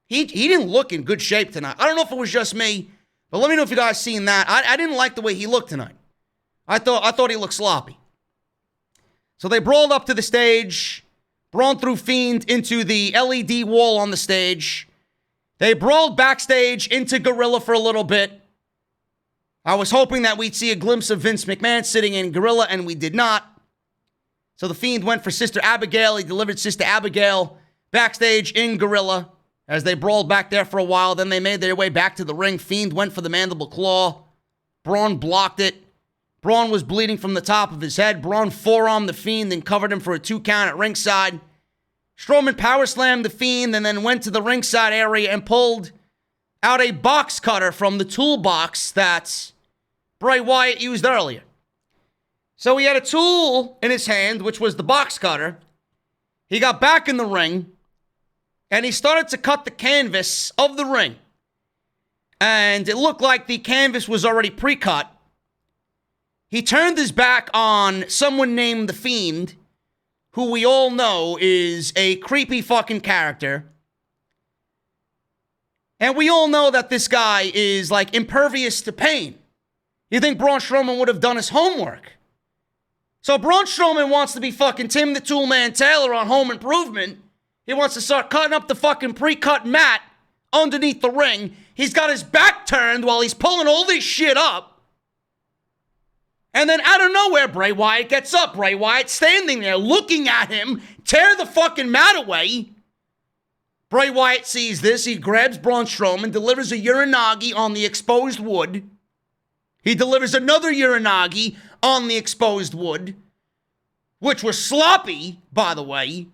S1: He didn't look in good shape tonight. I don't know if it was just me, but let me know if you guys seen that. I didn't like the way he looked tonight. I thought he looked sloppy. So they brawled up to the stage. Braun threw Fiend into the LED wall on the stage. They brawled backstage into Gorilla for a little bit. I was hoping that we'd see a glimpse of Vince McMahon sitting in Gorilla, and we did not. So the Fiend went for Sister Abigail. He delivered Sister Abigail backstage in Gorilla as they brawled back there for a while. Then they made their way back to the ring. Fiend went for the mandible claw. Braun blocked it. Braun was bleeding from the top of his head. Braun forearmed the Fiend and covered him for a 2 count at ringside. Strowman power slammed the Fiend and then went to the ringside area and pulled out a box cutter from the toolbox that Bray Wyatt used earlier. So he had a tool in his hand, which was the box cutter. He got back in the ring, and he started to cut the canvas of the ring. And it looked like the canvas was already pre-cut. He turned his back on someone named The Fiend, who we all know is a creepy fucking character. And we all know that this guy is, like, impervious to pain. You think Braun Strowman would have done his homework? So Braun Strowman wants to be fucking Tim the Toolman Taylor on Home Improvement. He wants to start cutting up the fucking pre-cut mat underneath the ring. He's got his back turned while he's pulling all this shit up. And then out of nowhere, Bray Wyatt gets up. Bray Wyatt standing there looking at him tear the fucking mat away. Bray Wyatt sees this. He grabs Braun Strowman, delivers a Uranagi on the exposed wood. He delivers another Uranagi on the exposed wood, which was sloppy, by the way.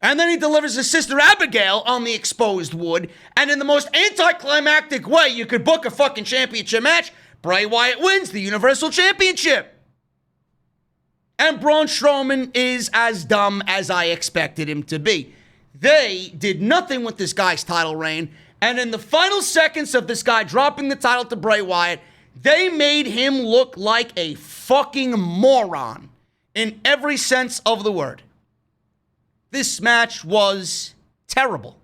S1: And then he delivers his Sister Abigail on the exposed wood. And in the most anticlimactic way you could book a fucking championship match, Bray Wyatt wins the Universal Championship. And Braun Strowman is as dumb as I expected him to be. They did nothing with this guy's title reign. And in the final seconds of this guy dropping the title to Bray Wyatt, they made him look like a fucking moron in every sense of the word. This match was terrible.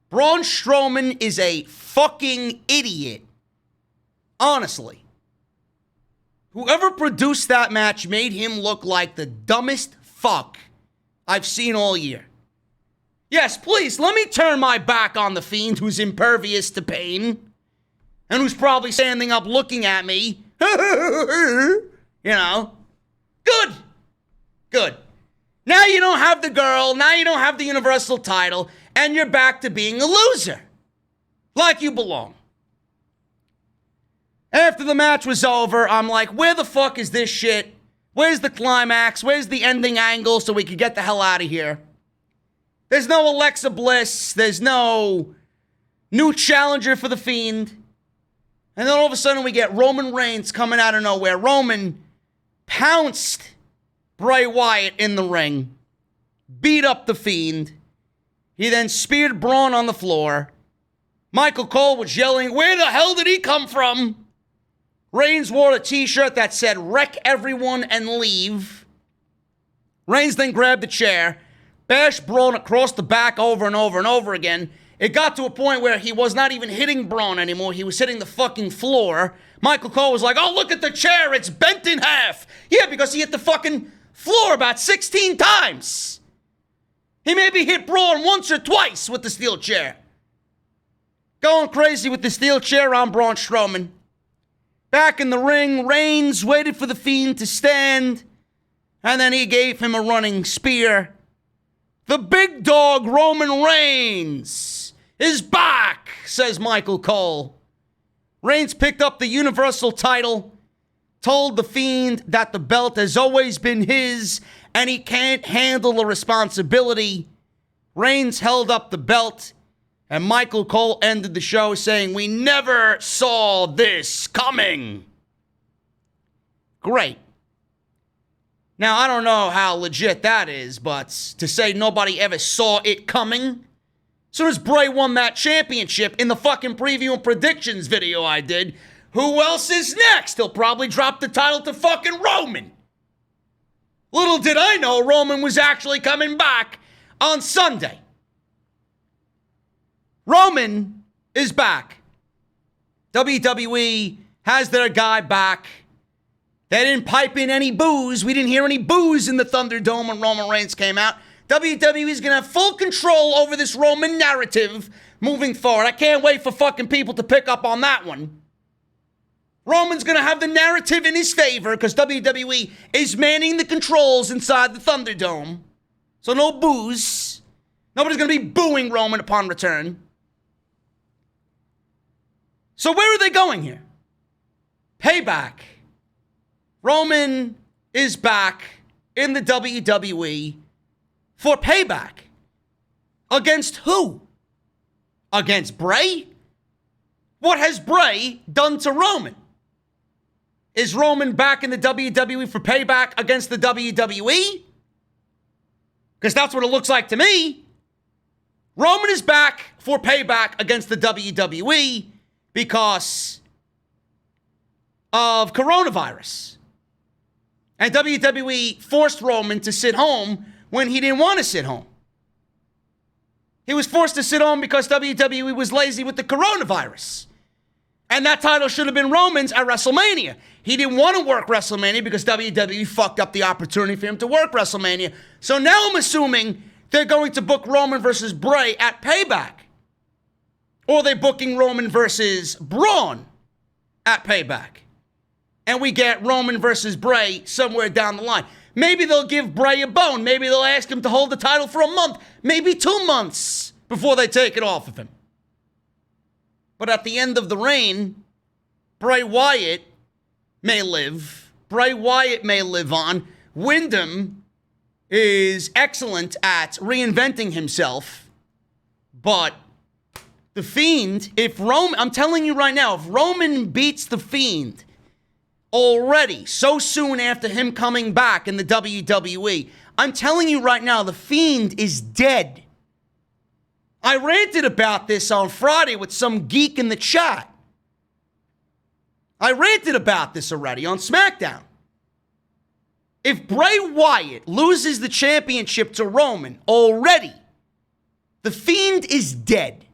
S1: Braun Strowman is a fucking idiot. Honestly. Whoever produced that match made him look like the dumbest fuck I've seen all year. Yes, please, let me turn my back on the Fiend who's impervious to pain and who's probably standing up looking at me. You know. Good. Good. Now you don't have the girl, now you don't have the Universal title, and you're back to being a loser. Like you belong. After the match was over, I'm like, where the fuck is this shit? Where's the climax? Where's the ending angle so we could get the hell out of here? There's no Alexa Bliss. There's no new challenger for the Fiend. And then all of a sudden we get Roman Reigns coming out of nowhere. Roman pounced Bray Wyatt in the ring, beat up the Fiend. He then speared Braun on the floor. Michael Cole was yelling, where the hell did he come from? Reigns wore a t-shirt that said, wreck everyone and leave. Reigns then grabbed the chair, bashed Braun across the back over and over and over again. It got to a point where he was not even hitting Braun anymore. He was hitting the fucking floor. Michael Cole was like, oh, look at the chair. It's bent in half. Yeah, because he hit the fucking floor about 16 times. He maybe hit Braun once or twice with the steel chair. Going crazy with the steel chair on Braun Strowman. Back in the ring, Reigns waited for the Fiend to stand, and then he gave him a running spear. The big dog, Roman Reigns, is back, says Michael Cole. Reigns picked up the Universal title, told the Fiend that the belt has always been his, and he can't handle the responsibility. Reigns held up the belt, and Michael Cole ended the show saying, we never saw this coming. Great. Now, I don't know how legit that is, but to say nobody ever saw it coming. As soon as Bray won that championship in the fucking preview and predictions video I did, who else is next? He'll probably drop the title to fucking Roman. Little did I know Roman was actually coming back on Sunday. Roman is back. WWE has their guy back. They didn't pipe in any boos. We didn't hear any boos in the Thunderdome when Roman Reigns came out. WWE is going to have full control over this Roman narrative moving forward. I can't wait for fucking people to pick up on that one. Roman's going to have the narrative in his favor because WWE is manning the controls inside the Thunderdome. So no boos. Nobody's going to be booing Roman upon return. So where are they going here? Payback. Roman is back in the WWE for payback. Against who? Against Bray? What has Bray done to Roman? Is Roman back in the WWE for payback against the WWE? Because that's what it looks like to me. Roman is back for payback against the WWE because of coronavirus. And WWE forced Roman to sit home when he didn't want to sit home. He was forced to sit home because WWE was lazy with the coronavirus. And that title should have been Roman's at WrestleMania. He didn't want to work WrestleMania because WWE fucked up the opportunity for him to work WrestleMania. So now I'm assuming they're going to book Roman versus Bray at Payback. Or they're booking Roman versus Braun at Payback. And we get Roman versus Bray somewhere down the line. Maybe they'll give Bray a bone. Maybe they'll ask him to hold the title for a month. Maybe 2 months before they take it off of him. But at the end of the reign, Bray Wyatt may live. Bray Wyatt may live on. Wyndham is excellent at reinventing himself. But the Fiend, I'm telling you right now, if Roman beats the Fiend already, so soon after him coming back in the WWE, I'm telling you right now, the Fiend is dead. I ranted about this on Friday with some geek in the chat. I ranted about this already on SmackDown. If Bray Wyatt loses the championship to Roman already, the Fiend is dead.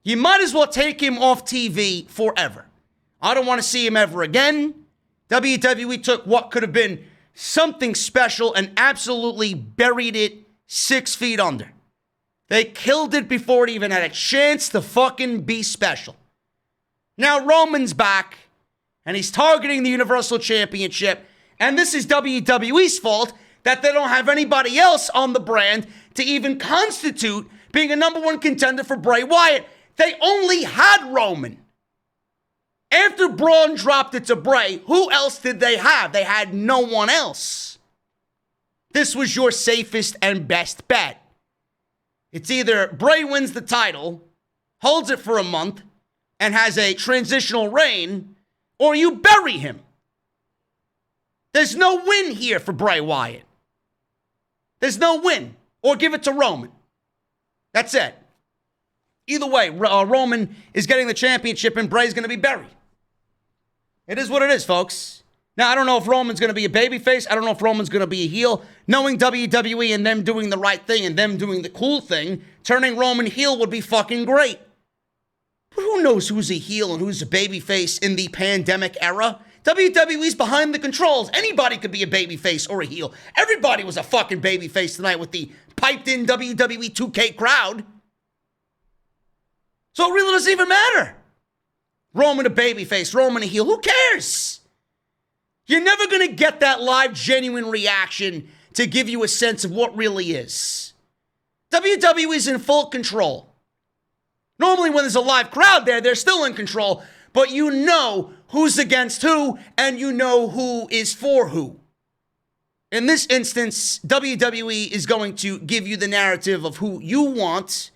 S1: You might as well take him off TV forever. I don't want to see him ever again. WWE took what could have been something special and absolutely buried it 6 feet under. They killed it before it even had a chance to fucking be special. Now Roman's back, and he's targeting the Universal Championship, and this is WWE's fault that they don't have anybody else on the brand to even constitute being a number one contender for Bray Wyatt. They only had Roman. After Braun dropped it to Bray, who else did they have? They had no one else. This was your safest and best bet. It's either Bray wins the title, holds it for a month, and has a transitional reign, or you bury him. There's no win here for Bray Wyatt. There's no win. Or give it to Roman. That's it. Either way, Roman is getting the championship and Bray's going to be buried. It is what it is, folks. Now, I don't know if Roman's going to be a babyface. I don't know if Roman's going to be a heel. Knowing WWE and them doing the right thing and them doing the cool thing, turning Roman heel would be fucking great. But who knows who's a heel and who's a babyface in the pandemic era? WWE's behind the controls. Anybody could be a babyface or a heel. Everybody was a fucking babyface tonight with the piped-in WWE 2K crowd. So it really doesn't even matter. Roman a babyface, Roman a heel. Who cares? You're never going to get that live, genuine reaction to give you a sense of what really is. WWE's in full control. Normally when there's a live crowd there, they're still in control, but you know who's against who, and you know who is for who. In this instance, WWE is going to give you the narrative of who you want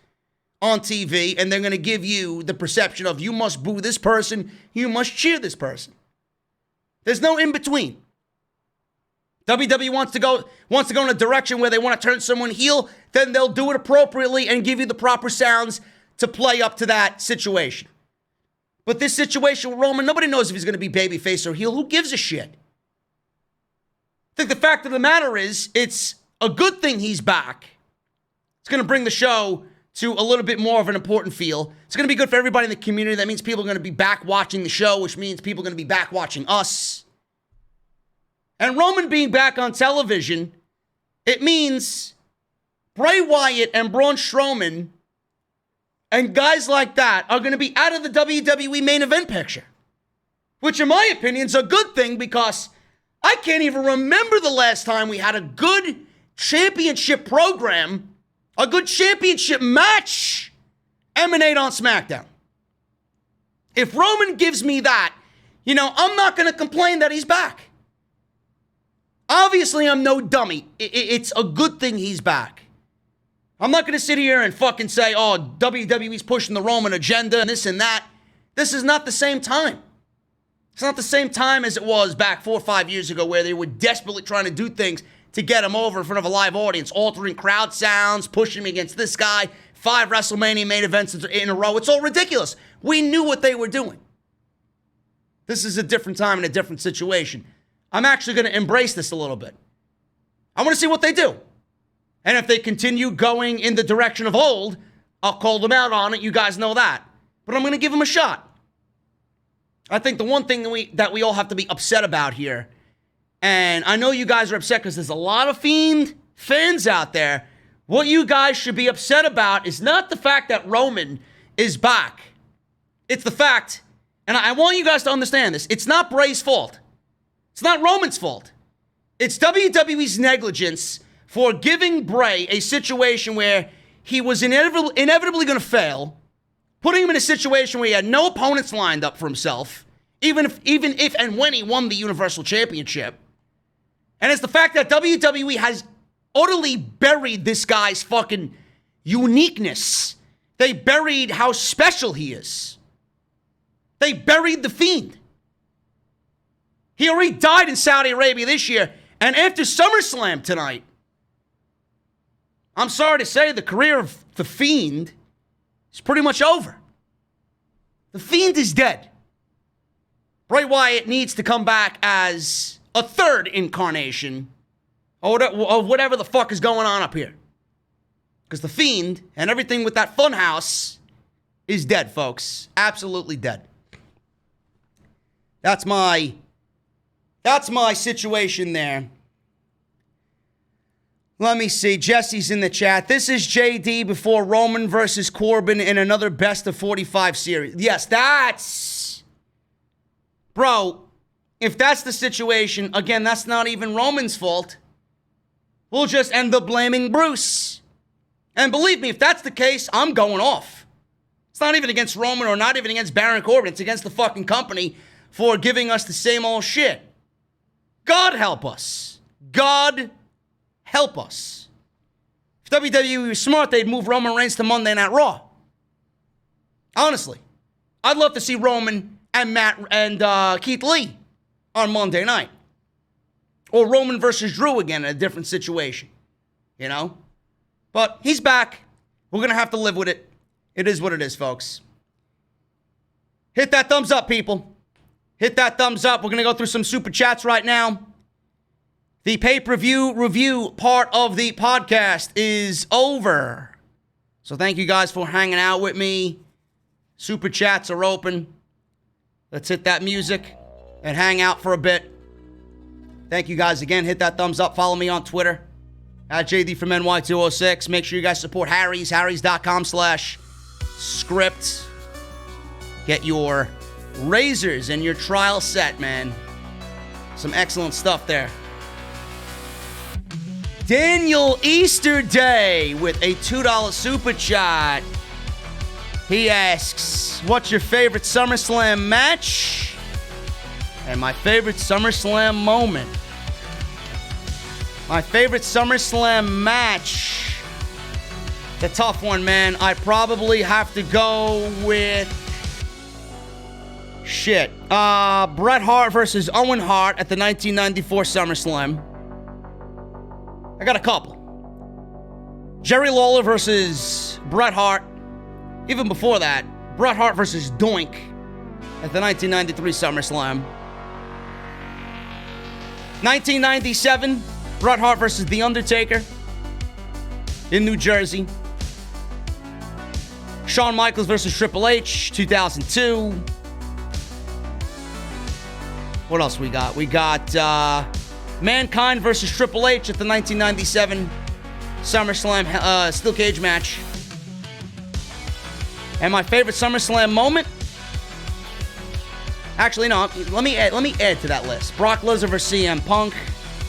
S1: on TV, and they're going to give you the perception of you must boo this person, you must cheer this person. There's no in-between. WWE wants to go in a direction where they want to turn someone heel, then they'll do it appropriately and give you the proper sounds to play up to that situation. But this situation with Roman, nobody knows if he's going to be babyface or heel. Who gives a shit? I think the fact of the matter is, it's a good thing he's back. It's going to bring the show to a little bit more of an important feel. It's going to be good for everybody in the community. That means people are going to be back watching the show, which means people are going to be back watching us. And Roman being back on television, it means Bray Wyatt and Braun Strowman and guys like that are going to be out of the WWE main event picture. Which, in my opinion, is a good thing because I can't even remember the last time we had a good championship program, a good championship match emanate on SmackDown. If Roman gives me that, I'm not going to complain that he's back. Obviously, I'm no dummy. It's a good thing he's back. I'm not going to sit here and fucking say, oh, WWE's pushing the Roman agenda and this and that. This is not the same time. It's not the same time as it was back 4 or 5 years ago where they were desperately trying to do things to get him over in front of a live audience, altering crowd sounds, pushing him against this guy, 5 WrestleMania main events in a row. It's all ridiculous. We knew what they were doing. This is a different time and a different situation. I'm actually going to embrace this a little bit. I want to see what they do. And if they continue going in the direction of old, I'll call them out on it. You guys know that. But I'm going to give them a shot. I think the one thing that we all have to be upset about here, and I know you guys are upset because there's a lot of Fiend fans out there. What you guys should be upset about is not the fact that Roman is back. It's the fact, and I want you guys to understand this, it's not Bray's fault. It's not Roman's fault. It's WWE's negligence for giving Bray a situation where he was inevitably going to fail, putting him in a situation where he had no opponents lined up for himself, even if and when he won the Universal Championship. And it's the fact that WWE has utterly buried this guy's fucking uniqueness. They buried how special he is. They buried the Fiend. He already died in Saudi Arabia this year. And after SummerSlam tonight, I'm sorry to say the career of the Fiend is pretty much over. The Fiend is dead. Bray Wyatt needs to come back as a third incarnation of whatever the fuck is going on up here. Because the Fiend and everything with that funhouse is dead, folks. Absolutely dead. That's my situation there. Let me see. Jesse's in the chat. This is JD before Roman versus Corbin in another best of 45 series. Yes, that's... Bro, if that's the situation, again, that's not even Roman's fault. We'll just end up blaming Bruce. And believe me, if that's the case, I'm going off. It's not even against Roman or not even against Baron Corbin. It's against the fucking company for giving us the same old shit. God help us. God help us. If WWE was smart, they'd move Roman Reigns to Monday Night Raw. Honestly. I'd love to see Roman and Matt and Keith Lee on Monday night. Or Roman versus Drew again in a different situation. You know? But he's back. We're going to have to live with it. It is what it is, folks. Hit that thumbs up, people. Hit that thumbs up. We're going to go through some super chats right now. The pay-per-view review part of the podcast is over. So thank you guys for hanging out with me. Super chats are open. Let's hit that music and hang out for a bit. Thank you guys again. Hit that thumbs up. Follow me on Twitter at JD from NY206. Make sure you guys support Harry's. Harry's.com/script. Get your razors and your trial set, man. Some excellent stuff there. Daniel Easterday with a $2 super chat. He asks, what's your favorite SummerSlam match? And my favorite SummerSlam moment. My favorite SummerSlam match. The tough one, man. I probably have to go with... Bret Hart versus Owen Hart at the 1994 SummerSlam. I got a couple. Jerry Lawler versus Bret Hart. Even before that, Bret Hart versus Doink at the 1993 SummerSlam. 1997, Bret Hart versus The Undertaker in New Jersey. Shawn Michaels versus Triple H, 2002. What else we got? We got Mankind versus Triple H at the 1997 SummerSlam Steel Cage match. And my favorite SummerSlam moment? Actually, no. Let me add to that list. Brock Lesnar versus CM Punk.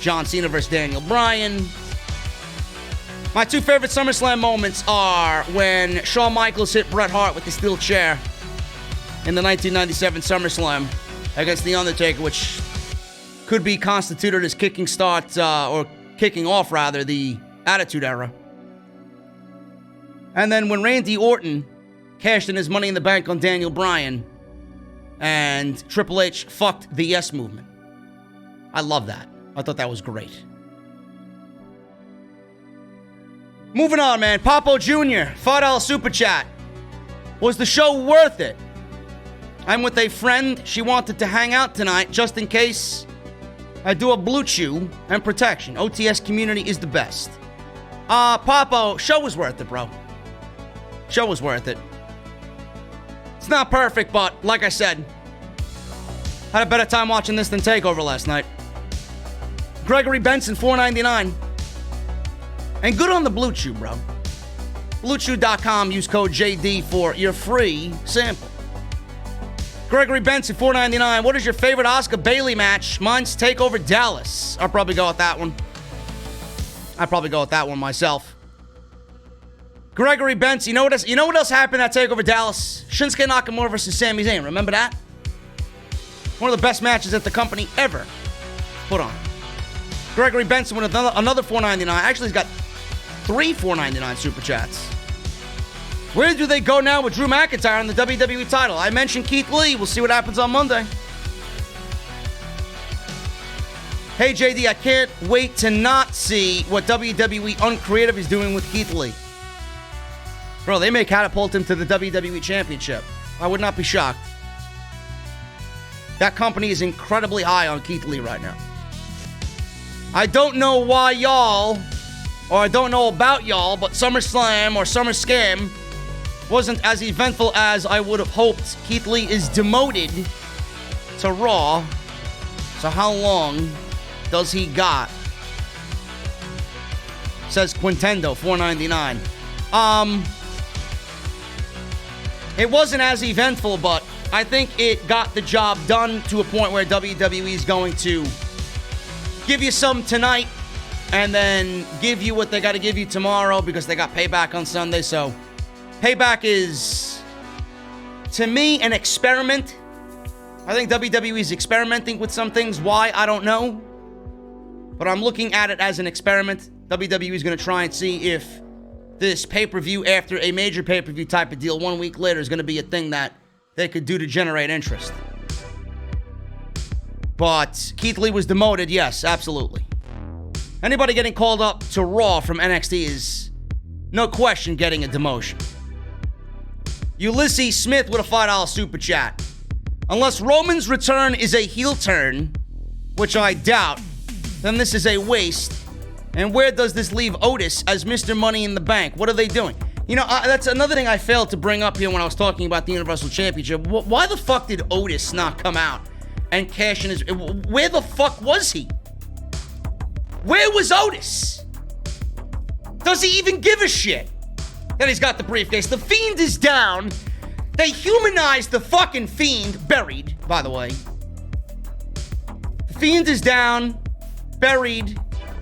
S1: John Cena versus Daniel Bryan. My two favorite SummerSlam moments are when Shawn Michaels hit Bret Hart with the steel chair in the 1997 SummerSlam against The Undertaker, which could be constituted as kicking off, the Attitude Era. And then when Randy Orton cashed in his Money in the Bank on Daniel Bryan and Triple H fucked the Yes Movement. I love that. I thought that was great. Moving on, man. Papo Jr., $5 super chat. Was the show worth it? I'm with a friend. She wanted to hang out tonight just in case I do a blue chew and protection. OTS community is the best. Papo, show was worth it, bro. Show was worth it. It's not perfect, but like I said, had a better time watching this than TakeOver last night. Gregory Benson, $4.99. And good on the Blue Chew, bro. BlueChew.com, use code JD for your free sample. Gregory Benson, $4.99. What is your favorite Asuka Bayley match? Mine's TakeOver Dallas. I'll probably go with that one. I'd probably go with that one myself. Gregory Benson, you know what else happened at TakeOver Dallas? Shinsuke Nakamura versus Sami Zayn. Remember that? One of the best matches that the company ever put on. Gregory Benson with another $4.99. Actually, he's got 3 $4.99 super chats. Where do they go now with Drew McIntyre on the WWE title? I mentioned Keith Lee. We'll see what happens on Monday. Hey, JD, I can't wait to not see what WWE Uncreative is doing with Keith Lee. Bro, they may catapult him to the WWE Championship. I would not be shocked. That company is incredibly high on Keith Lee right now. I don't know why y'all, or I don't know about y'all, but SummerSlam or Summer Scam wasn't as eventful as I would have hoped. Keith Lee is demoted to Raw. So how long does he got? Says Quintendo, $4.99. It wasn't as eventful, but I think it got the job done to a point where WWE is going to give you some tonight and then give you what they got to give you tomorrow because they got Payback on Sunday. So Payback is, to me, an experiment. I think WWE is experimenting with some things. Why? I don't know. But I'm looking at it as an experiment. WWE is going to try and see if this pay-per-view after a major pay-per-view type of deal 1 week later is going to be a thing that they could do to generate interest. But Keith Lee was demoted, yes, absolutely. Anybody getting called up to Raw from NXT is, no question, getting a demotion. Ulysses Smith with a $5 super chat. Unless Roman's return is a heel turn, which I doubt, then this is a waste. And where does this leave Otis as Mr. Money in the Bank? What are they doing? You know, that's another thing I failed to bring up here when I was talking about the Universal Championship. Why the fuck did Otis not come out and cash in his... Where the fuck was he? Where was Otis? Does he even give a shit that he's got the briefcase? The Fiend is down. They humanized the fucking Fiend. Buried, by the way. The Fiend is down, buried,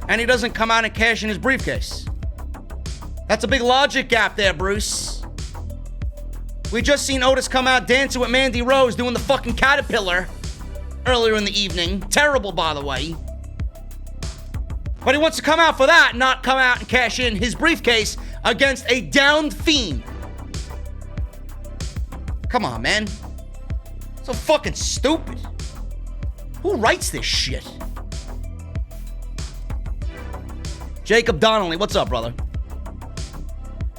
S1: and he doesn't come out and cash in his briefcase. That's a big logic gap there, Bruce. We just seen Otis come out dancing with Mandy Rose doing the fucking caterpillar earlier in the evening. Terrible, by the way. But he wants to come out for that, not come out and cash in his briefcase against a downed Fiend. Come on, man. So fucking stupid. Who writes this shit? Jacob Donnelly, what's up, brother?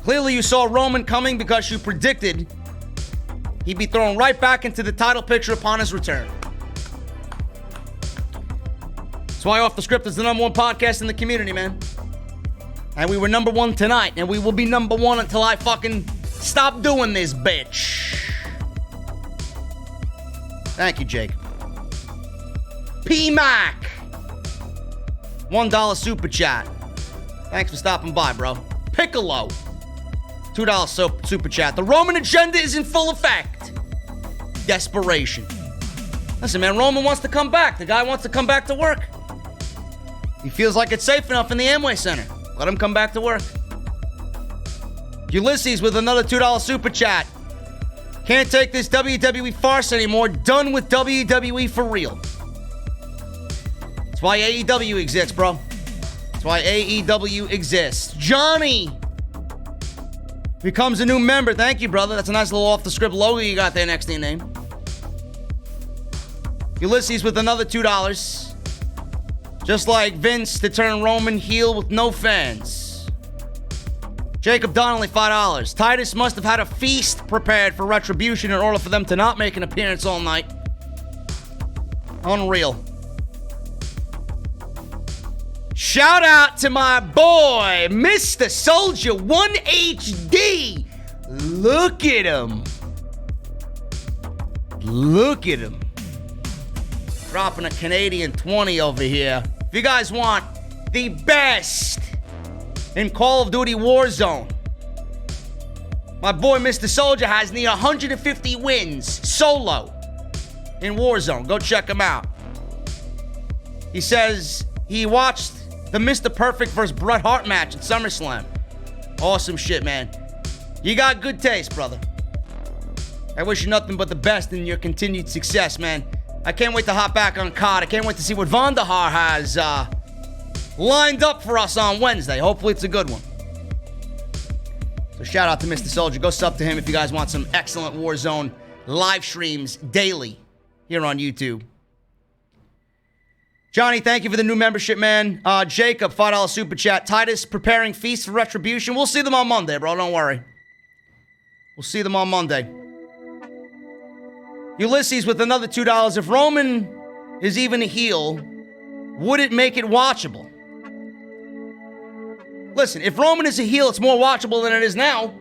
S1: Clearly you saw Roman coming because you predicted he'd be thrown right back into the title picture upon his return. That's why Off the Script is the #1 podcast in the community, man. And we were #1 tonight, and we will be #1 until I fucking stop doing this, bitch. Thank you, Jake. P-Mac. $1 super chat. Thanks for stopping by, bro. Piccolo. $2 super chat. The Roman agenda is in full effect. Desperation. Listen, man, Roman wants to come back. The guy wants to come back to work. He feels like it's safe enough in the Amway Center. Let him come back to work. Ulysses with another $2 super chat. Can't take this WWE farce anymore. Done with WWE for real. That's why AEW exists, bro. That's why AEW exists. Johnny becomes a new member. Thank you, brother. That's a nice little off-the-script logo you got there next to your name. Ulysses with another $2. Just like Vince to turn Roman heel with no fans. Jacob Donnelly, $5. Titus must have had a feast prepared for Retribution in order for them to not make an appearance all night. Unreal. Shout out to my boy, Mr. Soldier 1HD. Look at him. Look at him. Dropping a Canadian 20 over here. If you guys want the best in Call of Duty Warzone, my boy Mr. Soldier has near 150 wins solo in Warzone. Go check him out. He says he watched the Mr. Perfect vs. Bret Hart match at SummerSlam. Awesome shit, man. You got good taste, brother. I wish you nothing but the best in your continued success, man. I can't wait to hop back on COD. I can't wait to see what Vandahar has lined up for us on Wednesday. Hopefully it's a good one. So shout out to Mr. Soldier. Go sub to him if you guys want some excellent Warzone live streams daily here on YouTube. Johnny, thank you for the new membership, man. Jacob, $5 super chat. Titus preparing feast for Retribution. We'll see them on Monday, bro. Don't worry. We'll see them on Monday. Ulysses with another $2. If Roman is even a heel, would it make it watchable? Listen, if Roman is a heel, it's more watchable than it is now.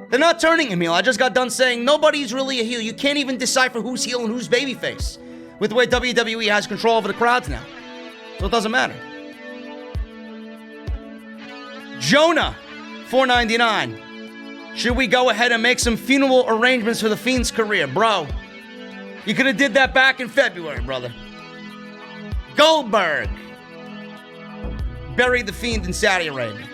S1: They're not turning him heel. I just got done saying nobody's really a heel. You can't even decipher who's heel and who's babyface with the way WWE has control over the crowds now. So it doesn't matter. Jonah, $4.99. Should we go ahead and make some funeral arrangements for the Fiend's career? Bro, you could have did that back in February, brother. Goldberg buried the Fiend in Saudi Arabia.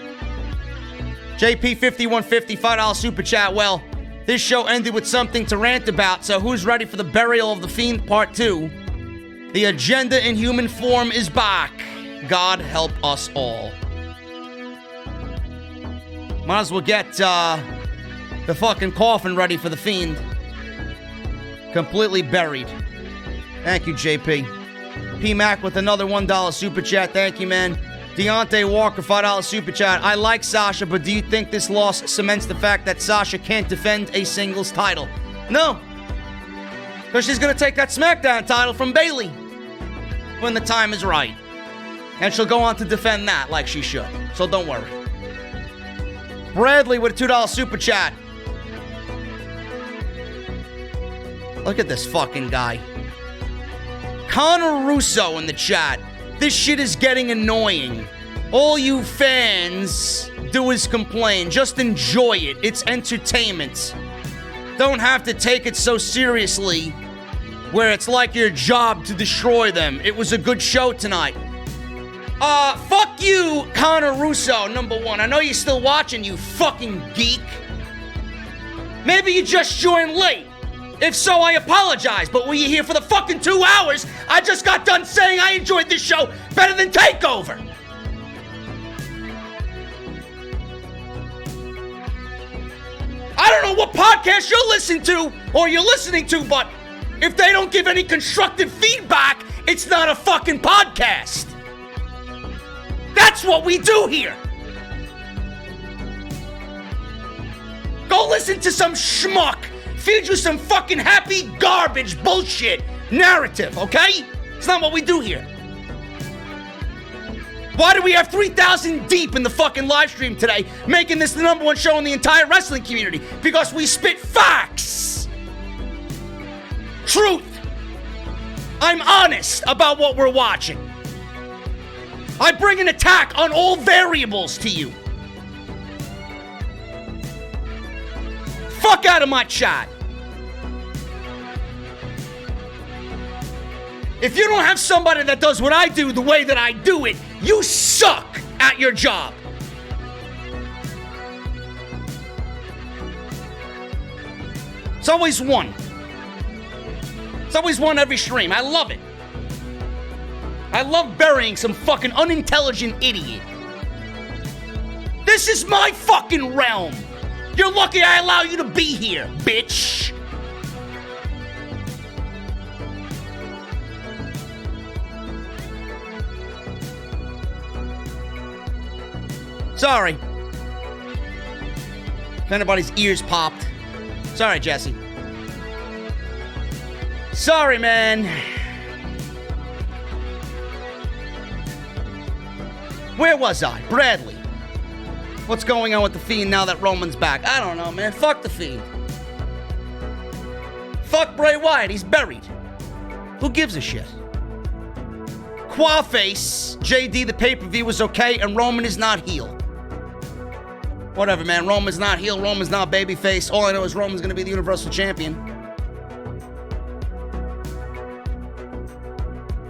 S1: JP5150, $5 super chat. Well, this show ended with something to rant about, so who's ready for the burial of the Fiend Part 2? The agenda in human form is back. God help us all. Might as well get the fucking coffin ready for the Fiend. Completely buried. Thank you, JP. P-Mac with another $1 super chat. Thank you, man. Deontay Walker, $5 super chat. I like Sasha, but do you think this loss cements the fact that Sasha can't defend a singles title? No. Because she's going to take that SmackDown title from Bayley when the time is right. And she'll go on to defend that like she should. So don't worry. Bradley with a $2 super chat. Look at this fucking guy. Connor Russo in the chat. This shit is getting annoying. All you fans do is complain. Just enjoy it. It's entertainment. Don't have to take it so seriously where it's like your job to destroy them. It was a good show tonight. Fuck you, Connor Russo, number one. I know you're still watching, you fucking geek. Maybe you just joined late. If so, I apologize, but were you here for the fucking 2 hours? I just got done saying I enjoyed this show better than TakeOver. I don't know what podcast you're listening to, but if they don't give any constructive feedback, it's not a fucking podcast. That's what we do here. Go listen to some schmuck feed you some fucking happy garbage bullshit narrative, okay? It's not what we do here. Why do we have 3,000 deep in the fucking live stream today, making this the #1 show in the entire wrestling community? Because we spit facts. Truth. I'm honest about what we're watching. I bring an attack on all variables to you. Fuck out of my chat. If you don't have somebody that does what I do the way that I do it, you suck at your job. It's always one. It's always one every stream. I love it. I love burying some fucking unintelligent idiot. This is my fucking realm. You're lucky I allow you to be here, bitch. Sorry. If anybody's ears popped. Sorry, Jesse. Sorry, man. Where was I? Bradley. What's going on with the Fiend now that Roman's back? I don't know, man. Fuck the Fiend. Fuck Bray Wyatt. He's buried. Who gives a shit? Quaface, JD, the pay-per-view was okay, and Roman is not heel. Whatever, man. Roman's not heel. Roman's not babyface. All I know is Roman's going to be the Universal Champion.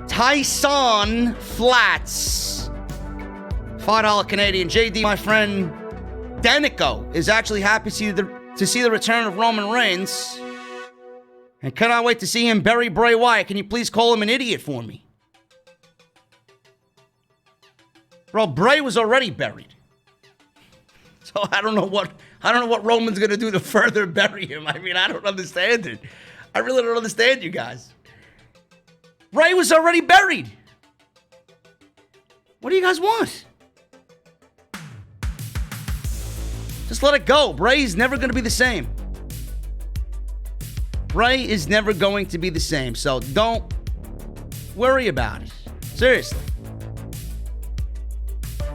S1: Tyson Flats. $5 Canadian. JD, my friend Danico, is actually happy to see the return of Roman Reigns. And cannot wait to see him bury Bray Wyatt. Can you please call him an idiot for me? Bro, Bray was already buried. So I don't know what Roman's gonna do to further bury him. I mean, I don't understand it. I really don't understand you guys. Bray was already buried. What do you guys want? Just let it go. Bray's never gonna be the same. Bray is never going to be the same. So don't worry about it. Seriously.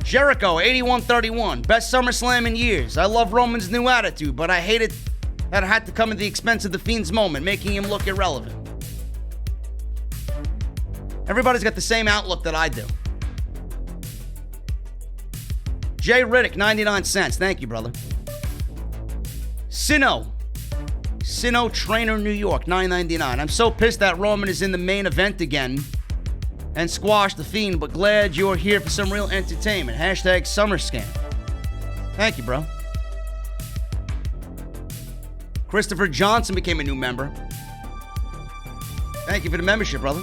S1: Jericho, 8131. Best SummerSlam in years. I love Roman's new attitude, but I hate it that it had to come at the expense of the Fiend's moment, making him look irrelevant. Everybody's got the same outlook that I do. Jay Riddick, 99 cents. Thank you, brother. Sino Trainer, New York, $9.99. I'm so pissed that Roman is in the main event again and squash the Fiend, but glad you're here for some real entertainment. Hashtag SummerScam. Thank you, bro. Christopher Johnson became a new member. Thank you for the membership, brother.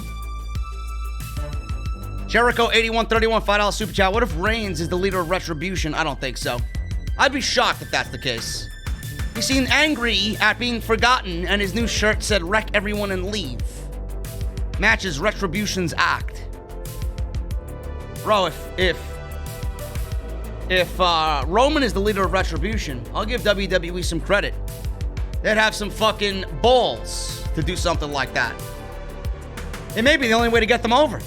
S1: Jericho, 8131, $5 super chat. What if Reigns is the leader of Retribution? I don't think so. I'd be shocked if that's the case. He seemed angry at being forgotten, and his new shirt said, "Wreck everyone and leave." Matches Retribution's act. Bro, if Roman is the leader of Retribution, I'll give WWE some credit. They'd have some fucking balls to do something like that. It may be the only way to get them over.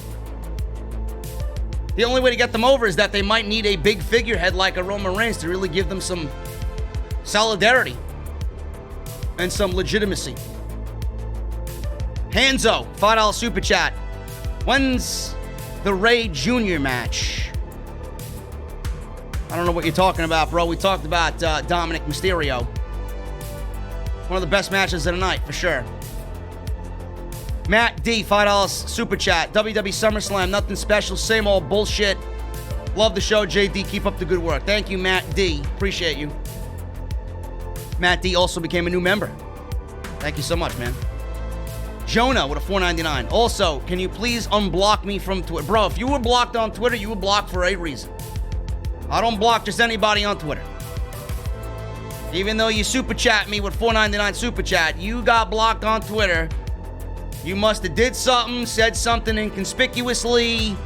S1: The only way to get them over is that they might need a big figurehead like a Roman Reigns to really give them some solidarity and some legitimacy. Hanzo, $5 super chat. When's the Ray Jr. match? I don't know what you're talking about, bro. We talked about Dominik Mysterio. One of the best matches of the night, for sure. Matt D, $5 super chat. WWE SummerSlam, nothing special, same old bullshit. Love the show, JD. Keep up the good work. Thank you, Matt D. Appreciate you. Matt D also became a new member. Thank you so much, man. Jonah with a $4.99. Also, can you please unblock me from Twitter? Bro, if you were blocked on Twitter, you were blocked for a reason. I don't block just anybody on Twitter. Even though you super chat me with $4.99 super chat, you got blocked on Twitter. You must have did something, said something inconspicuously.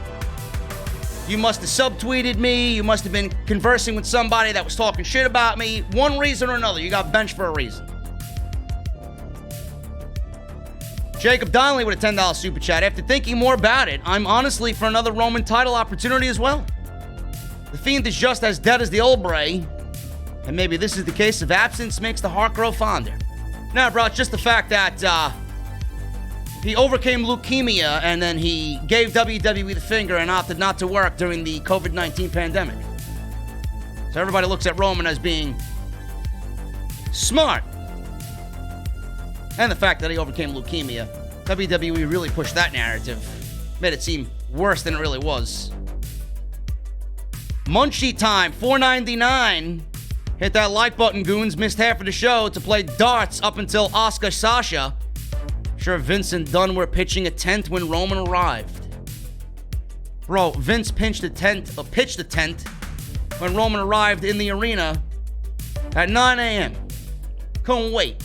S1: You must have subtweeted me. You must have been conversing with somebody that was talking shit about me. One reason or another, you got benched for a reason. Jacob Donnelly with a $10 super chat. After thinking more about it, I'm honestly for another Roman title opportunity as well. The Fiend is just as dead as the old Bray. And maybe this is the case of absence makes the heart grow fonder. Now, bro, it's just the fact that he overcame leukemia and then he gave WWE the finger and opted not to work during the COVID-19 pandemic. So everybody looks at Roman as being smart. And the fact that he overcame leukemia. WWE really pushed that narrative. Made it seem worse than it really was. Munchie time, $4.99. Hit that like button, goons. Missed half of the show to play darts up until Asuka Sasha. Sure, Vince and Dunn were pitching a tent when Roman arrived. Bro, Vince pitched a tent when Roman arrived in the arena at 9 a.m. Couldn't wait.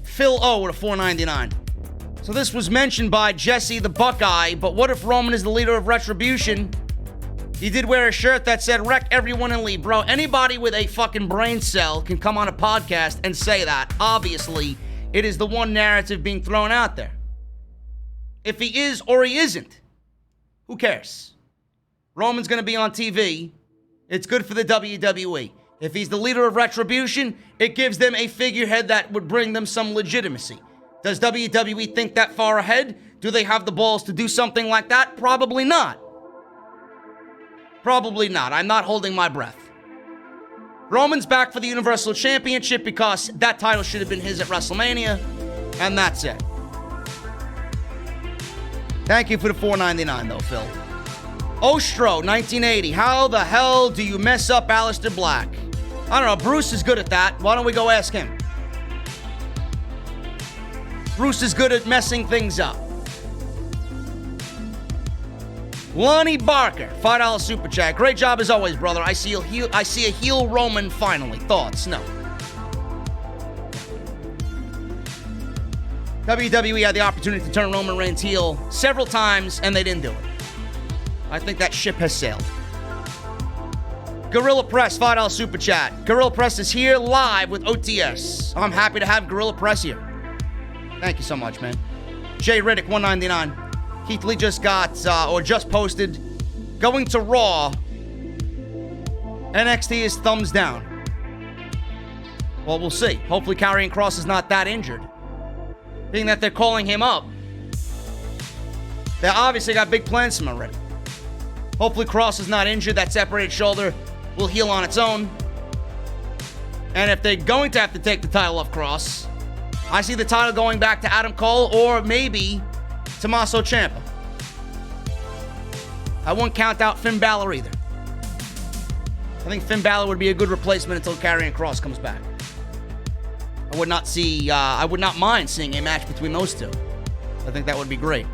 S1: Phil O with a $4.99. So this was mentioned by Jesse the Buckeye, but what if Roman is the leader of Retribution? He did wear a shirt that said, wreck everyone and leave. Bro, anybody with a fucking brain cell can come on a podcast and say that. Obviously, it is the one narrative being thrown out there. If he is or he isn't, who cares? Roman's going to be on TV. It's good for the WWE. If he's the leader of Retribution, it gives them a figurehead that would bring them some legitimacy. Does WWE think that far ahead? Do they have the balls to do something like that? Probably not. Probably not. I'm not holding my breath. Roman's back for the Universal Championship because that title should have been his at WrestleMania, and that's it. Thank you for the $4.99 though, Phil. Ostro, 1980. How the hell do you mess up Aleister Black? I don't know. Bruce is good at that. Why don't we go ask him? Bruce is good at messing things up. Lonnie Barker, $5 super chat. Great job as always, brother. I see a heel Roman finally. Thoughts? No. WWE had the opportunity to turn Roman Reigns heel several times, and they didn't do it. I think that ship has sailed. Gorilla Press, $5 super chat. Gorilla Press is here live with OTS. I'm happy to have Gorilla Press here. Thank you so much, man. Jay Riddick, $1.99. Keith Lee just just posted, going to Raw. NXT is thumbs down. Well, we'll see. Hopefully Karrion Kross is not that injured. Being that they're calling him up, they obviously got big plans for him already. Hopefully Kross is not injured. That separated shoulder will heal on its own. And if they're going to have to take the title off Kross, I see the title going back to Adam Cole or maybe Tommaso Ciampa. I won't count out Finn Balor either. I think Finn Balor would be a good replacement until Karrion Kross comes back. I would not mind seeing a match between those two. I think that would be great.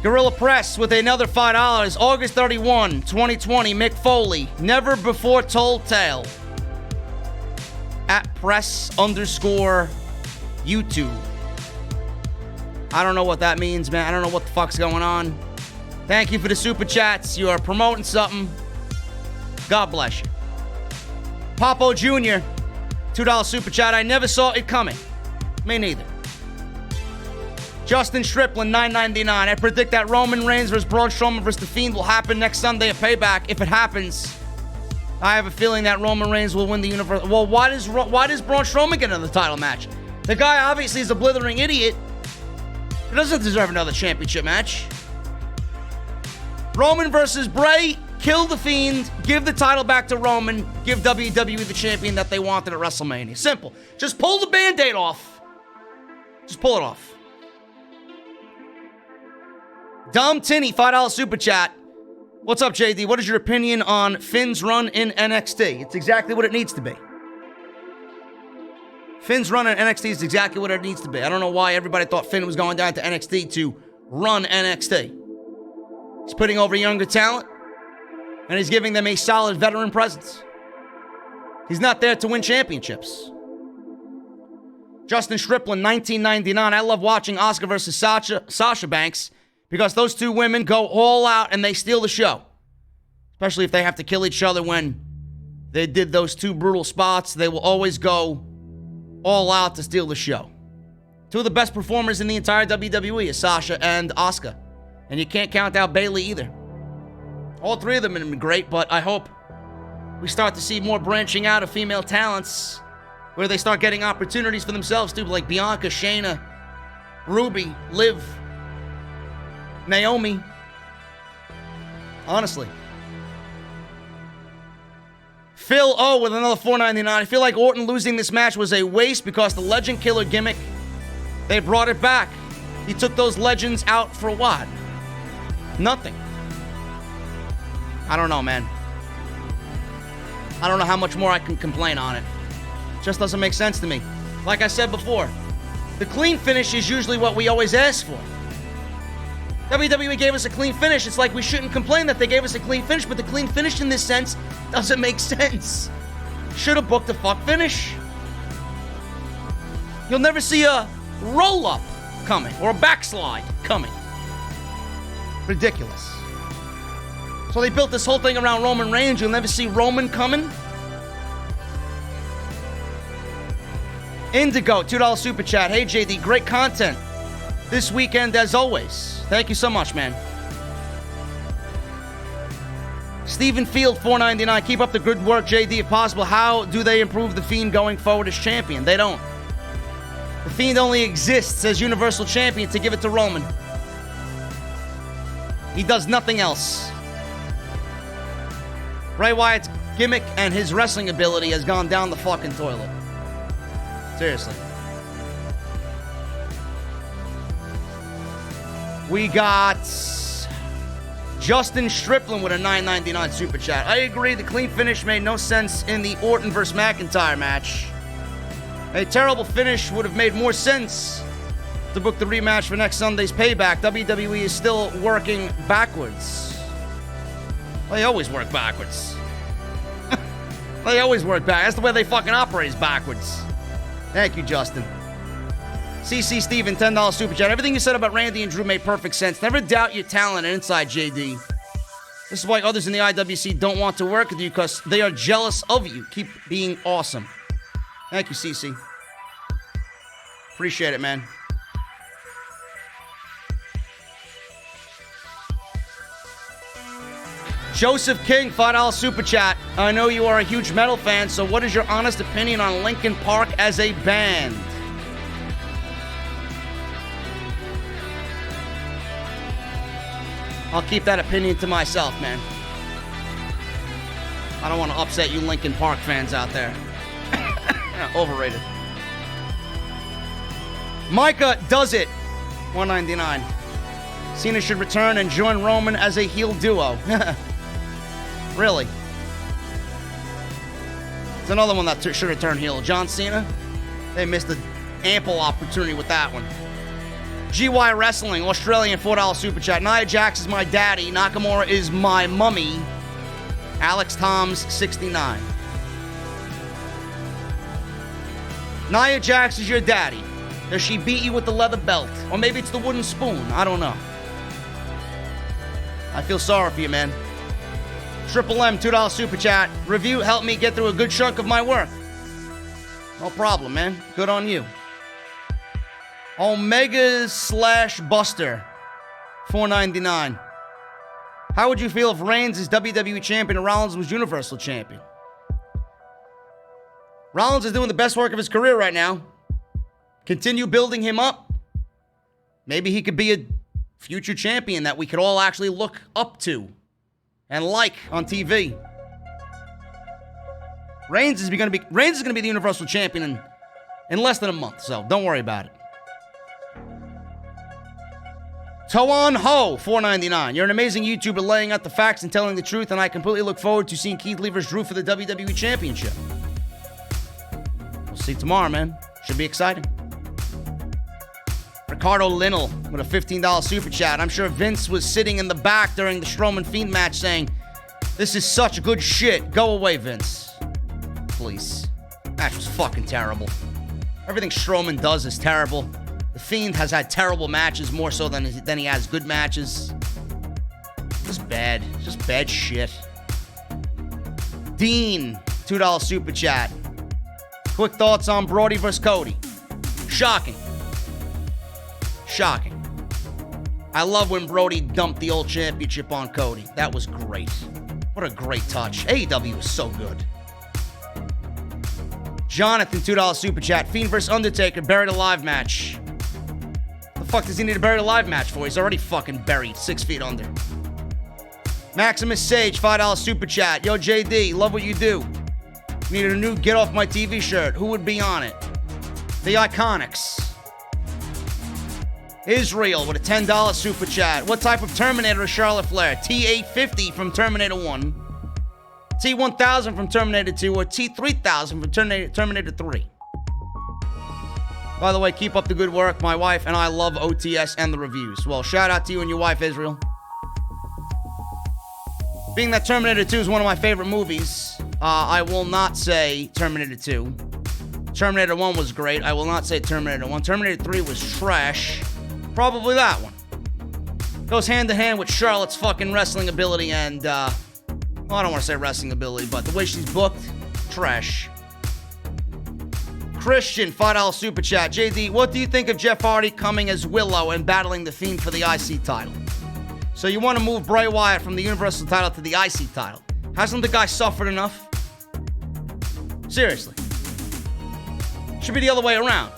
S1: Gorilla Press with another $5. August 31, 2020. Mick Foley. Never before told tale. At press_YouTube. I don't know what that means, man. I don't know what the fuck's going on. Thank you for the super chats. You are promoting something. God bless you. Popo Jr., $2 super chat. I never saw it coming. Me neither. Justin Strickland, $9.99. I predict that Roman Reigns versus Braun Strowman versus The Fiend will happen next Sunday at Payback. If it happens, I have a feeling that Roman Reigns will win the universe. Well, why does Braun Strowman get another title match? The guy obviously is a blithering idiot. He doesn't deserve another championship match. Roman versus Bray. Kill The Fiend. Give the title back to Roman. Give WWE the champion that they wanted at WrestleMania. Simple. Just pull the Band-Aid off. Just pull it off. Dom Tinney, $5 super chat. What's up, JD? What is your opinion on Finn's run in NXT? It's exactly what it needs to be. Finn's run in NXT is exactly what it needs to be. I don't know why everybody thought Finn was going down to NXT to run NXT. He's putting over younger talent, and he's giving them a solid veteran presence. He's not there to win championships. Justin Strickland, $19.99. I love watching Asuka versus Sasha Banks because those two women go all out and they steal the show. Especially if they have to kill each other when they did those two brutal spots. They will always go all out to steal the show. Two of the best performers in the entire WWE is Sasha and Asuka. And you can't count out Bayley either. All three of them have been great, but I hope we start to see more branching out of female talents where they start getting opportunities for themselves too, like Bianca, Shayna, Ruby, Liv, Naomi. Honestly. Phil O with another $4.99. I feel like Orton losing this match was a waste because the Legend Killer gimmick, they brought it back. He took those legends out for what? Nothing. I don't know, man. I don't know how much more I can complain on it. Just doesn't make sense to me. Like I said before, the clean finish is usually what we always ask for. WWE gave us a clean finish. It's like we shouldn't complain that they gave us a clean finish, but the clean finish in this sense doesn't make sense. Should have booked a fuck finish. You'll never see a roll-up coming or a backslide coming. Ridiculous. So they built this whole thing around Roman Reigns. You'll never see Roman coming. Indigo, $2 super chat. Hey, JD, great content this weekend as always. Thank you so much, man. Stephen Field, $4.99. Keep up the good work, JD, if possible. How do they improve The Fiend going forward as champion? They don't. The Fiend only exists as Universal Champion to give it to Roman. He does nothing else. Bray Wyatt's gimmick and his wrestling ability has gone down the fucking toilet. Seriously. We got Justin Strickland with a $9.99 super chat. I agree, the clean finish made no sense in the Orton versus McIntyre match. A terrible finish would have made more sense to book the rematch for next Sunday's Payback. WWE is still working backwards. Well, they always work backwards. They always work back. That's the way they fucking operate, is backwards. Thank you, Justin. CC Steven, $10 super chat. Everything you said about Randy and Drew made perfect sense. Never doubt your talent and inside, JD. This is why others in the IWC don't want to work with you, because they are jealous of you. Keep being awesome. Thank you, CC. Appreciate it, man. Joseph King, $5 super chat. I know you are a huge metal fan, so what is your honest opinion on Linkin Park as a band? I'll keep that opinion to myself, man. I don't want to upset you Linkin Park fans out there. Overrated. Micah does it. $1.99. Cena should return and join Roman as a heel duo. Really? It's another one that should have turned heel. John Cena? They missed an ample opportunity with that one. GY Wrestling, Australian, $4 super chat. Nia Jax is my daddy. Nakamura is my mummy. Alex Toms, 69. Nia Jax is your daddy. Does she beat you with the leather belt? Or maybe it's the wooden spoon. I don't know. I feel sorry for you, man. Triple M, $2 super chat. Review helped me get through a good chunk of my work. No problem, man. Good on you. Omega/Buster, $4.99. How would you feel if Reigns is WWE Champion and Rollins was Universal Champion? Rollins is doing the best work of his career right now. Continue building him up. Maybe he could be a future champion that we could all actually look up to and like on TV. Reigns is going to be the Universal Champion in less than a month, so don't worry about it. Toan Ho, $4.99. You're an amazing YouTuber laying out the facts and telling the truth, and I completely look forward to seeing Keith Lever's Drew for the WWE Championship. We'll see tomorrow, man. Should be exciting. Ricardo Linnell with a $15 super chat. I'm sure Vince was sitting in the back during the Strowman Fiend match saying, "This is such good shit. Go away, Vince." Please. Match was fucking terrible. Everything Strowman does is terrible. The Fiend has had terrible matches more so than he has good matches. Just bad. Just bad shit. Dean, $2 super chat. Quick thoughts on Brody vs. Cody. Shocking. Shocking. I love when Brody dumped the old championship on Cody. That was great. What a great touch. AEW is so good. Jonathan, $2 super chat. Fiend vs. Undertaker, buried alive match. The fuck does he need a buried alive match for? He's already fucking buried 6 feet under. Maximus Sage, $5 super chat. Yo, JD, love what you do. Needed a new Get Off My TV shirt. Who would be on it? The Iconics. Israel with a $10 super chat. What type of Terminator is Charlotte Flair? T-850 from Terminator 1, T-1000 from Terminator 2, or T-3000 from Terminator 3. By the way, keep up the good work. My wife and I love OTS and the reviews. Well, shout out to you and your wife, Israel. Being that Terminator 2 is one of my favorite movies, I will not say Terminator 2. Terminator 1 was great. I will not say Terminator 1. Terminator 3 was trash. Probably that one. Goes hand to hand with Charlotte's fucking wrestling ability and, well, I don't want to say wrestling ability, but the way she's booked, trash. Christian, $5 super chat. JD, what do you think of Jeff Hardy coming as Willow and battling the Fiend for the IC title? So you want to move Bray Wyatt from the Universal title to the IC title. Hasn't the guy suffered enough? Seriously. Should be the other way around.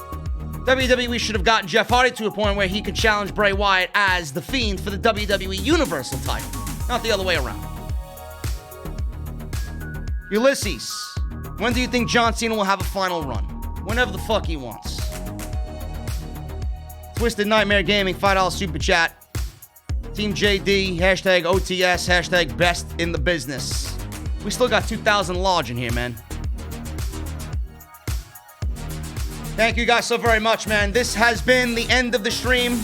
S1: WWE should have gotten Jeff Hardy to a point where he could challenge Bray Wyatt as the Fiend for the WWE Universal title. Not the other way around. Ulysses, when do you think John Cena will have a final run? Whenever the fuck he wants. Twisted Nightmare Gaming, $5 super chat. Team JD, hashtag OTS, hashtag best in the business. We still got 2,000 large in here, man. Thank you guys so very much, man. This has been the end of the stream.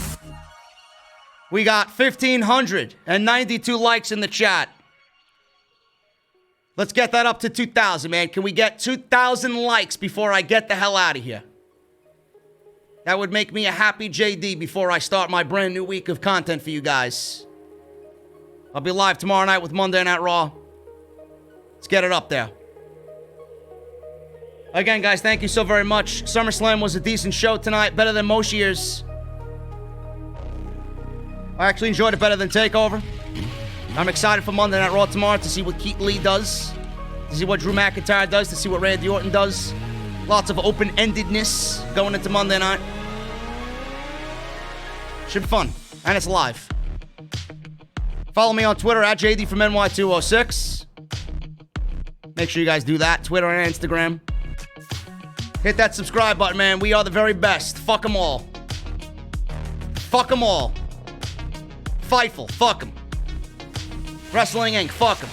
S1: We got 1,592 likes in the chat. Let's get that up to 2,000, man. Can we get 2,000 likes before I get the hell out of here? That would make me a happy JD before I start my brand new week of content for you guys. I'll be live tomorrow night with Monday Night Raw. Let's get it up there. Again, guys, thank you so very much. SummerSlam was a decent show tonight, better than most years. I actually enjoyed it better than TakeOver. I'm excited for Monday Night Raw tomorrow to see what Keith Lee does, to see what Drew McIntyre does, to see what Randy Orton does. Lots of open-endedness going into Monday night. Should be fun, and it's live. Follow me on Twitter at JD from NY206. Make sure you guys do that, Twitter and Instagram. Hit that subscribe button, man. We are the very best. Fuck them all. Fuck them all. Fightful, fuck them. Wrestling Inc., fuck them.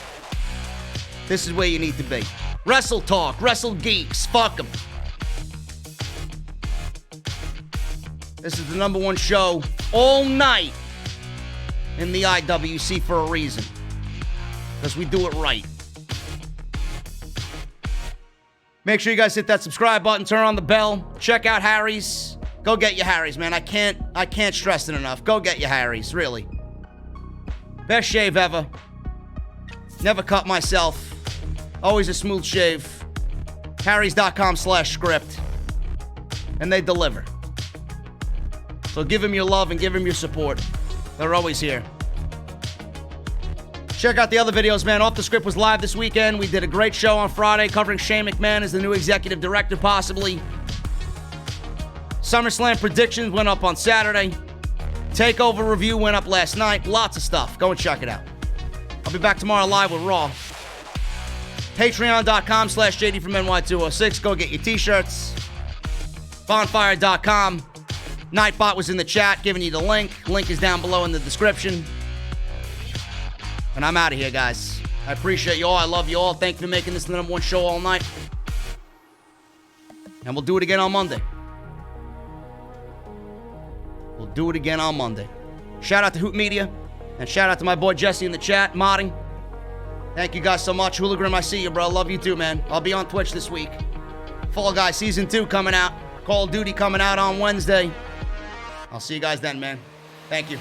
S1: This is where you need to be. Wrestle Talk, Wrestle Geeks, fuck them. This is the #1 show all night in the IWC for a reason. Because we do it right. Make sure you guys hit that subscribe button, turn on the bell, check out Harry's. Go get your Harry's, man. I can't stress it enough. Go get your Harry's, really. Best shave ever. Never cut myself. Always a smooth shave. Harrys.com/script. And they deliver. So give them your love and give them your support. They're always here. Check out the other videos, man. Off the Script was live this weekend. We did a great show on Friday covering Shane McMahon as the new executive director, possibly. SummerSlam predictions went up on Saturday. Takeover review went up last night. Lots of stuff. Go and check it out. I'll be back tomorrow live with Raw. Patreon.com/JD from NY206. Go get your t-shirts. Bonfire.com. Nightbot was in the chat giving you the link. Link is down below in the description. And I'm out of here, guys. I appreciate you all. I love you all. Thank you for making this the #1 show all night. And we'll do it again on Monday. We'll do it again on Monday. Shout out to Hoot Media. And shout out to my boy Jesse in the chat, modding. Thank you guys so much. Hooligram, I see you, bro. Love you too, man. I'll be on Twitch this week. Fall Guys Season 2 coming out. Call of Duty coming out on Wednesday. I'll see you guys then, man. Thank you.